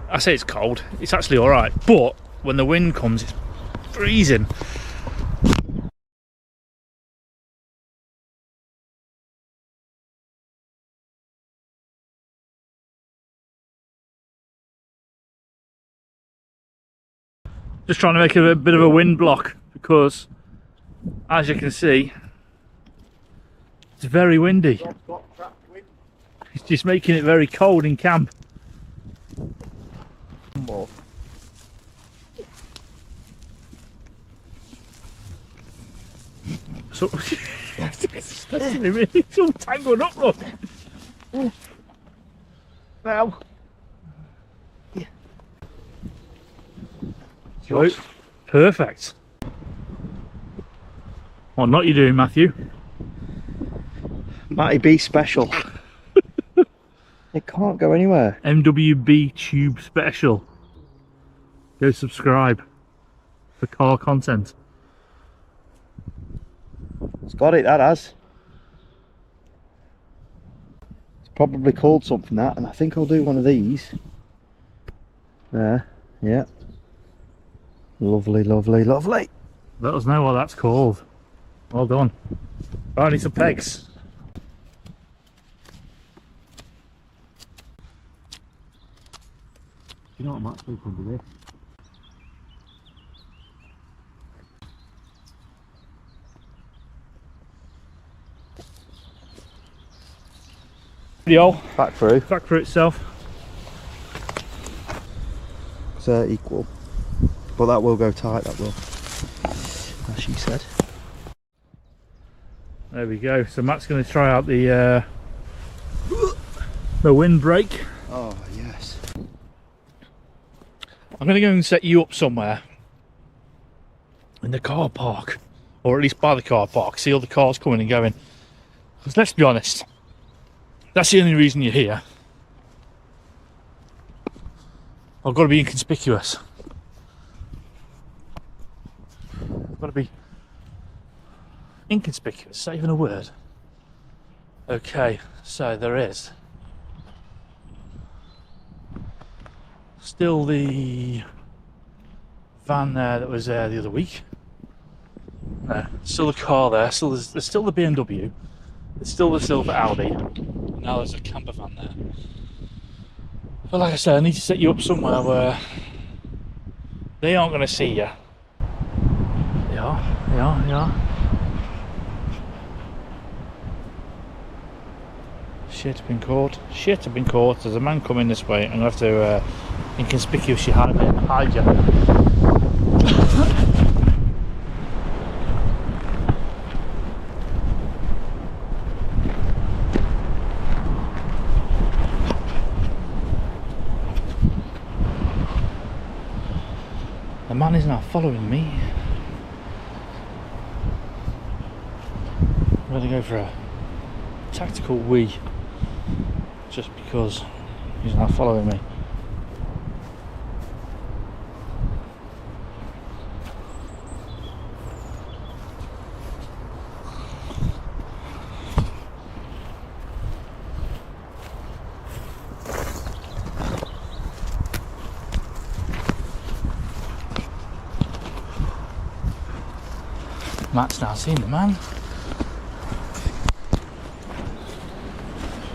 I say it's cold. It's actually all right, but when the wind comes, it's freezing. Just trying to make a bit of a wind block because, as you can see, it's very windy. It's just making it very cold in camp. So, it's all tangled up, look. Now. So, perfect. What not you doing, Matthew? Matty B special. It can't go anywhere. MWB Tube Special. Go subscribe for car content. It's got it, that has. It's probably called something that, and I think I'll do one of these. There, yeah. Lovely, lovely, lovely. Let us know what that's called. Well done. Right, I need some pegs. You know what, Matt's going to do this. Video Back through. back for itself. It's equal. But that will go tight, that will. As she said. There we go. So Matt's going to try out the windbreak. Oh, yes. I'm going to go and set you up somewhere in the car park, or at least by the car park. See all the cars coming and going. Because let's be honest, that's the only reason you're here. I've got to be inconspicuous. I've got to be inconspicuous, is that even a word? Okay, so there is still the van there that was there the other week. No, still the car there, there's still the BMW, there's still the silver Audi. Now there's a camper van there. But like I said, I need to set you up somewhere where they aren't going to see you. They are. Shit, I've been caught. There's a man coming this way. I'm going to have to inconspicuously hide you. The man is now following me. I'm going to go for a tactical wee, just because he's now following me. Matt's now seen the man.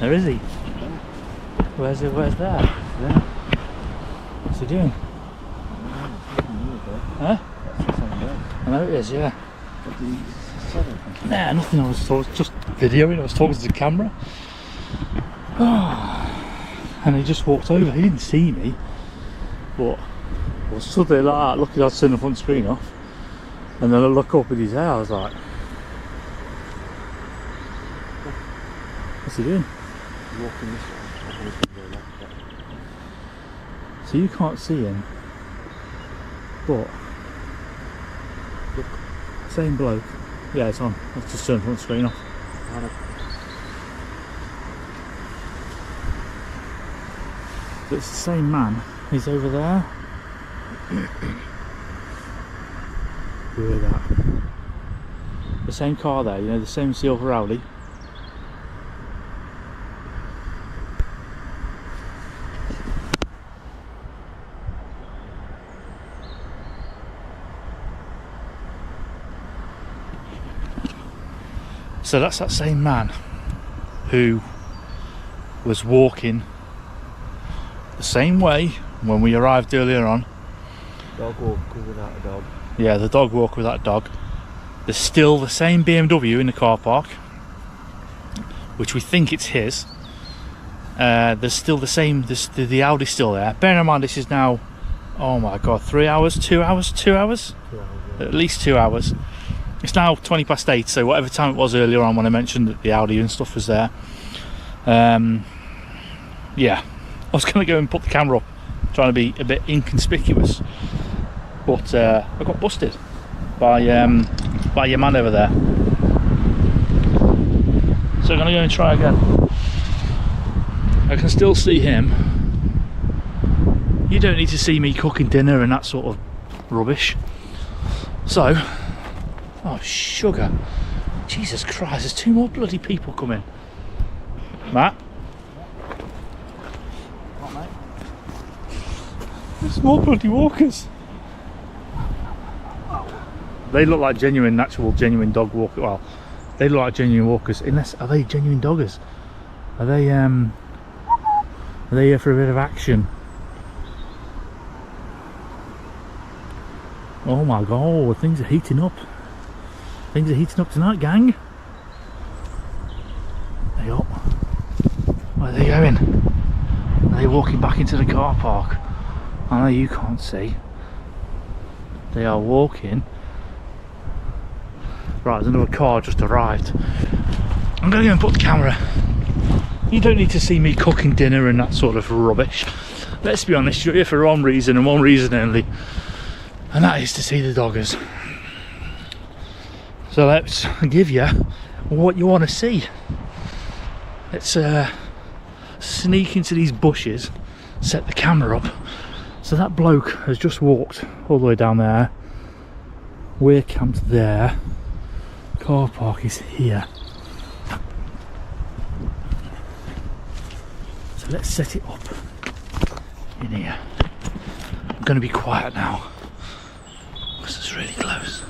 There is he? Where's there? There. What's he doing? Huh? I know it is, yeah. Nah, nothing. I was just videoing. I was talking to the camera. And he just walked over. He didn't see me, but I was suddenly like that, looking. I'd turn the front screen off, and then I look up at his hair. I was like, "What's he doing?" Walking this way. So you can't see him, but look, same bloke. Yeah, it's on. Let's just turn the front screen off. but it's the same man. He's over there. Hear that? The same car there, you know, the same silver Audi. So that's that same man who was walking the same way when we arrived earlier on. Dog walk without a dog. Yeah, the dog walk with that dog. There's still the same BMW in the car park, which we think it's his. There's still the same, the Audi's still there. Bear in mind this is now, oh my god, 3 hours, 2 hours, 2 hours? 2 hours, yeah. At least 2 hours. It's now 20 past 8, so whatever time it was earlier on when I mentioned that the Audi and stuff was there. Yeah, I was going to go and put the camera up, trying to be a bit inconspicuous, but I got busted by your man over there. So I'm going to go and try again. I can still see him. You don't need to see me cooking dinner and that sort of rubbish. So, oh sugar, Jesus Christ, there's 2 more bloody people coming. Matt? What, mate? There's more bloody walkers. They look like genuine, genuine dog walkers. Well, they look like genuine walkers. Unless, are they genuine doggers? Are they here for a bit of action? Oh my god, things are heating up. Things are heating up tonight, gang. There you go. Where are they going? Are they walking back into the car park? I know you can't see. They are walking. Right, there's another car just arrived. I'm going to go and put the camera. You don't need to see me cooking dinner and that sort of rubbish. Let's be honest, you're here for one reason and one reason only, and that is to see the doggers. So let's give you what you want to see. Let's sneak into these bushes, set the camera up. So that bloke has just walked all the way down there. We're camped there. Car park is here. So let's set it up in here. I'm going to be quiet now because it's really close.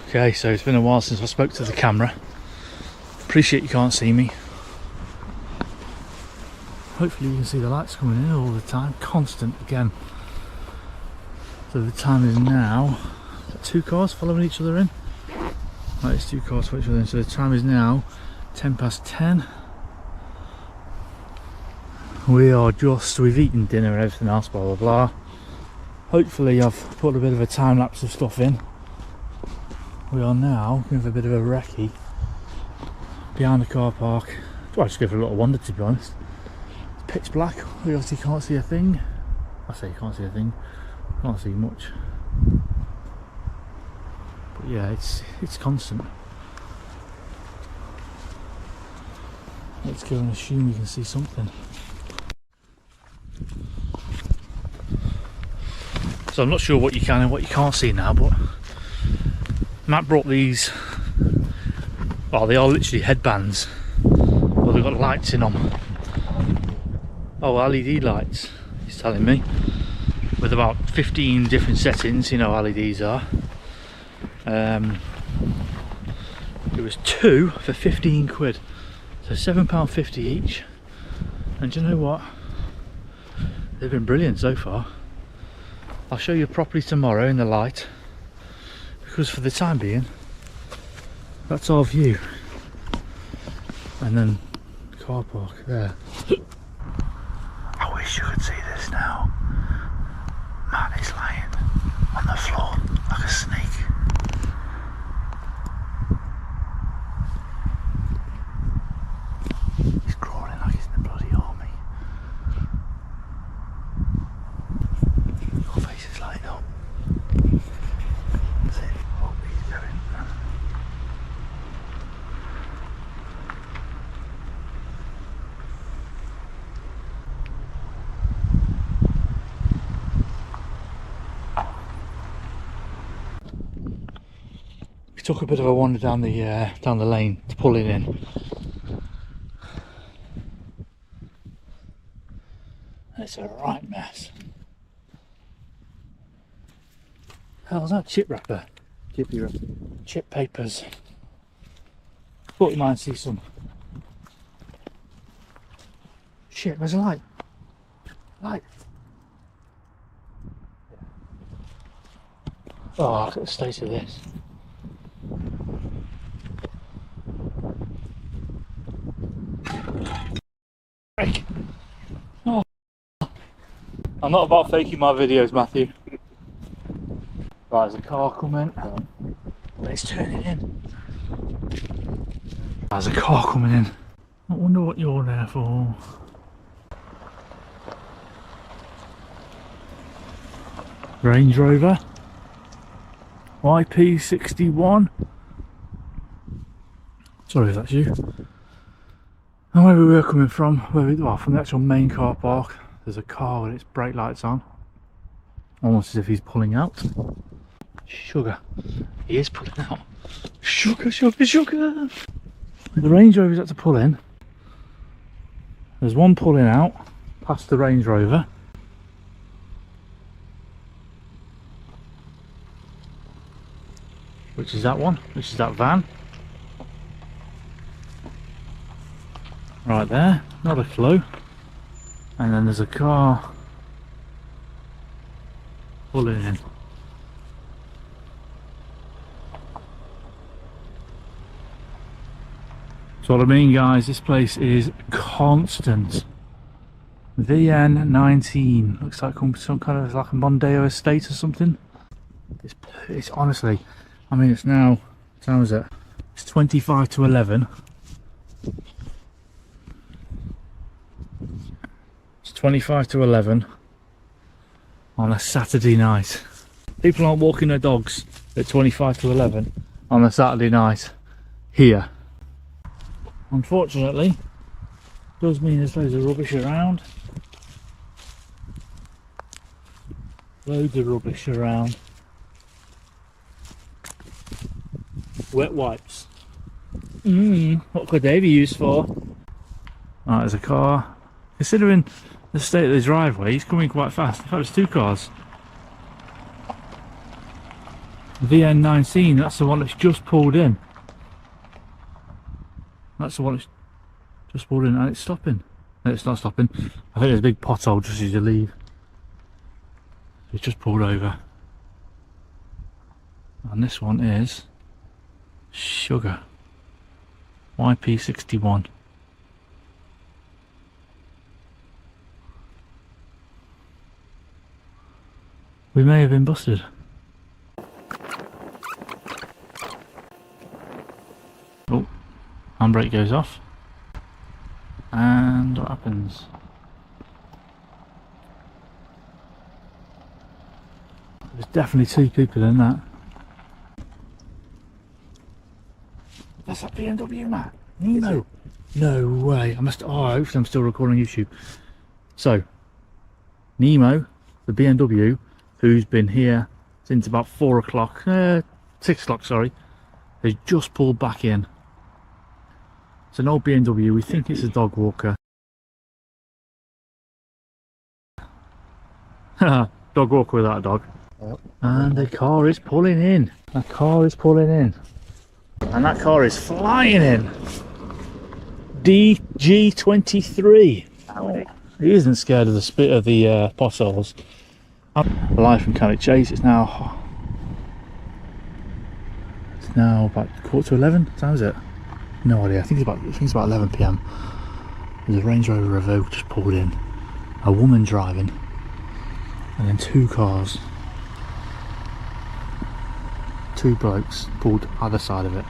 Okay, so it's been a while since I spoke to the camera. Appreciate you can't see me. Hopefully you can see the lights coming in all the time, constant again. So the time is now, is that 2 cars following each other in? Right, it's 2 cars following each other in. So the time is now 10 past 10. We've eaten dinner and everything else, blah blah blah. Hopefully I've put a bit of a time lapse of stuff in. We are now going for a bit of a recce behind the car park. Well, just go for a little wander, to be honest. It's pitch black, we obviously can't see a thing. I say you can't see a thing, can't see much. Yeah, it's constant. Let's go and assume we can see something. So I'm not sure what you can and what you can't see now, but Matt brought these. Well, they are literally headbands, but they've got lights in them. Oh, LED lights, he's telling me, with about 15 different settings. You know how LEDs are. It was 2 for 15 quid, so £7.50 each. And do you know what? They've been brilliant so far. I'll show you properly tomorrow in the light, because for the time being, that's our view. And then car park there. I wish you could see this now. Matt is lying on the floor like a snake. He's crawling like he's in the bloody army. Your face is lighting up. That's it. Oh, he's going. We took a bit of a wander down the lane to pull it in. It's a right mess. Hell's that chip wrapper? Chippy wrapper. Chip papers. Thought you might see some. Shit, where's the light? Light. Oh, look at the state of this. Break. Oh. I'm not about faking my videos, Matthew. Right, there's a car coming. It's turning in. There's a car coming in. I wonder what you're there for. Range Rover. YP61. Sorry if that's you. And where we were coming from, from the actual main car park, there's a car with its brake lights on. Almost as if he's pulling out. Sugar. He is pulling out. Sugar, sugar, sugar. The Range Rover's had to pull in. There's one pulling out past the Range Rover. Which is that one, which is that van. Right there, not a clue. And then there's a car pulling in. So what I mean, guys, this place is constant. VN19, looks like some kind of like a Mondeo estate or something. It's honestly, I mean, it's now, what time is it? It's 25 to 11. It's 25 to 11 on a Saturday night. People aren't walking their dogs at 25 to 11 on a Saturday night here. Unfortunately, does mean there's loads of rubbish around. Loads of rubbish around. Wet wipes. What could they be used for? Right, there's a car. Considering the state of the driveway, he's coming quite fast. In fact, there's two cars. VN19, that's the one that's just pulled in. That's the one that's just pulled in and it's stopping. No, it's not stopping. I think there's a big pothole just as you leave. It's just pulled over. And this one is Sugar. YP61. We may have been busted. Oh, handbrake goes off. And what happens? There's definitely two people in that. That's that BMW, Matt. Nemo. No way. I must. Oh, hopefully I'm still recording on YouTube. So, Nemo, the BMW, who's been here since about 4 o'clock, 6 o'clock, sorry, has just pulled back in. It's an old BMW. We think it's a dog walker. Dog walker without a dog. Yep. And the car is pulling in. That car is pulling in. And that car is flying in. DG23. He isn't scared of the spit of the potholes. Live from Cannock Chase. It's now about 11:15. What time is it? No idea. I think it's about 11 PM. There's a Range Rover Revoke just pulled in. A woman driving. And then 2 cars. 2 blokes pulled either side of it.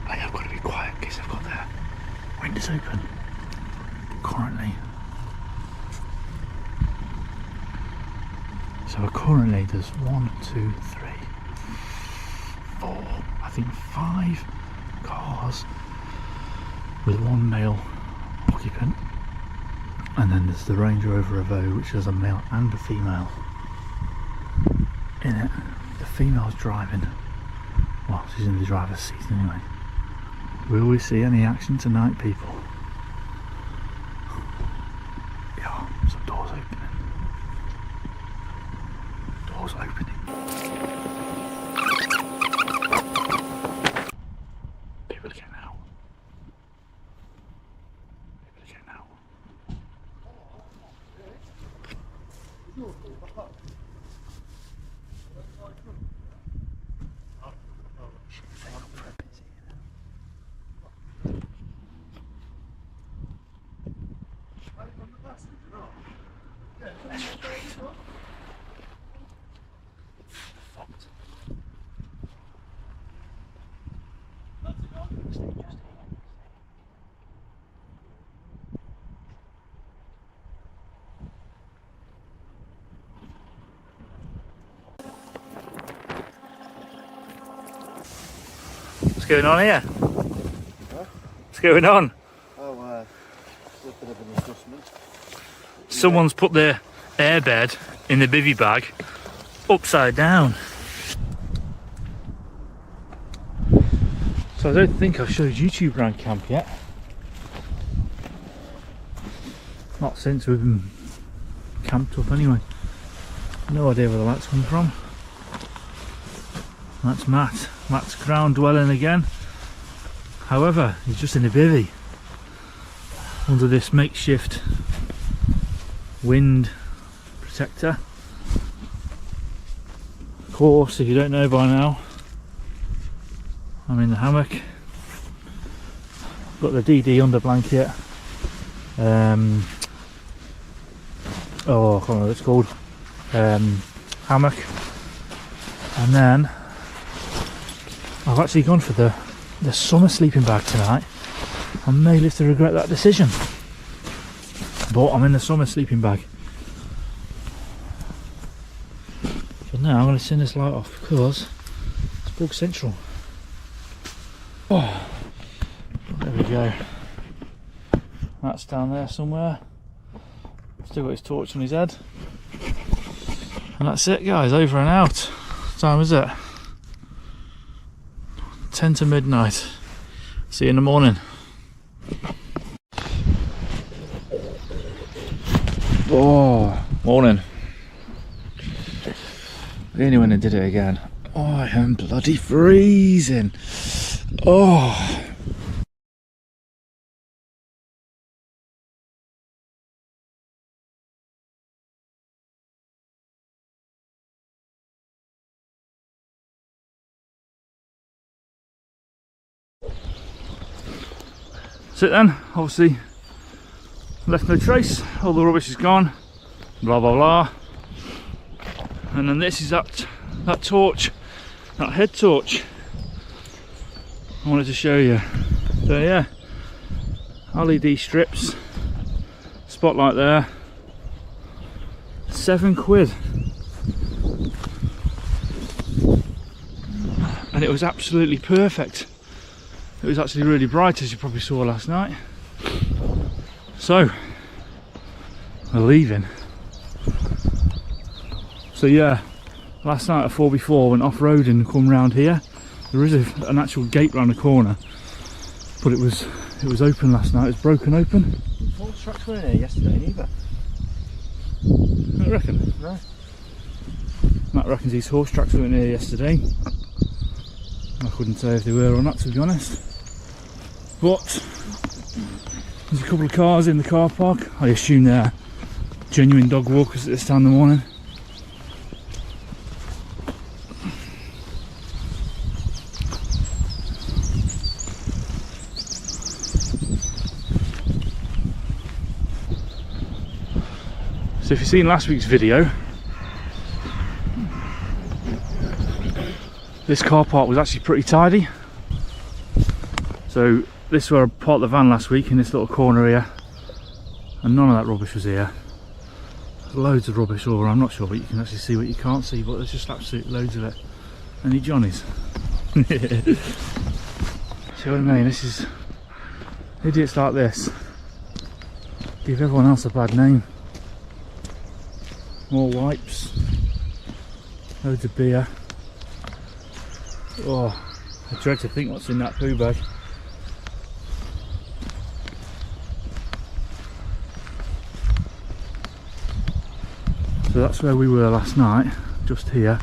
I've got to be quiet because I've got their windows open currently. So currently there's 1, 2, 3, 4, I think 5 cars with 1 male occupant, and then there's the Range Rover Revoke, which has a male and a female in it. The female's driving. Well, she's in the driver's seat anyway. Will we see any action tonight, people? Yeah, some doors opening. Doors opening. People are getting out. People are getting out. What's going on here? What's going on? Oh, a bit of an adjustment. Someone's put their airbed in the bivvy bag upside down. So I don't think I've showed YouTube around camp yet. Not since we've been camped up anyway. No idea where the light's coming from. That's Matt. Matt's ground dwelling again. However, he's just in a bivvy under this makeshift wind protector. Of course, if you don't know by now, I'm in the hammock. Got the DD under blanket. Oh, I can't remember what it's called. Hammock. And then I've actually gone for the summer sleeping bag tonight. I may live to regret that decision, but I'm in the summer sleeping bag. So now I'm going to turn this light off because it's bug central. Oh, there we go. That's down there somewhere. Still got his torch on his head. And that's it, guys, over and out. What time is it? 10 to midnight. See you in the morning. Oh, morning. Really went and did it again. Oh, I am bloody freezing. Oh. So then, obviously, left no trace, all the rubbish is gone, blah blah blah. And then this is that torch, that head torch I wanted to show you. So yeah, LED strips, spotlight there, £7. And and it was absolutely perfect. It was actually really bright, as you probably saw last night. So we're leaving. So yeah, last night at 4x4 went off-roading and come round here. There is an actual gate round the corner, but it was open last night. It was broken open. Horse tracks weren't here yesterday either. I don't reckon. No. Matt reckons these horse tracks weren't here yesterday. I couldn't say if they were or not, to be honest. But there's a couple of cars in the car park. I assume they're genuine dog walkers at this time in the morning. So if you've seen last week's video, this car park was actually pretty tidy. So this is where I parked the van last week, in this little corner here, and none of that rubbish was here. There's loads of rubbish all around. I'm not sure what you can actually see, what you can't see, but there's just absolutely loads of it. Any Johnnies? See what I mean? This is idiots like this give everyone else a bad name. More wipes, loads of beer. Oh, I dread to think what's in that poo bag. So that's where we were last night, just here.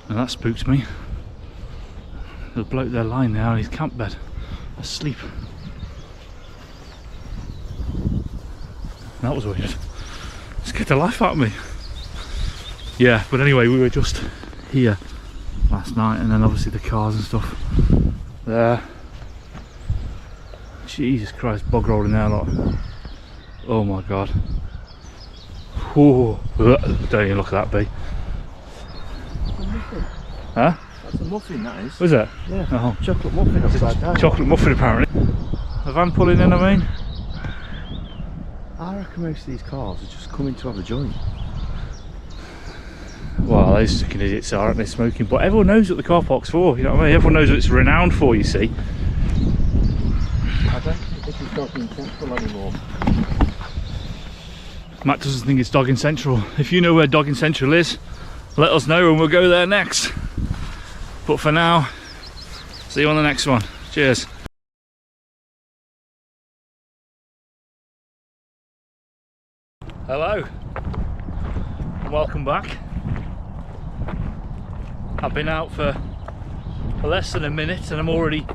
And that spooks me. There's a bloke there lying there on his camp bed, asleep. That was weird. Scared the life out of me. Yeah, but anyway, we were just here last night, and then obviously the cars and stuff there. Jesus Christ, bog rolling there, lot. Oh my god. Whoa. Don't even look at that bee. Huh? That's a muffin, that is. Was it? Yeah. Oh. Chocolate muffin upside down. Chocolate muffin, apparently. The van pulling in, I mean. I reckon most of these cars are just coming to have a joint. Well, those fucking idiots are, aren't they, smoking? But everyone knows what the car park's for, you know what I mean? Everyone knows what it's renowned for, you see. I don't think this is Dogging Central anymore. Matt doesn't think it's Dogging Central. If you know where Dogging Central is, let us know and we'll go there next. But for now, see you on the next one. Cheers. Hello, and welcome back. I've been out for less than a minute and I'm already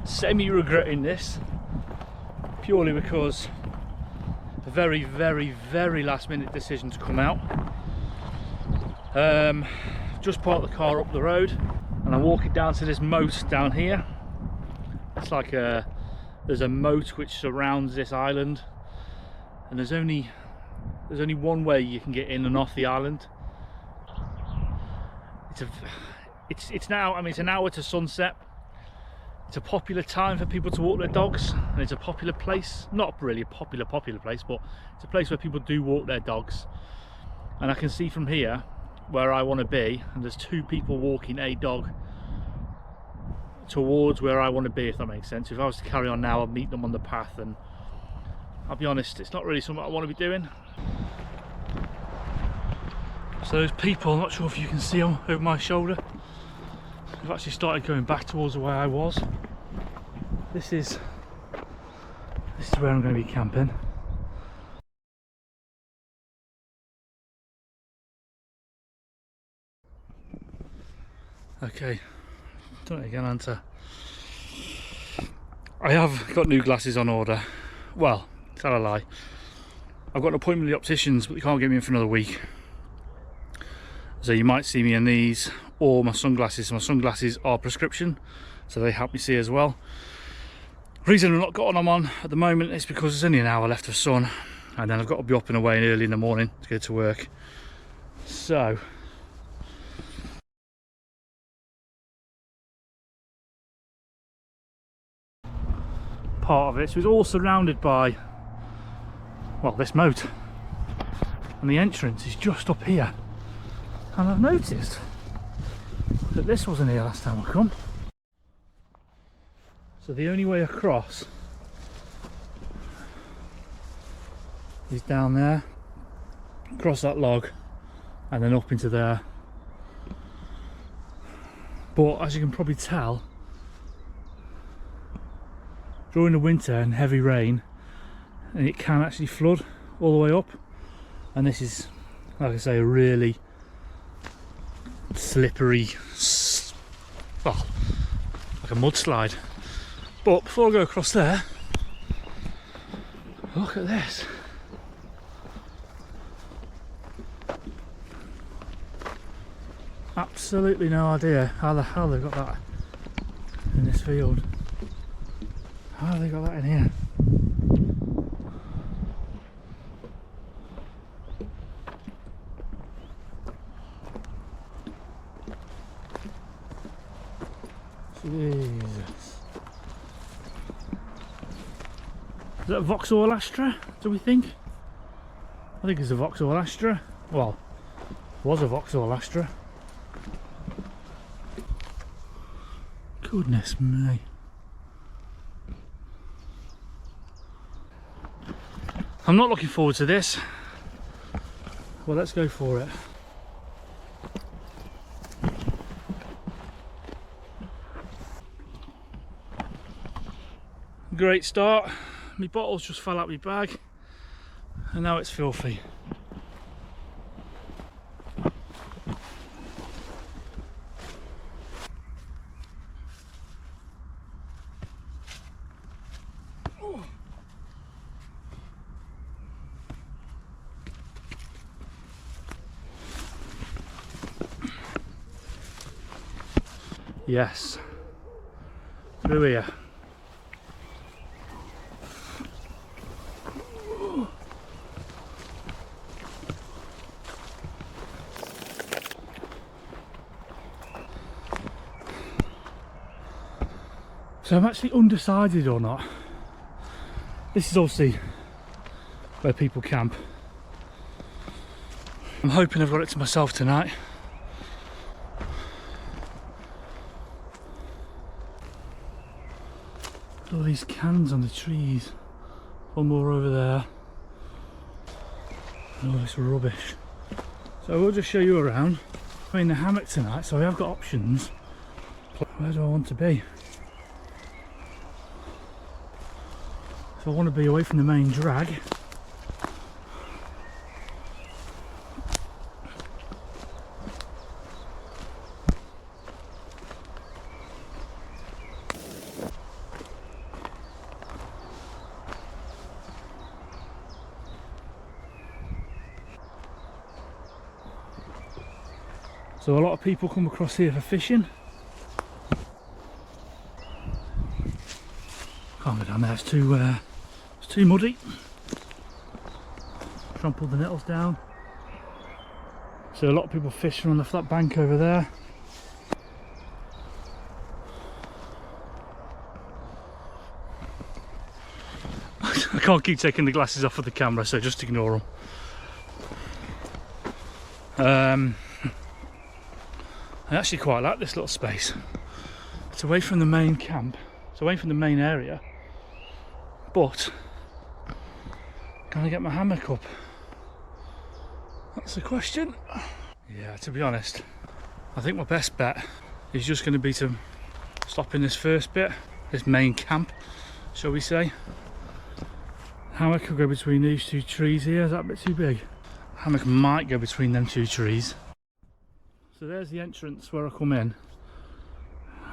semi-regretting this, purely because a very, very, very last minute decision to come out. Just parked the car up the road and I'm walking down to this moat down here. It's like there's a moat which surrounds this island, and there's only one way you can get in and off the island. It's now, I mean, it's an hour to sunset. It's a popular time for people to walk their dogs, and it's a popular place. Not really a popular place, but it's a place where people do walk their dogs. And I can see from here where I want to be, and there's two people walking a dog towards where I want to be, if that makes sense. If I was to carry on now, I'd meet them on the path, and I'll be honest, it's not really something I want to be doing. So those people, I'm not sure if you can see them over my shoulder, I've actually started going back towards the way I was. This is where I'm going to be camping. Okay, done it again, Hunter. I have got new glasses on order. Well, tell a lie. I've got an appointment with the opticians, but they can't get me in for another week. So you might see me in these or my sunglasses. My sunglasses are prescription, so they help me see as well. The reason I've not got them on at the moment is because there's only an hour left of sun, and then I've got to be up and away early in the morning to go to work. So part of it, so it's all surrounded by, well, this moat, and the entrance is just up here. And I've noticed that this wasn't here last time I come. So the only way across is down there, across that log, and then up into there. But as you can probably tell, during the winter and heavy rain, and it can actually flood all the way up, and this is, like I say, a really slippery, well, like a mudslide. But before I go across there, look at this. Absolutely no idea how the hell they've got that in this field. How have they got that in here? Jesus. Is that a Vauxhall Astra, do we think? I think it's a Vauxhall Astra. Well, was a Vauxhall Astra. Goodness me. I'm not looking forward to this. Well, let's go for it. Great start. My bottles just fell out my bag and now it's filthy. Yes, through here. So I'm actually undecided or not. This is obviously where people camp. I'm hoping I've got it to myself tonight. All these cans on the trees, one more over there, and all this rubbish. So we'll just show you around. I'm in the hammock tonight, so I have got options. Where do I want to be? So I want to be away from the main drag. So a lot of people come across here for fishing. Can't go down there, it's too muddy. Trampled the nettles down. So a lot of people fishing on the flat bank over there. I can't keep taking the glasses off of the camera, so just ignore them. I actually quite like this little space. It's away from the main camp, it's away from the main area, but can I get my hammock up? That's the question. Yeah, to be honest, I think my best bet is just going to be to stop in this first bit, this main camp, shall we say. Hammock will go between these two trees here. Is that a bit too big? Hammock might go between them two trees. So there's the entrance where I come in.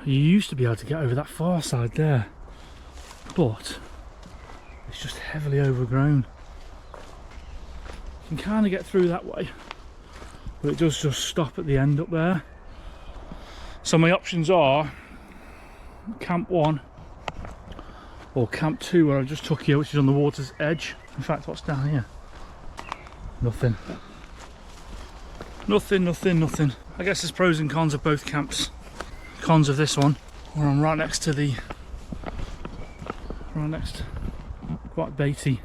You used to be able to get over that far side there, but it's just heavily overgrown. You can kind of get through that way, but it does just stop at the end up there. So my options are Camp 1 or Camp 2, where I just took you, which is on the water's edge. In fact, what's down here? Nothing. Nothing. I guess there's pros and cons of both camps. Cons of this one, where I'm right next to the for our next quite baity.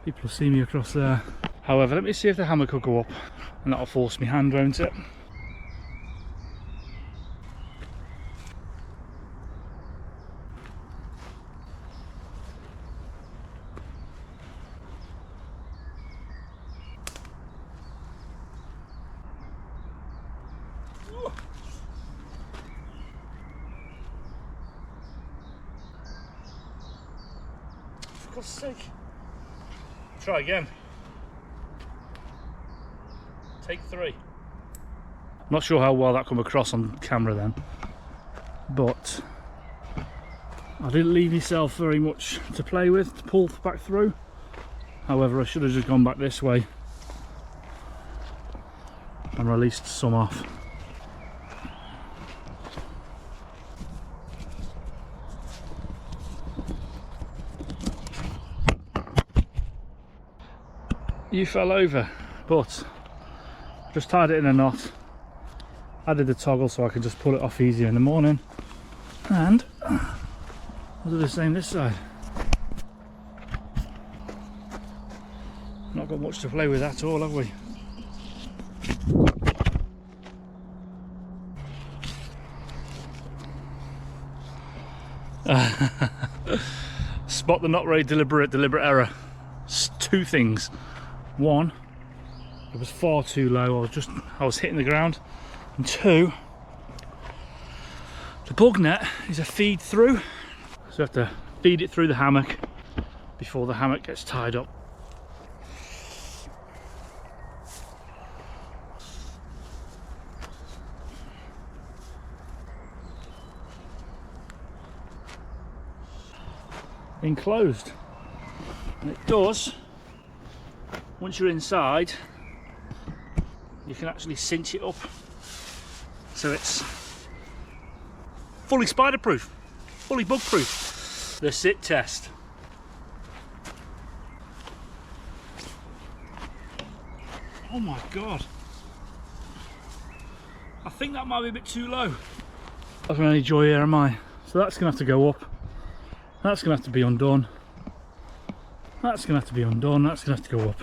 People will see me across there. However, let me see if the hammock will go up, and that'll force me hand, won't it? For God's sake. Try again. Take 3. Not sure how well that come across on camera then, but I didn't leave myself very much to play with to pull back through. However, I should have just gone back this way and released some off. You fell over, but just tied it in a knot, added the toggle so I can just pull it off easier in the morning, and I'll do the same this side. Not got much to play with at all, have we? Spot the not very deliberate error. 2 things. 1, it was far too low, I was hitting the ground. And 2, the bug net is a feed through, so you have to feed it through the hammock before the hammock gets tied up. Enclosed, and it does. Once you're inside, you can actually cinch it up so it's fully spider proof, fully bug proof. The sit test. Oh my god, I think that might be a bit too low. I don't have any joy here, am I? So that's gonna have to go up, that's gonna have to be undone, that's gonna have to be undone, that's gonna have to go up.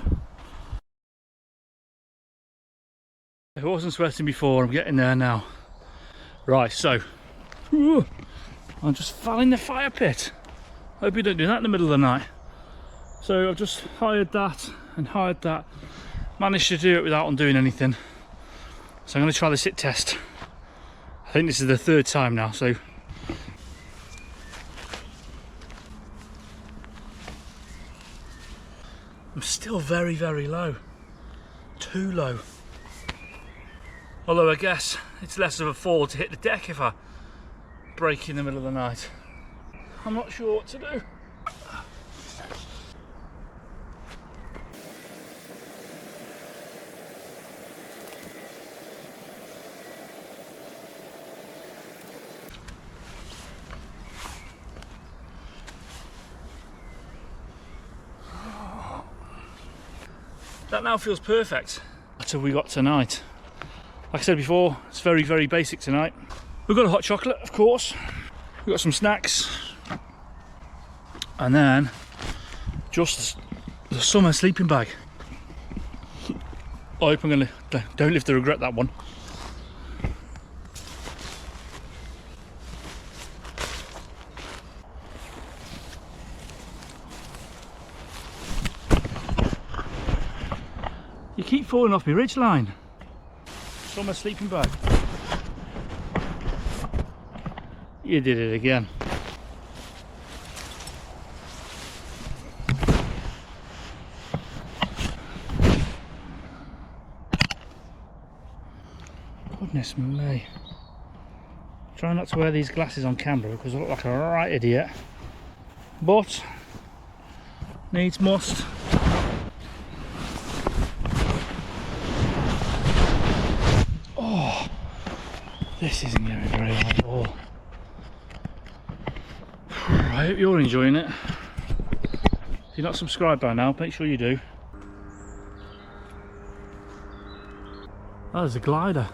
If I wasn't sweating before, I'm getting there now. Right, so I just fell in the fire pit. Hope you don't do that in the middle of the night. So I've just hired that and hired that. Managed to do it without undoing anything. So I'm going to try the sit test. I think this is the 3rd time now, so I'm still very, very low. Too low. Although I guess it's less of a fall to hit the deck if I break in the middle of the night. I'm not sure what to do. That now feels perfect. What have we got tonight? Like I said before, it's very, very basic tonight. We've got a hot chocolate, of course. We've got some snacks. And then just the summer sleeping bag. I hope don't live to regret that one. You keep falling off my ridge line. Summer sleeping bag. You did it again. Goodness me. Try not to wear these glasses on camera because I look like a right idiot. But needs must. This isn't going very well at all. I hope you're enjoying it. If you're not subscribed by now, make sure you do. Oh, there's a glider.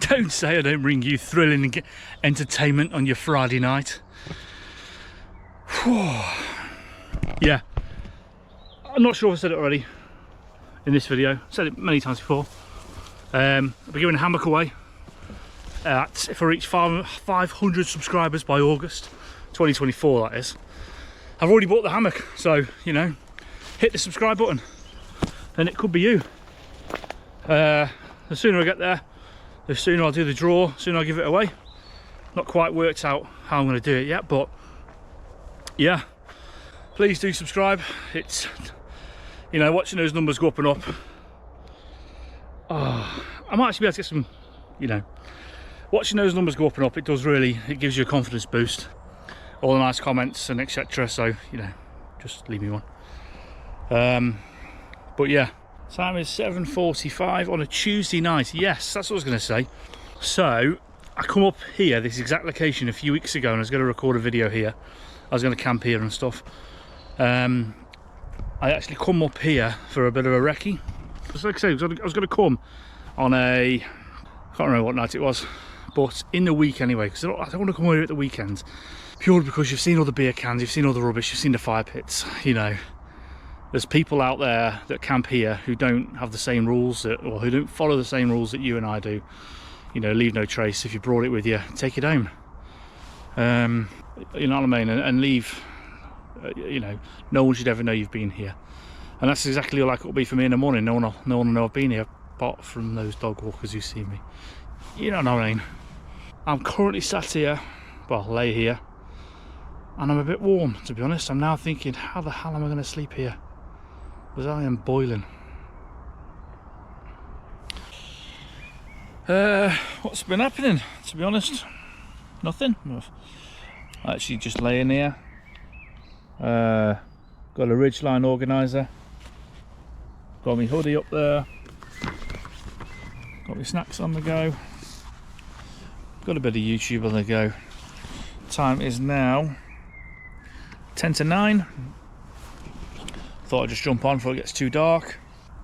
Don't say I don't bring you thrilling entertainment on your Friday night. Yeah, I'm not sure if I said it already in this video. I've said it many times before. I'll be giving a hammock away if I reach 500 subscribers by August 2024, that is. I've already bought the hammock, so you know, hit the subscribe button and it could be you. The sooner I get there, the sooner I'll do the draw, the sooner I'll give it away. Not quite worked out how I'm going to do it yet, but yeah, please do subscribe. It's, you know, watching those numbers go up and up, oh, I might actually be able to get some, you know, watching those numbers go up and up, it does really, it gives you a confidence boost. All the nice comments and etc, so you know, just leave me one. But yeah, time is 7:45 on a Tuesday night. Yes, that's what I was going to say. So I come up here, this exact location, a few weeks ago, and I was going to record a video here. I was going to camp here and stuff. I actually come up here for a bit of a recce. Just like I say, I was going to come on a, I can't remember what night it was, but in the week anyway, because I don't want to come here at the weekends. Purely because you've seen all the beer cans, you've seen all the rubbish, you've seen the fire pits, you know. There's people out there that camp here who don't have the same rules, or who don't follow the same rules that you and I do. You know, leave no trace. If you brought it with you, take it home. You know what I mean? And leave, you know, no one should ever know you've been here. And that's exactly like it will be for me in the morning. No one will know I've been here, apart from those dog walkers who see me. You know what I mean? I'm currently sat here, well, lay here, and I'm a bit warm, to be honest. I'm now thinking, how the hell am I going to sleep here? Because I am boiling. What's been happening, to be honest? Nothing. I actually just laying here. Got a Ridgeline organiser. Got my hoodie up there. Got my snacks on the go. Got a bit of YouTube on the go. Time is now 10 to 9. Thought I'd just jump on before it gets too dark.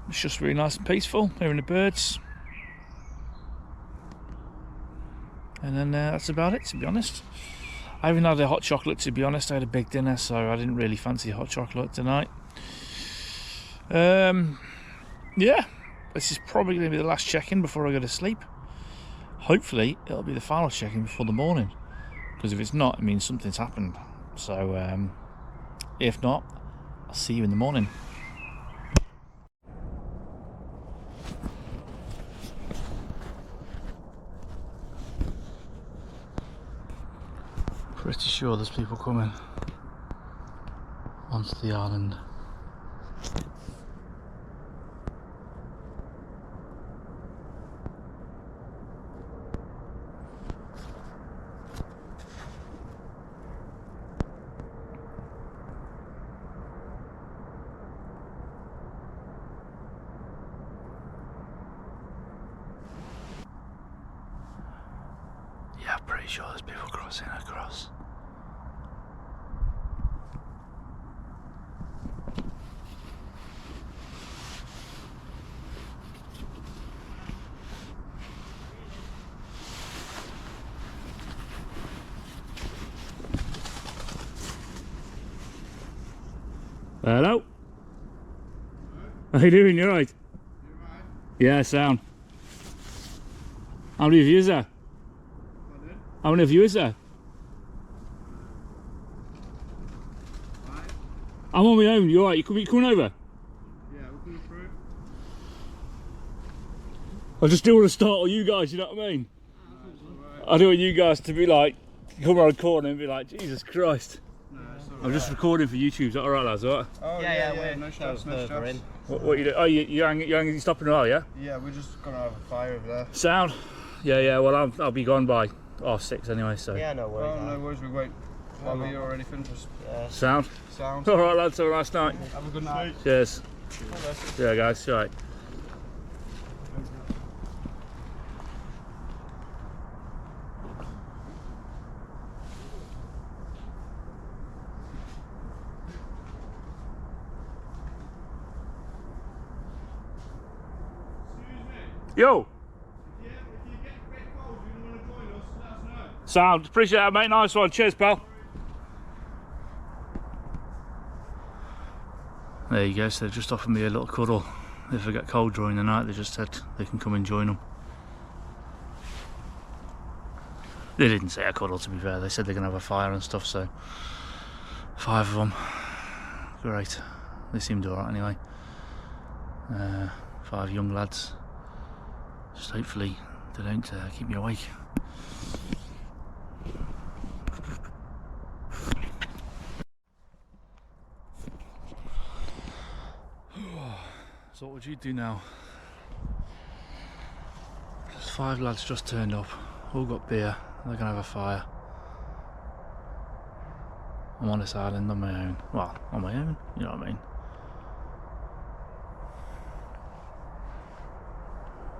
It's just really nice and peaceful, hearing the birds. And then that's about it, to be honest. I haven't had a hot chocolate, to be honest. I had a big dinner, so I didn't really fancy hot chocolate tonight. Yeah, this is probably going to be the last check-in before I go to sleep. Hopefully, it'll be the final check-in before the morning. Because if it's not, it means something's happened. So, if not, I'll see you in the morning. Pretty sure there's people coming onto the island. Yeah, I'm pretty sure there's people crossing across. Hello? How you doing? You alright? Yeah, sound. How many of you is there? How many of you is there? I'm on my own. You alright? You coming over? Yeah, we're coming through. I just do want to startle you guys, you know what I mean? I don't want you guys to be like, come around the corner and be like, Jesus Christ. No, it's all I'm just recording for YouTube. Is that alright, lads? Alright? Oh, yeah, no stress, no stress. What you do? Oh, you're stopping around, yeah? Yeah, we're just gonna have a fire over there. Sound? Yeah, well, I'll be gone by 6:30 anyway, so. Yeah, no worries. Oh, no worries, we won't bother you or anything, just Sound? sound. Alright, lads, have a nice night. Have a good night. Cheers. Yeah, guys, alright. Yo! If you get a bit Sound, appreciate that, mate. Nice one. Cheers, pal. There you go. So they've just offered me a little cuddle. If I get cold during the night, they just said they can come and join them. They didn't say a cuddle, to be fair. They said they're going to have a fire and stuff, so 5 of them. Great. They seemed alright anyway. 5 young lads. Just hopefully they don't keep me awake. So what would you do now? Just 5 lads just turned up, all got beer, they're gonna have a fire. I'm on this island on my own. Well, on my own, you know what I mean?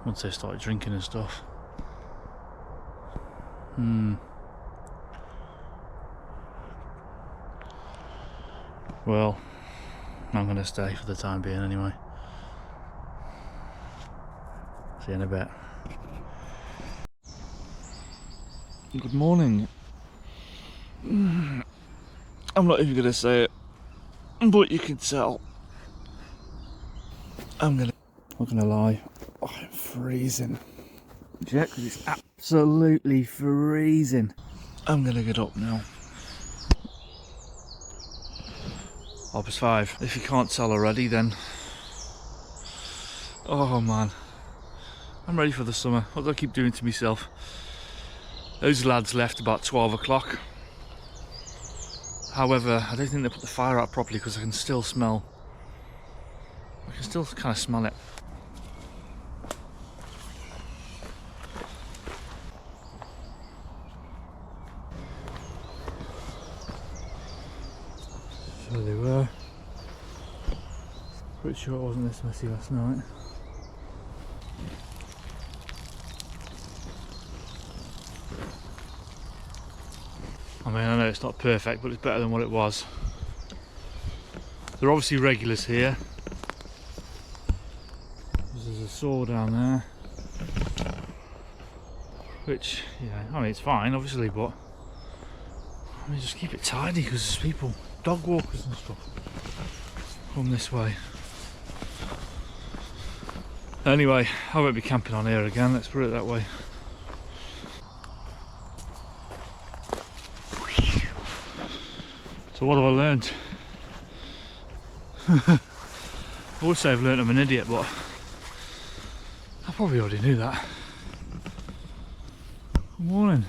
Once they started drinking and stuff. Well, I'm gonna stay for the time being anyway. See you in a bit. Good morning. I'm not even gonna say it, but you can tell. I'm not gonna lie, I'm freezing. Yeah, because it's absolutely freezing. I'm gonna get up now. 5:30. If you can't tell already, then oh man, I'm ready for the summer. What do I keep doing to myself? Those lads left about 12 o'clock. However, I don't think they put the fire out properly because I can still kind of smell it. So they were. Pretty sure it wasn't this messy last night. I mean, I know it's not perfect, but it's better than what it was. There are obviously regulars here. There's a saw down there, which, yeah, I mean, it's fine, obviously, but I mean, just keep it tidy because there's people, dog walkers and stuff, come this way. Anyway, I won't be camping on here again, let's put it that way. So what have I learned? I would say I've learned I'm an idiot, but I probably already knew that. Good morning.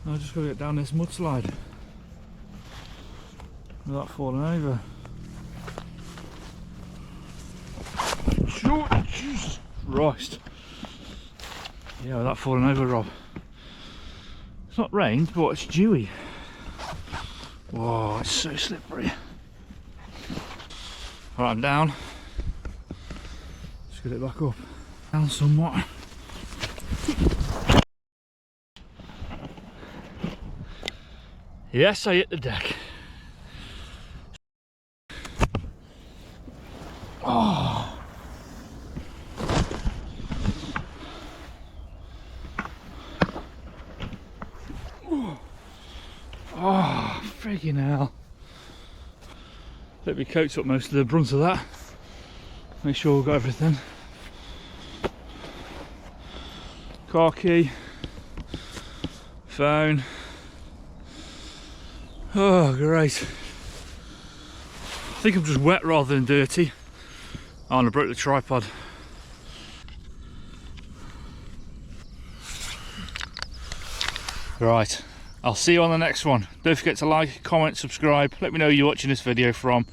I just got to get down this mudslide without falling over. Jesus Christ. Yeah, without falling over, Rob. It's not rained, but it's dewy. Whoa, it's so slippery. Alright, I'm down. Just get it back up. Down somewhat. Yes, I hit the deck. Oh. Oh, freaking hell. Let me coat up most of the brunt of that. Make sure we've got everything. Car key, phone. Oh, great. I think I'm just wet rather than dirty. Oh, and I broke the tripod. Right. I'll see you on the next one. Don't forget to like, comment, subscribe. Let me know who you're watching this video from.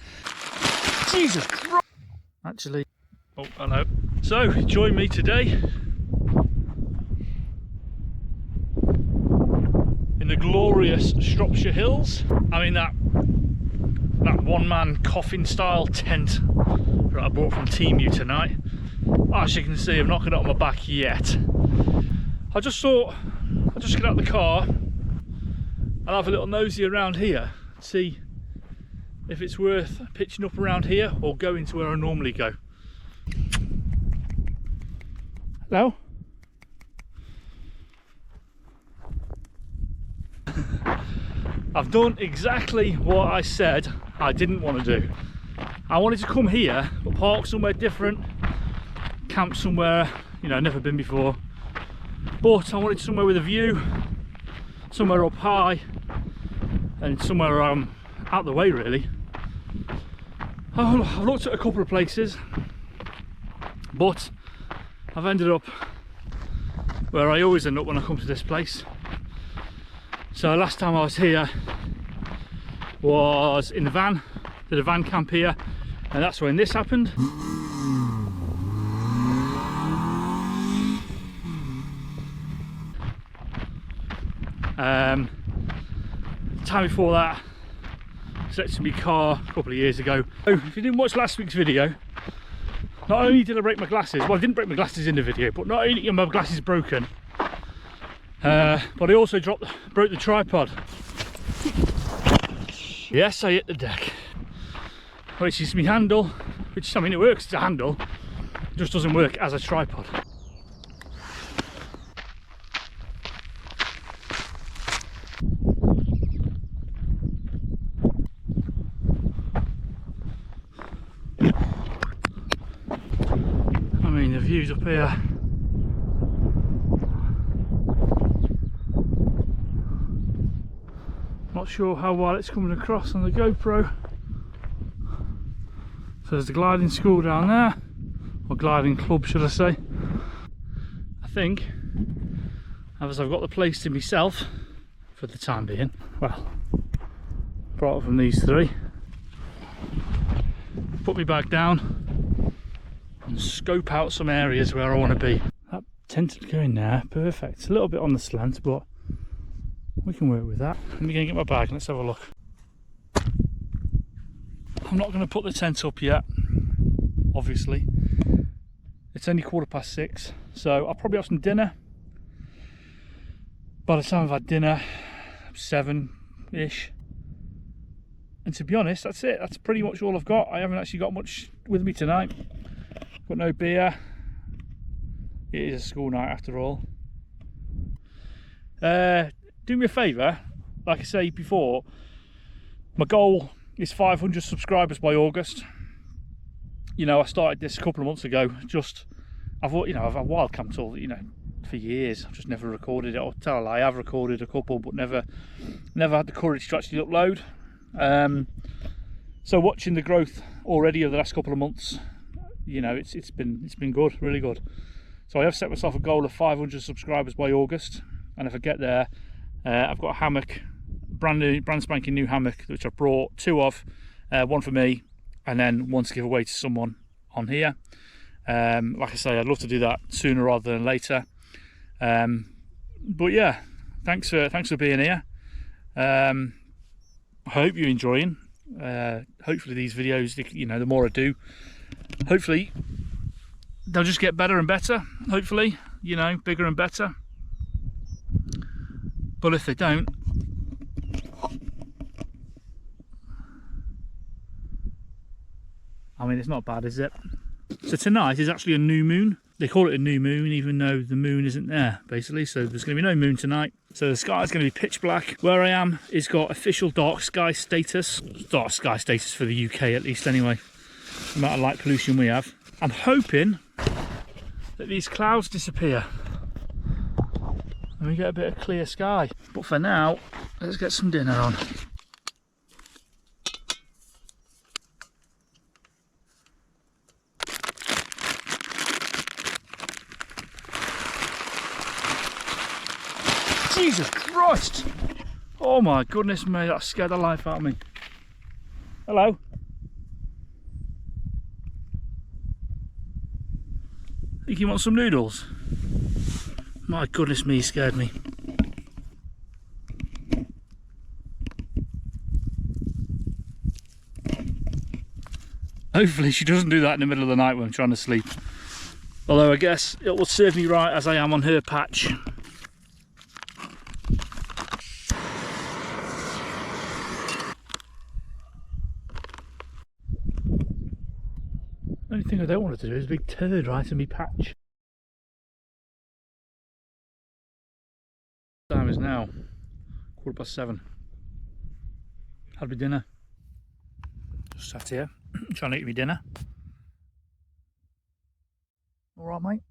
Jesus Christ! Actually, oh, hello. So, join me today in the glorious Shropshire Hills. I'm in that one-man coffin style tent that I bought from Temu tonight. As you can see, I've not got it on my back yet. I just thought I'd just get out of the car and have a little nosy around here, see if it's worth pitching up around here or going to where I normally go. Hello? I've done exactly what I said I didn't want to do. I wanted to come here, but park somewhere different, camp somewhere, you know, never been before. But I wanted somewhere with a view, somewhere up high, and somewhere out the way really. I've looked at a couple of places, but I've ended up where I always end up when I come to this place. So last time I was here was in the van, did a van camp here, and that's when this happened. Time before that, selected my car a couple of years ago. So if you didn't watch last week's video, not only did I break my glasses, well I didn't break my glasses in the video, but not only are my glasses broken, but I also broke the tripod. Yes, I hit the deck, which is my handle, which, I mean, it works as a handle, it just doesn't work as a tripod. I mean, the views up here. Not sure how well it's coming across on the GoPro. So there's the gliding school down there, or gliding club should I say. I think, as I've got the place to myself for the time being, well, apart from these three, put me back down and scope out some areas where I want to be. That tented going there, perfect. It's a little bit on the slant, but we can work with that. Let me go and get my bag and let's have a look. I'm not going to put the tent up yet, obviously. It's only 6:15, so I'll probably have some dinner. By the time I've had dinner, 7-ish. And to be honest, that's it. That's pretty much all I've got. I haven't actually got much with me tonight. Got no beer. It is a school night after all. Do me a favour, like I say before, my goal is 500 subscribers by August. You know, I started this a couple of months ago. I've wild camped all, you know, for years. I've just never recorded it. I'll tell a lie, I have recorded a couple, but never had the courage to actually upload. So watching the growth already over the last couple of months, you know, it's been good, really good. So I have set myself a goal of 500 subscribers by August, and if I get there, I've got a hammock, brand spanking new hammock, which I've brought 2 of, one for me and then one to give away to someone on here. Like I say, I'd love to do that sooner rather than later. But yeah, thanks for being here. I hope you're enjoying. Hopefully these videos, you know, the more I do, hopefully they'll just get better and better. Hopefully, you know, bigger and better. But if they don't, I mean, it's not bad, is it? So tonight is actually a new moon. They call it a new moon even though the moon isn't there, basically. So there's going to be no moon tonight. So the sky is going to be pitch black. Where I am is got official dark sky status. Dark sky status for the UK at least anyway. The amount of light pollution we have. I'm hoping that these clouds disappear and we get a bit of clear sky. But for now, let's get some dinner on. Jesus Christ! Oh my goodness me, that scared the life out of me. Hello? Think you want some noodles? My goodness me, he scared me. Hopefully she doesn't do that in the middle of the night when I'm trying to sleep. Although I guess it will serve me right as I am on her patch. The only thing I don't want her to do is a big turd right in my patch. Time is now 7:15. Had my dinner. Just sat here trying to eat my dinner. All right, mate.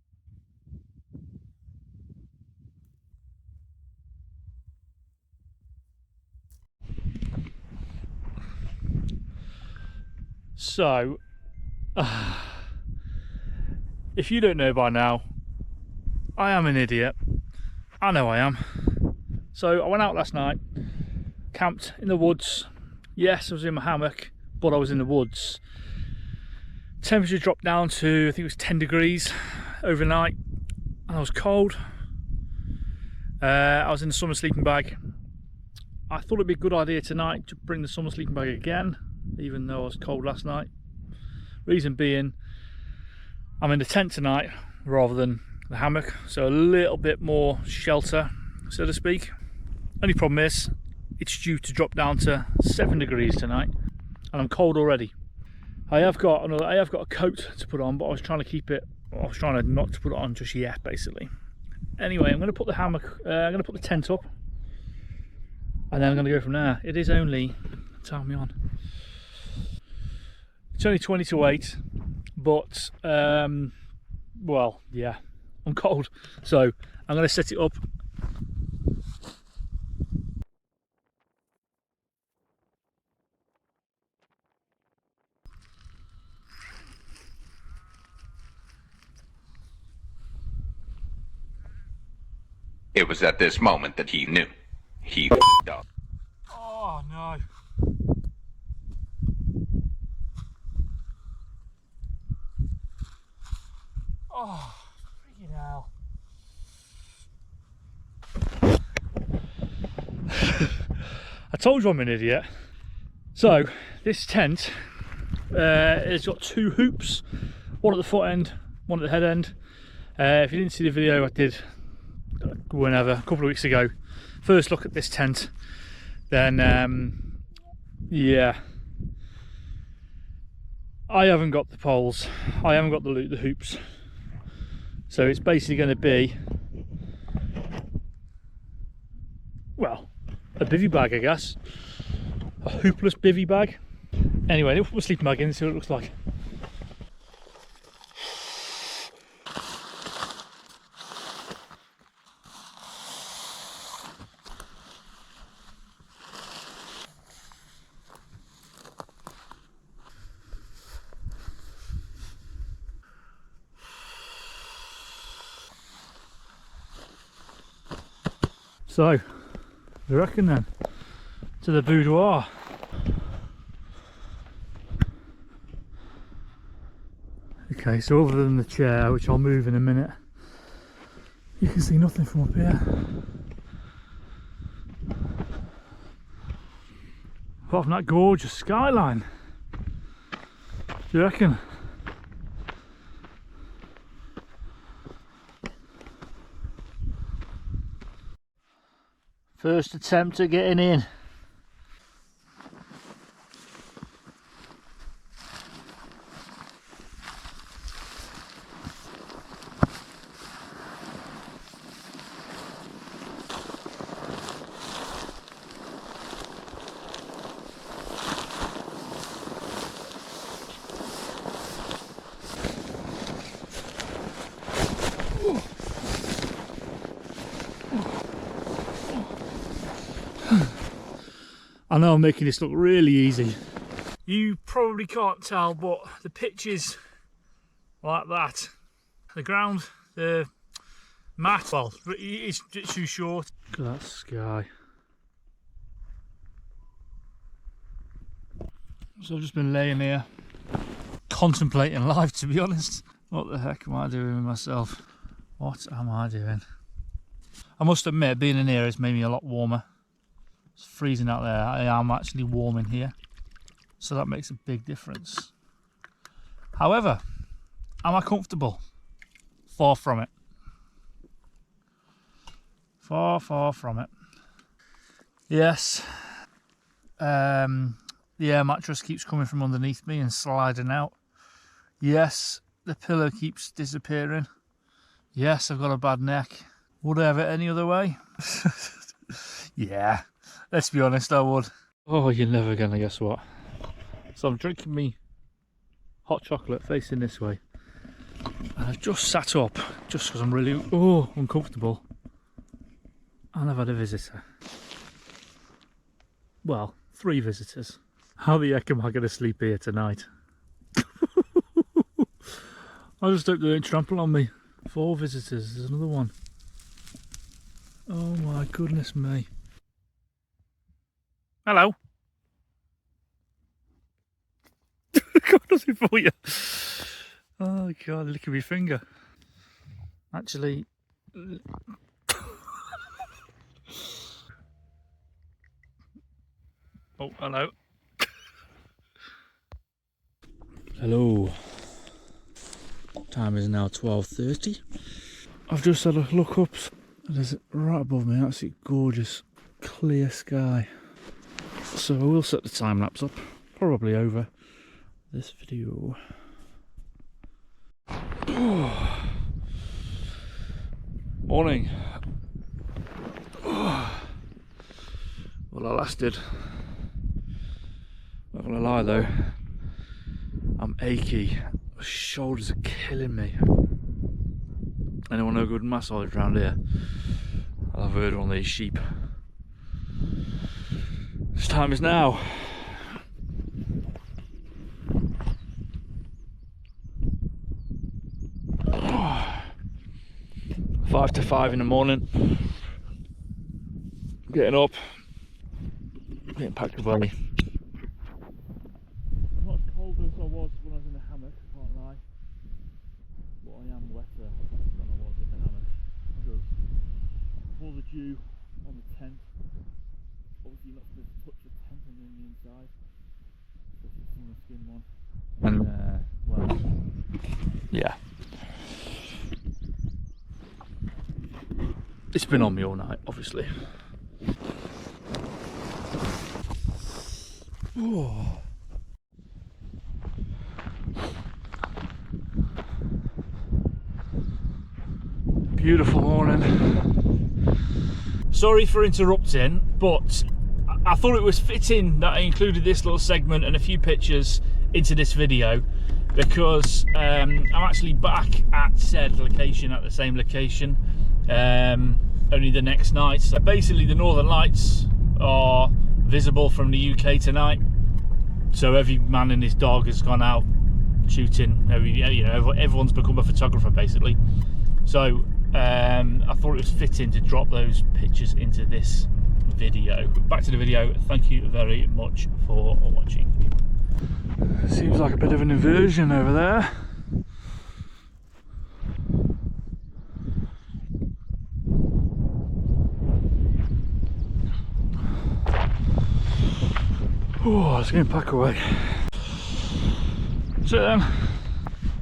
So, if you don't know by now, I am an idiot. I know I am. So I went out last night, camped in the woods. Yes, I was in my hammock, but I was in the woods. Temperature dropped down to, I think it was 10 degrees overnight, and I was cold. I was in the summer sleeping bag. I thought it'd be a good idea tonight to bring the summer sleeping bag again, even though I was cold last night. Reason being, I'm in the tent tonight rather than the hammock, so a little bit more shelter, so to speak. Only problem is, it's due to drop down to 7 degrees tonight, and I'm cold already. I have got a coat to put on, but I was trying to not to put it on just yet, basically. Anyway, I'm going to put the hammock, I'm going to put the tent up, and then I'm going to go from there. It is only, tell me on. It's only 20 to 8, but well, yeah, I'm cold, so I'm going to set it up. It was at this moment that he knew. He f***ed up. Oh no. Oh, freaking hell. I told you I'm an idiot. So, this tent has got 2 hoops, one at the foot end, one at the head end. If you didn't see the video I did whenever, a couple of weeks ago, first look at this tent, then yeah, I haven't got the poles, I haven't got the hoops, so it's basically going to be, well, a bivvy bag, I guess, a hoopless bivvy bag. Anyway, I'll put my sleeping bag in and see what it looks like. So, I reckon then, to the boudoir. Okay, so other than the chair, which I'll move in a minute, you can see nothing from up here. Apart from that gorgeous skyline. Do you reckon? First attempt at getting in. I know I'm making this look really easy. You probably can't tell, but the pitch is like that. The ground, the mat, well, it's too short. Look at that sky. So I've just been laying here, contemplating life, to be honest. What the heck am I doing with myself? What am I doing? I must admit, being in here has made me a lot warmer. It's freezing out there. I am actually warm in here, so that makes a big difference. However, am I comfortable? Far from it. Far, far from it. Yes, the air mattress keeps coming from underneath me and sliding out. Yes, the pillow keeps disappearing. Yes, I've got a bad neck. Would I have it any other way? Yeah, let's be honest, I would. Oh, you're never gonna guess what. So I'm drinking me hot chocolate facing this way. And I've just sat up, just because I'm really uncomfortable. And I've had a visitor. Well, 3 visitors. How the heck am I going to sleep here tonight? I just hope they don't trample on me. 4 visitors, there's another one. Oh my goodness me. Hello. God, nothing for you. Oh God, look at my finger. Actually, oh, hello. Hello. Time is now 12:30. I've just had a look up. There's right above me, absolutely gorgeous, clear sky. So I will set the time lapse up, probably over this video. Morning. Well, I lasted. Not gonna lie though, I'm achy. My shoulders are killing me. Anyone know a good massage around here? I've heard one of these sheep. This time is now. 5 to 5 in the morning. Getting up, getting packed away. I'm not as cold as I was when I was in the hammock, I can't lie. But I am wetter than I was in the hammock because of all the dew on the tent. Obviously you're not supposed to touch the tent on the inside, especially the single skin one. And well, yeah. It's been on me all night, obviously. Oh. Beautiful morning. Sorry for interrupting, but I thought it was fitting that I included this little segment and a few pictures into this video because I'm actually back at said location, at the same location. Only the next night. So basically the Northern Lights are visible from the UK tonight, so every man and his dog has gone out shooting. Everyone's become a photographer basically, so I thought it was fitting to drop those pictures into this video. But back to the video. Thank you very much for watching. Seems like a bit of an inversion over there. Oh, it's going to pack away. So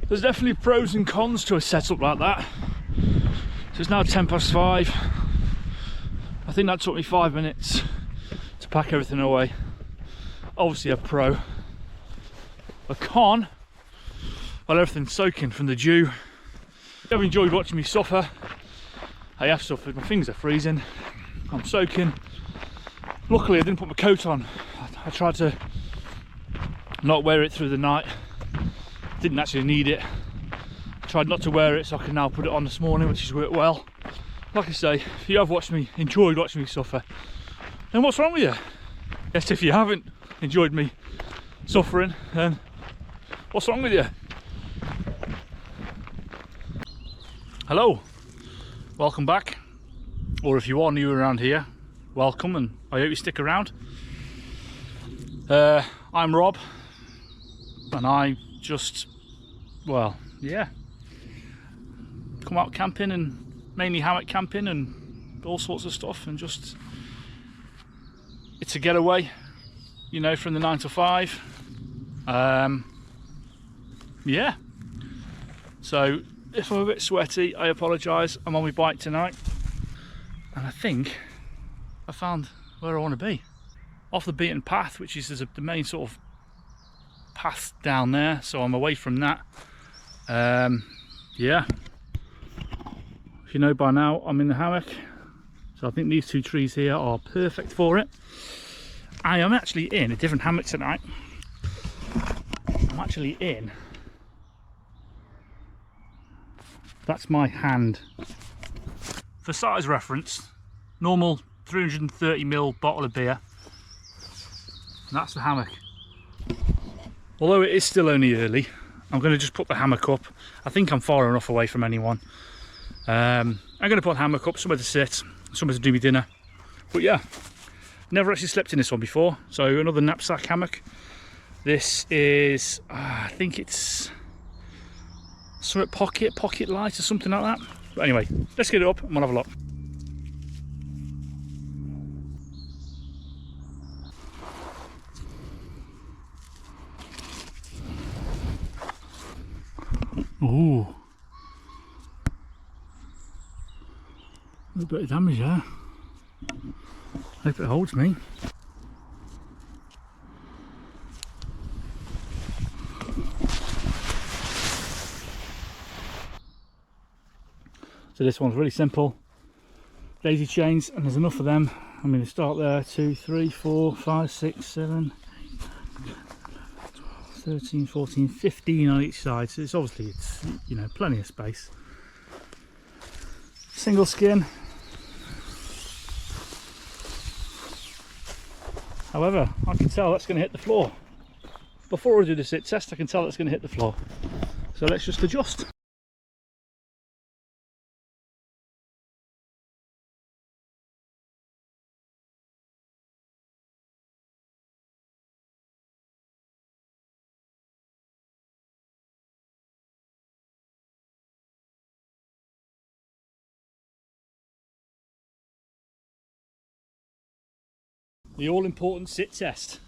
there's definitely pros and cons to a setup like that. So it's now 5:10. I think that took me 5 minutes to pack everything away. Obviously a pro. A con, well, everything's soaking from the dew. I've enjoyed watching me suffer. I have suffered, my fingers are freezing. I'm soaking. Luckily I didn't put my coat on. I tried to not wear it through the night. Didn't actually need it. I tried not to wear it so I can now put it on this morning, which has worked well. Like I say, if you have enjoyed watching me suffer, then what's wrong with you? Yes, if you haven't enjoyed me suffering, then what's wrong with you? Hello, welcome back. Or if you are new around here, welcome, and I hope you stick around. I'm Rob, and I just, well, yeah, come out camping, and mainly hammock camping and all sorts of stuff, and just, it's a getaway, you know, from the 9 to 5. Yeah, so if I'm a bit sweaty, I apologise. I'm on my bike tonight, and I think I found where I want to be. Off the beaten path, which is the main sort of path down there, so I'm away from that. Yeah, If you know by now, I'm in the hammock, so I think these two trees here are perfect for it. I am actually in a different hammock tonight. I'm actually in, that's my hand. For size reference, normal 330ml bottle of beer, and that's the hammock. Although it is still only early, I'm going to just put the hammock up. I think I'm far enough away from anyone. I'm going to put the hammock up, somewhere to sit, somewhere to do my dinner. But yeah, never actually slept in this one before. So another knapsack hammock. This is, I think it's something pocket light or something like that. But anyway, let's get it up and we'll have a look. Ooh, a bit of damage there. Hope it holds me. So this one's really simple. Daisy chains, and there's enough of them. I'm going to start there. 2, 3, 4, 5, 6, 7, 13, 14, 15 on each side. So it's obviously, you know, plenty of space. Single skin. However, I can tell that's going to hit the floor. Before I do the sit test, I can tell it's going to hit the floor. So let's just adjust. The all-important sit test.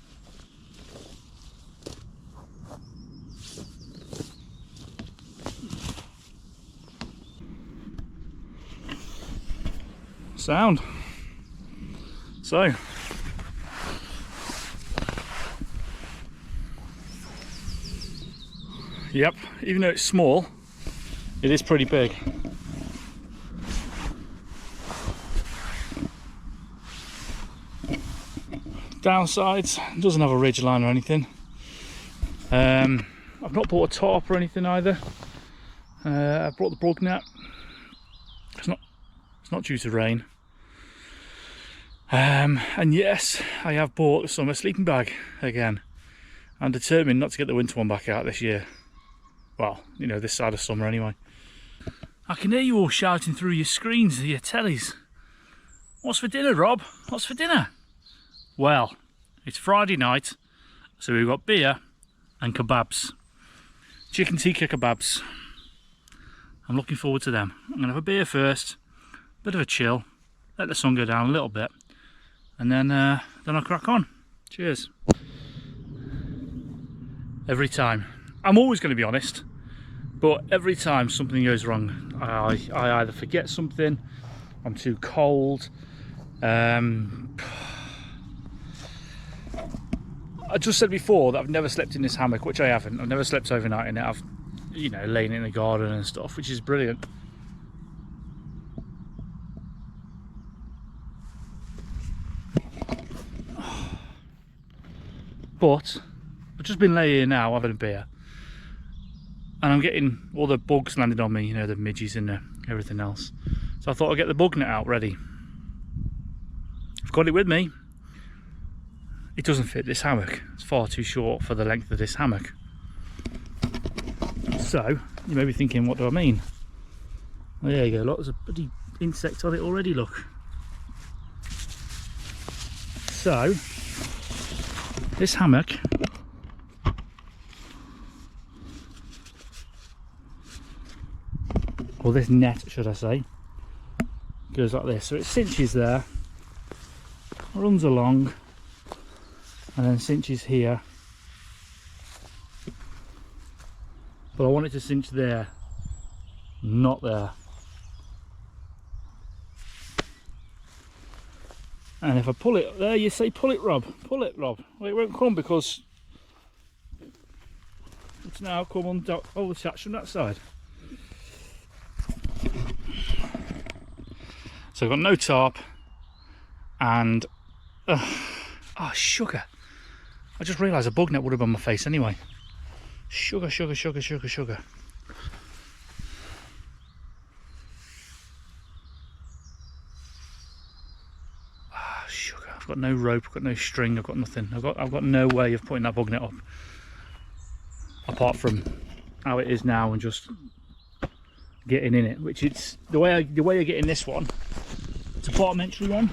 Sound. So, yep, even though it's small, it is pretty big. Downsides, it doesn't have a ridge line or anything. I've not bought a tarp or anything either. I've brought the bug net. It's not due to rain. And yes, I have bought a summer sleeping bag again. I'm determined not to get the winter one back out this year. Well, you know, this side of summer anyway. I can hear you all shouting through your screens, your tellies. What's for dinner, Rob? What's for dinner? Well, it's Friday night, so we've got beer and kebabs. Chicken tikka kebabs. I'm looking forward to them. I'm going to have a beer first, bit of a chill, let the sun go down a little bit, and then I'll crack on. Cheers. Every time. I'm always going to be honest, but every time something goes wrong, I either forget something, I'm too cold, I just said before that I've never slept in this hammock, which I haven't. I've never slept overnight in it. I've, you know, lain in the garden and stuff, which is brilliant. But I've just been laying here now having a beer, and I'm getting all the bugs landed on me, you know, the midges and everything else. So I thought I'd get the bug net out ready. I've got it with me. It doesn't fit this hammock. It's far too short for the length of this hammock. So you may be thinking, what do I mean? Well, there you go, look, there's a bloody insect on it already, look. So this hammock or this net, should I say, goes like this. So it cinches there, runs along, and then cinches here. But I want it to cinch there, not there. And if I pull it there, you say, pull it, Rob, pull it, Rob. Well, it won't come because it's now come on all attached from that side. So I've got no tarp and oh, sugar. I just realised a bug net would have been on my face anyway. Sugar, sugar, sugar, sugar, sugar. Ah, sugar. I've got no rope, I've got no string, I've got nothing. I've got no way of putting that bug net up apart from how it is now and just getting in it. Which it's the way you're getting this one. It's a bottom entry one.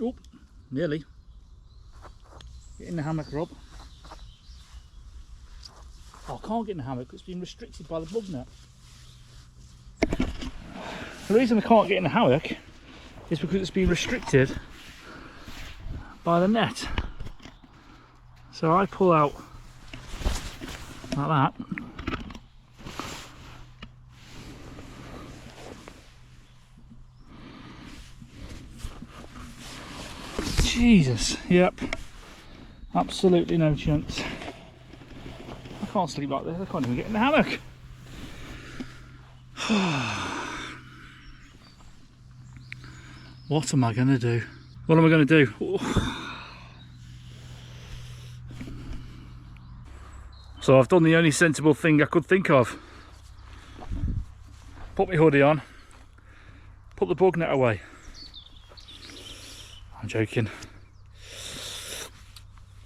Oh, nearly. Getting the hammock up. Oh, I can't get in the hammock, it's been restricted by the bug net. The reason I can't get in the hammock is because it's been restricted by the net. So I pull out like that. Jesus, yep. Absolutely no chance. I can't sleep like this, I can't even get in the hammock. What am I going to do? What am I going to do? So I've done the only sensible thing I could think of. Put my hoodie on, put the bug net away. I'm joking.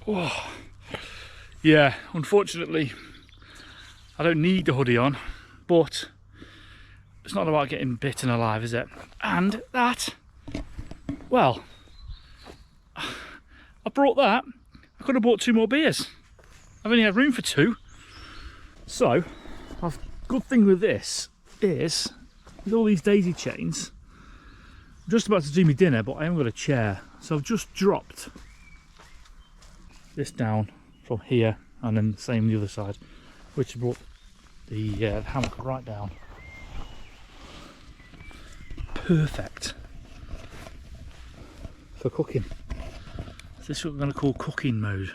Oh. Yeah, unfortunately, I don't need the hoodie on, but it's not about getting bitten alive, is it? And that, well, I brought that. I could have bought 2 more beers. I've only had room for 2. So, good thing with this is, with all these daisy chains, I'm just about to do my dinner, but I haven't got a chair. So I've just dropped this down from here, and then the same the other side, which brought the hammock right down. Perfect for cooking. This is what we're going to call cooking mode.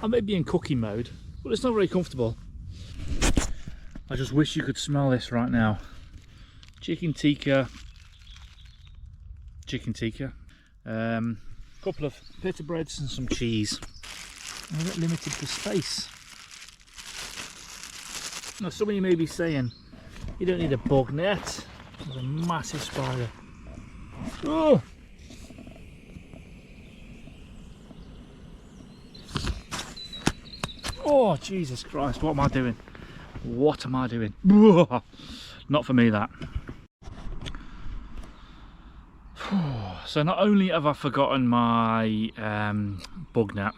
I may be in cooking mode, but it's not very comfortable. I just wish you could smell this right now. Chicken tikka, couple of pita breads and some cheese. I'm a bit limited for space. Now some of you may be saying, you don't need a bug net. There's a massive spider. Oh! Oh, Jesus Christ, what am I doing? What am I doing? Not for me, that. So not only have I forgotten my bug net,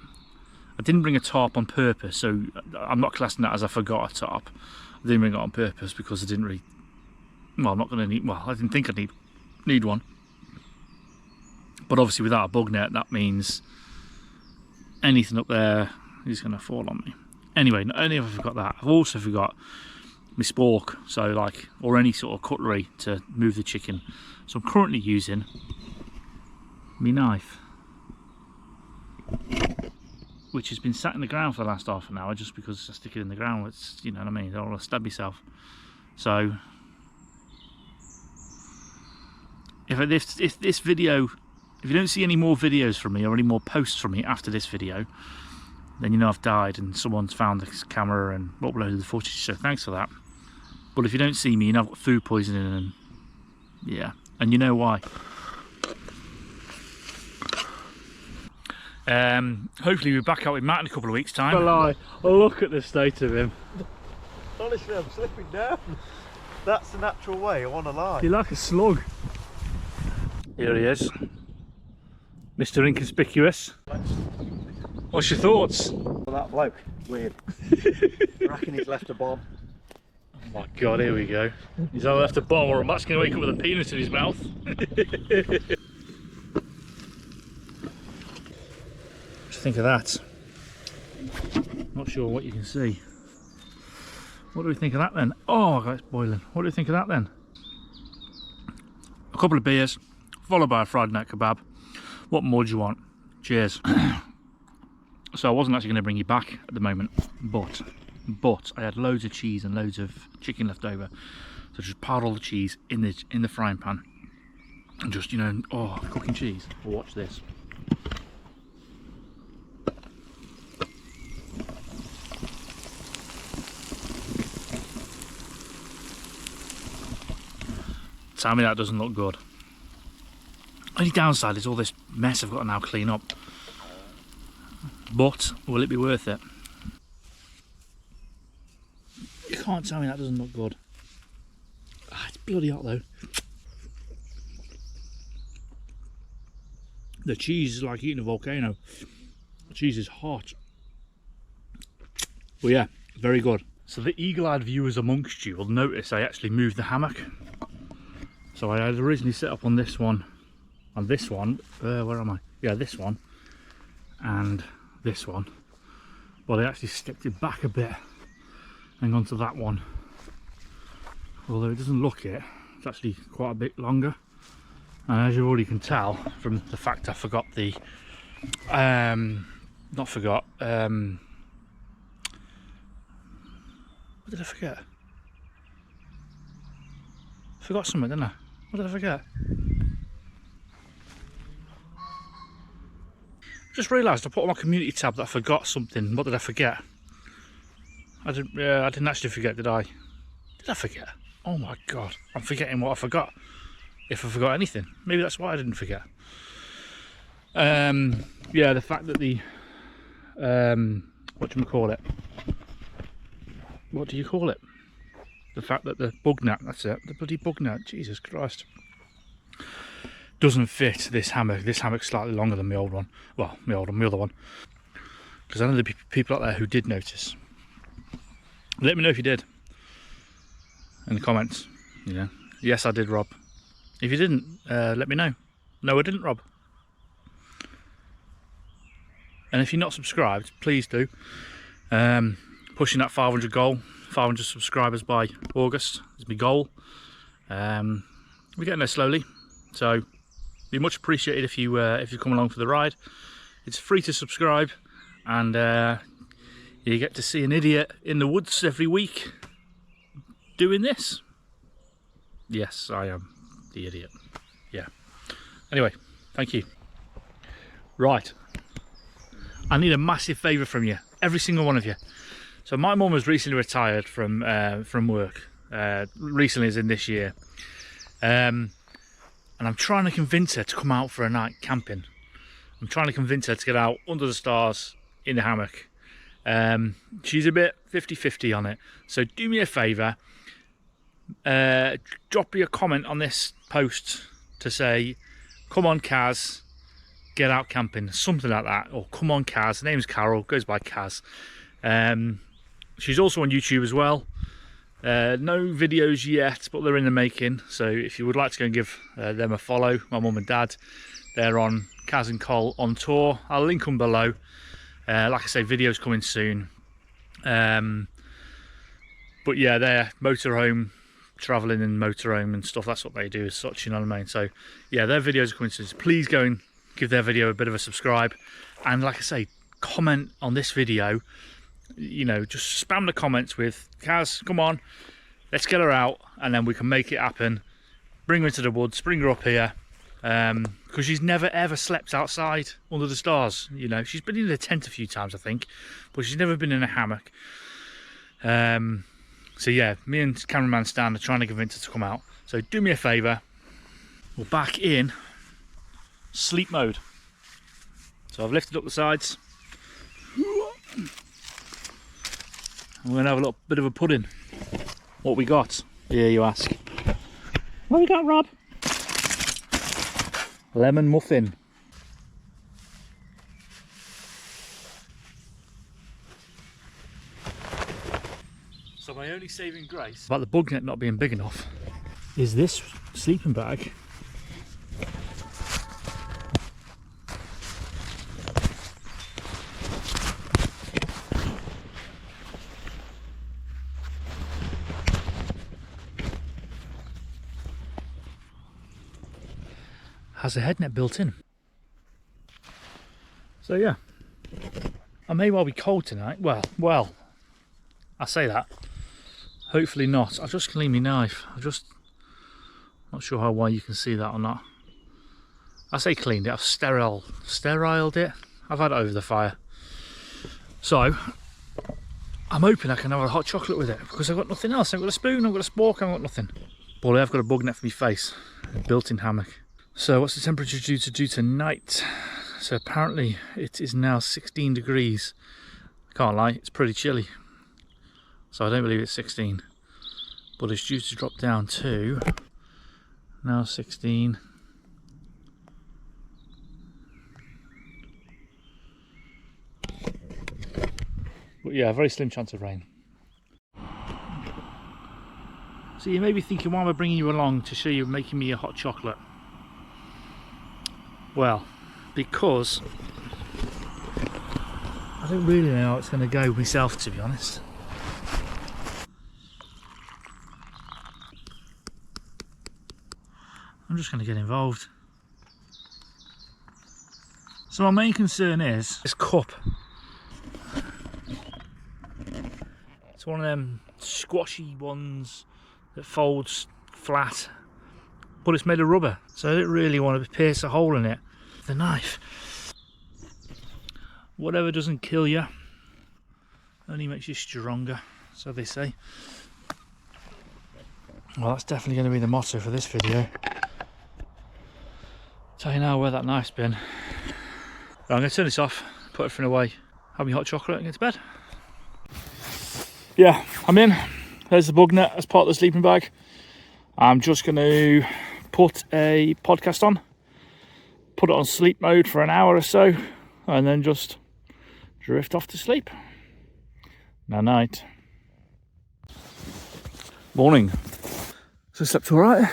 I didn't bring a tarp on purpose, so I'm not classing that as I forgot a tarp. I didn't bring it on purpose because I didn't really, well, I'm not going to need, well, I didn't think I'd need one. But obviously without a bug net, that means anything up there is going to fall on me. Anyway, not only have I forgot that, I've also forgot my spork, so like, or any sort of cutlery to move the chicken. So I'm currently using my knife, which has been sat in the ground for the last half an hour just because I stick it in the ground. It's, you know what I mean, I don't want to stab myself. So if this video, if you don't see any more videos from me or any more posts from me after this video, then you know I've died and someone's found this camera and uploaded the footage, so thanks for that. But if you don't see me, you know I've got food poisoning, and yeah, and you know why. Hopefully we're back out with Matt in a couple of weeks' time. Well, look at the state of him. Honestly, I'm slipping down. That's the natural way, I want to lie. You're like a slug. Here he is, Mr. Inconspicuous. What's your thoughts? Well, that bloke, weird. I reckon he's left a bomb. Oh my God, here we go. He's either left a bomb or Matt's going to wake up with a penis in his mouth. What do you think of that? Not sure what you can see. What do we think of that then? Oh, God, it's boiling. What do we think of that then? A couple of beers, followed by a fried neck kebab. What more do you want? Cheers. So I wasn't actually going to bring you back at the moment, but I had loads of cheese and loads of chicken left over. So I just piled all the cheese in the frying pan. And just, you know, oh, cooking cheese. Well, watch this. Tell me that doesn't look good. Only downside is all this mess I've got to now clean up. But will it be worth it? You can't tell me that doesn't look good. Ah, it's bloody hot though. The cheese is like eating a volcano. The cheese is hot. Well, yeah, very good. So the eagle-eyed viewers amongst you will notice I actually moved the hammock. So I had originally set up on this one, and this one, where am I? Yeah, this one, and this one. But I actually stepped it back a bit and gone to that one. Although it doesn't look it, it's actually quite a bit longer. And as you already can tell from the fact I forgot the, what did I forget? I forgot something, didn't I? What did I forget? Just realised I put on my community tab that I forgot something. What did I forget? I didn't actually forget, did I? Did I forget? Oh my god, I'm forgetting what I forgot. If I forgot anything. Maybe that's why I didn't forget. Yeah, the fact that the, what do you call it? What do you call it? The fact that the bug net, that's it, the bloody bug net, Jesus Christ, doesn't fit this hammock. This hammock's slightly longer than my old one. Well, my other one. Because I know there'll be people out there who did notice. Let me know if you did. In the comments, you know. Yes, I did, Rob. If you didn't, let me know. No, I didn't, Rob. And if you're not subscribed, please do. Pushing that 500 goal. 500 subscribers by August is my goal. We're getting there slowly, so it'd be much appreciated if you come along for the ride. It's free to subscribe, and you get to see an idiot in the woods every week doing this. Yes, I am the idiot. Yeah. Anyway, thank you. Right, I need a massive favour from you, every single one of you. So my mum was recently retired from work, recently as in this year, and I'm trying to convince her to come out for a night camping. I'm trying to convince her to get out under the stars in the hammock. She's a bit 50-50 on it, so do me a favour, drop me a comment on this post to say, come on Kaz, get out camping, something like that, or come on Kaz, her name's Carol, goes by Kaz. She's also on YouTube as well. No videos yet, but they're in the making, so if you would like to go and give them a follow, my mum and dad, they're on Kaz and Cole on tour. I'll link them below. Like I say, videos coming soon. But yeah, they're motorhome, travelling in motorhome and stuff, that's what they do as such, you know what I mean? So yeah, their videos are coming soon, so please go and give their video a bit of a subscribe, and like I say, comment on this video. You know, just spam the comments with, Kaz, come on, let's get her out, and then we can make it happen. Bring her into the woods, bring her up here, because she's never ever slept outside under the stars. You know, she's been in a tent a few times, I think, but she's never been in a hammock. So yeah, me and cameraman Stan are trying to convince her to come out. So do me a favour, we're back in sleep mode. So I've lifted up the sides. We're going to have a little bit of a pudding. What we got? Yeah, you ask. What we got, Rob? Lemon muffin. So my only saving grace about the bug net not being big enough is this sleeping bag. has a head net built in. So yeah, I may well be cold tonight. Well, I say that. Hopefully not. I've just cleaned my knife. Not sure how well you can see that or not. I say cleaned it. I've steriled it. I've had it over the fire. So I'm hoping I can have a hot chocolate with it because I've got nothing else. I've got a spoon, I've got a spork, I've got nothing. But I've got a bug net for my face, a built-in hammock. So what's the temperature due to do tonight? So apparently it is now 16 degrees. I can't lie, it's pretty chilly. So I don't believe it's 16. But it's due to drop down to now 16. But yeah, very slim chance of rain. So you may be thinking, why am I bringing you along to show you making me a hot chocolate? Well, because I don't really know how it's going to go myself, to be honest. I'm just going to get involved. So my main concern is this cup. It's one of them squashy ones that folds flat, but it's made of rubber, so I don't really want to pierce a hole in it with the knife. Whatever doesn't kill you only makes you stronger, so they say. Well, that's definitely going to be the motto for this video. Tell you now where that knife's been. Right, I'm going to turn this off, put everything away, have my hot chocolate and get to bed. Yeah, I'm in. There's the bug net as part of the sleeping bag. I'm just going to put a podcast on, put it on sleep mode for an hour or so, and then just drift off to sleep. Night night. Morning. So I slept alright.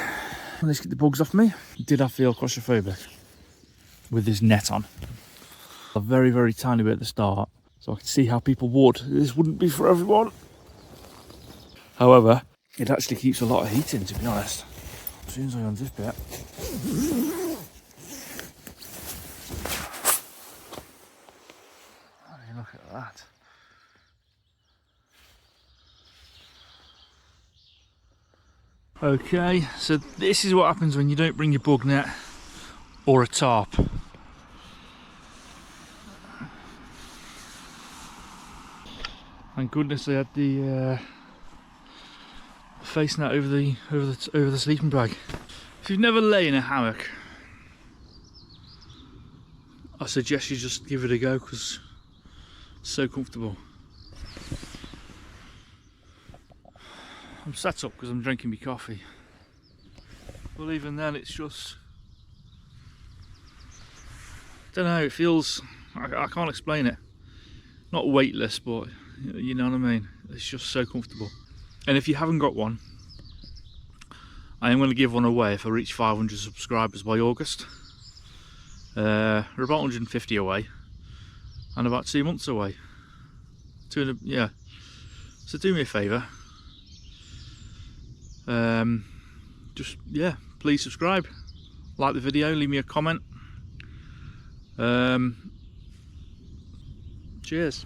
Let's get the bugs off me. Did I feel claustrophobic with this net on? A very, very tiny bit at the start, so I could see how people would. This wouldn't be for everyone. However, it actually keeps a lot of heat in, to be honest. As soon as I unzip it. I mean, look at that. Okay, so this is what happens when you don't bring your bug net or a tarp. Thank goodness I had the face net over the sleeping bag. If you've never lay in a hammock, I suggest you just give it a go because it's so comfortable. I'm sat up because I'm drinking my coffee, but even then it's just, I don't know, it feels, I can't explain it, not weightless, but you know what I mean, it's just so comfortable. And if you haven't got one, I am going to give one away if I reach 500 subscribers by August. We're about 150 away and about 2 months away. Yeah, so do me a favour. Just, yeah, please subscribe, like the video, leave me a comment. Cheers.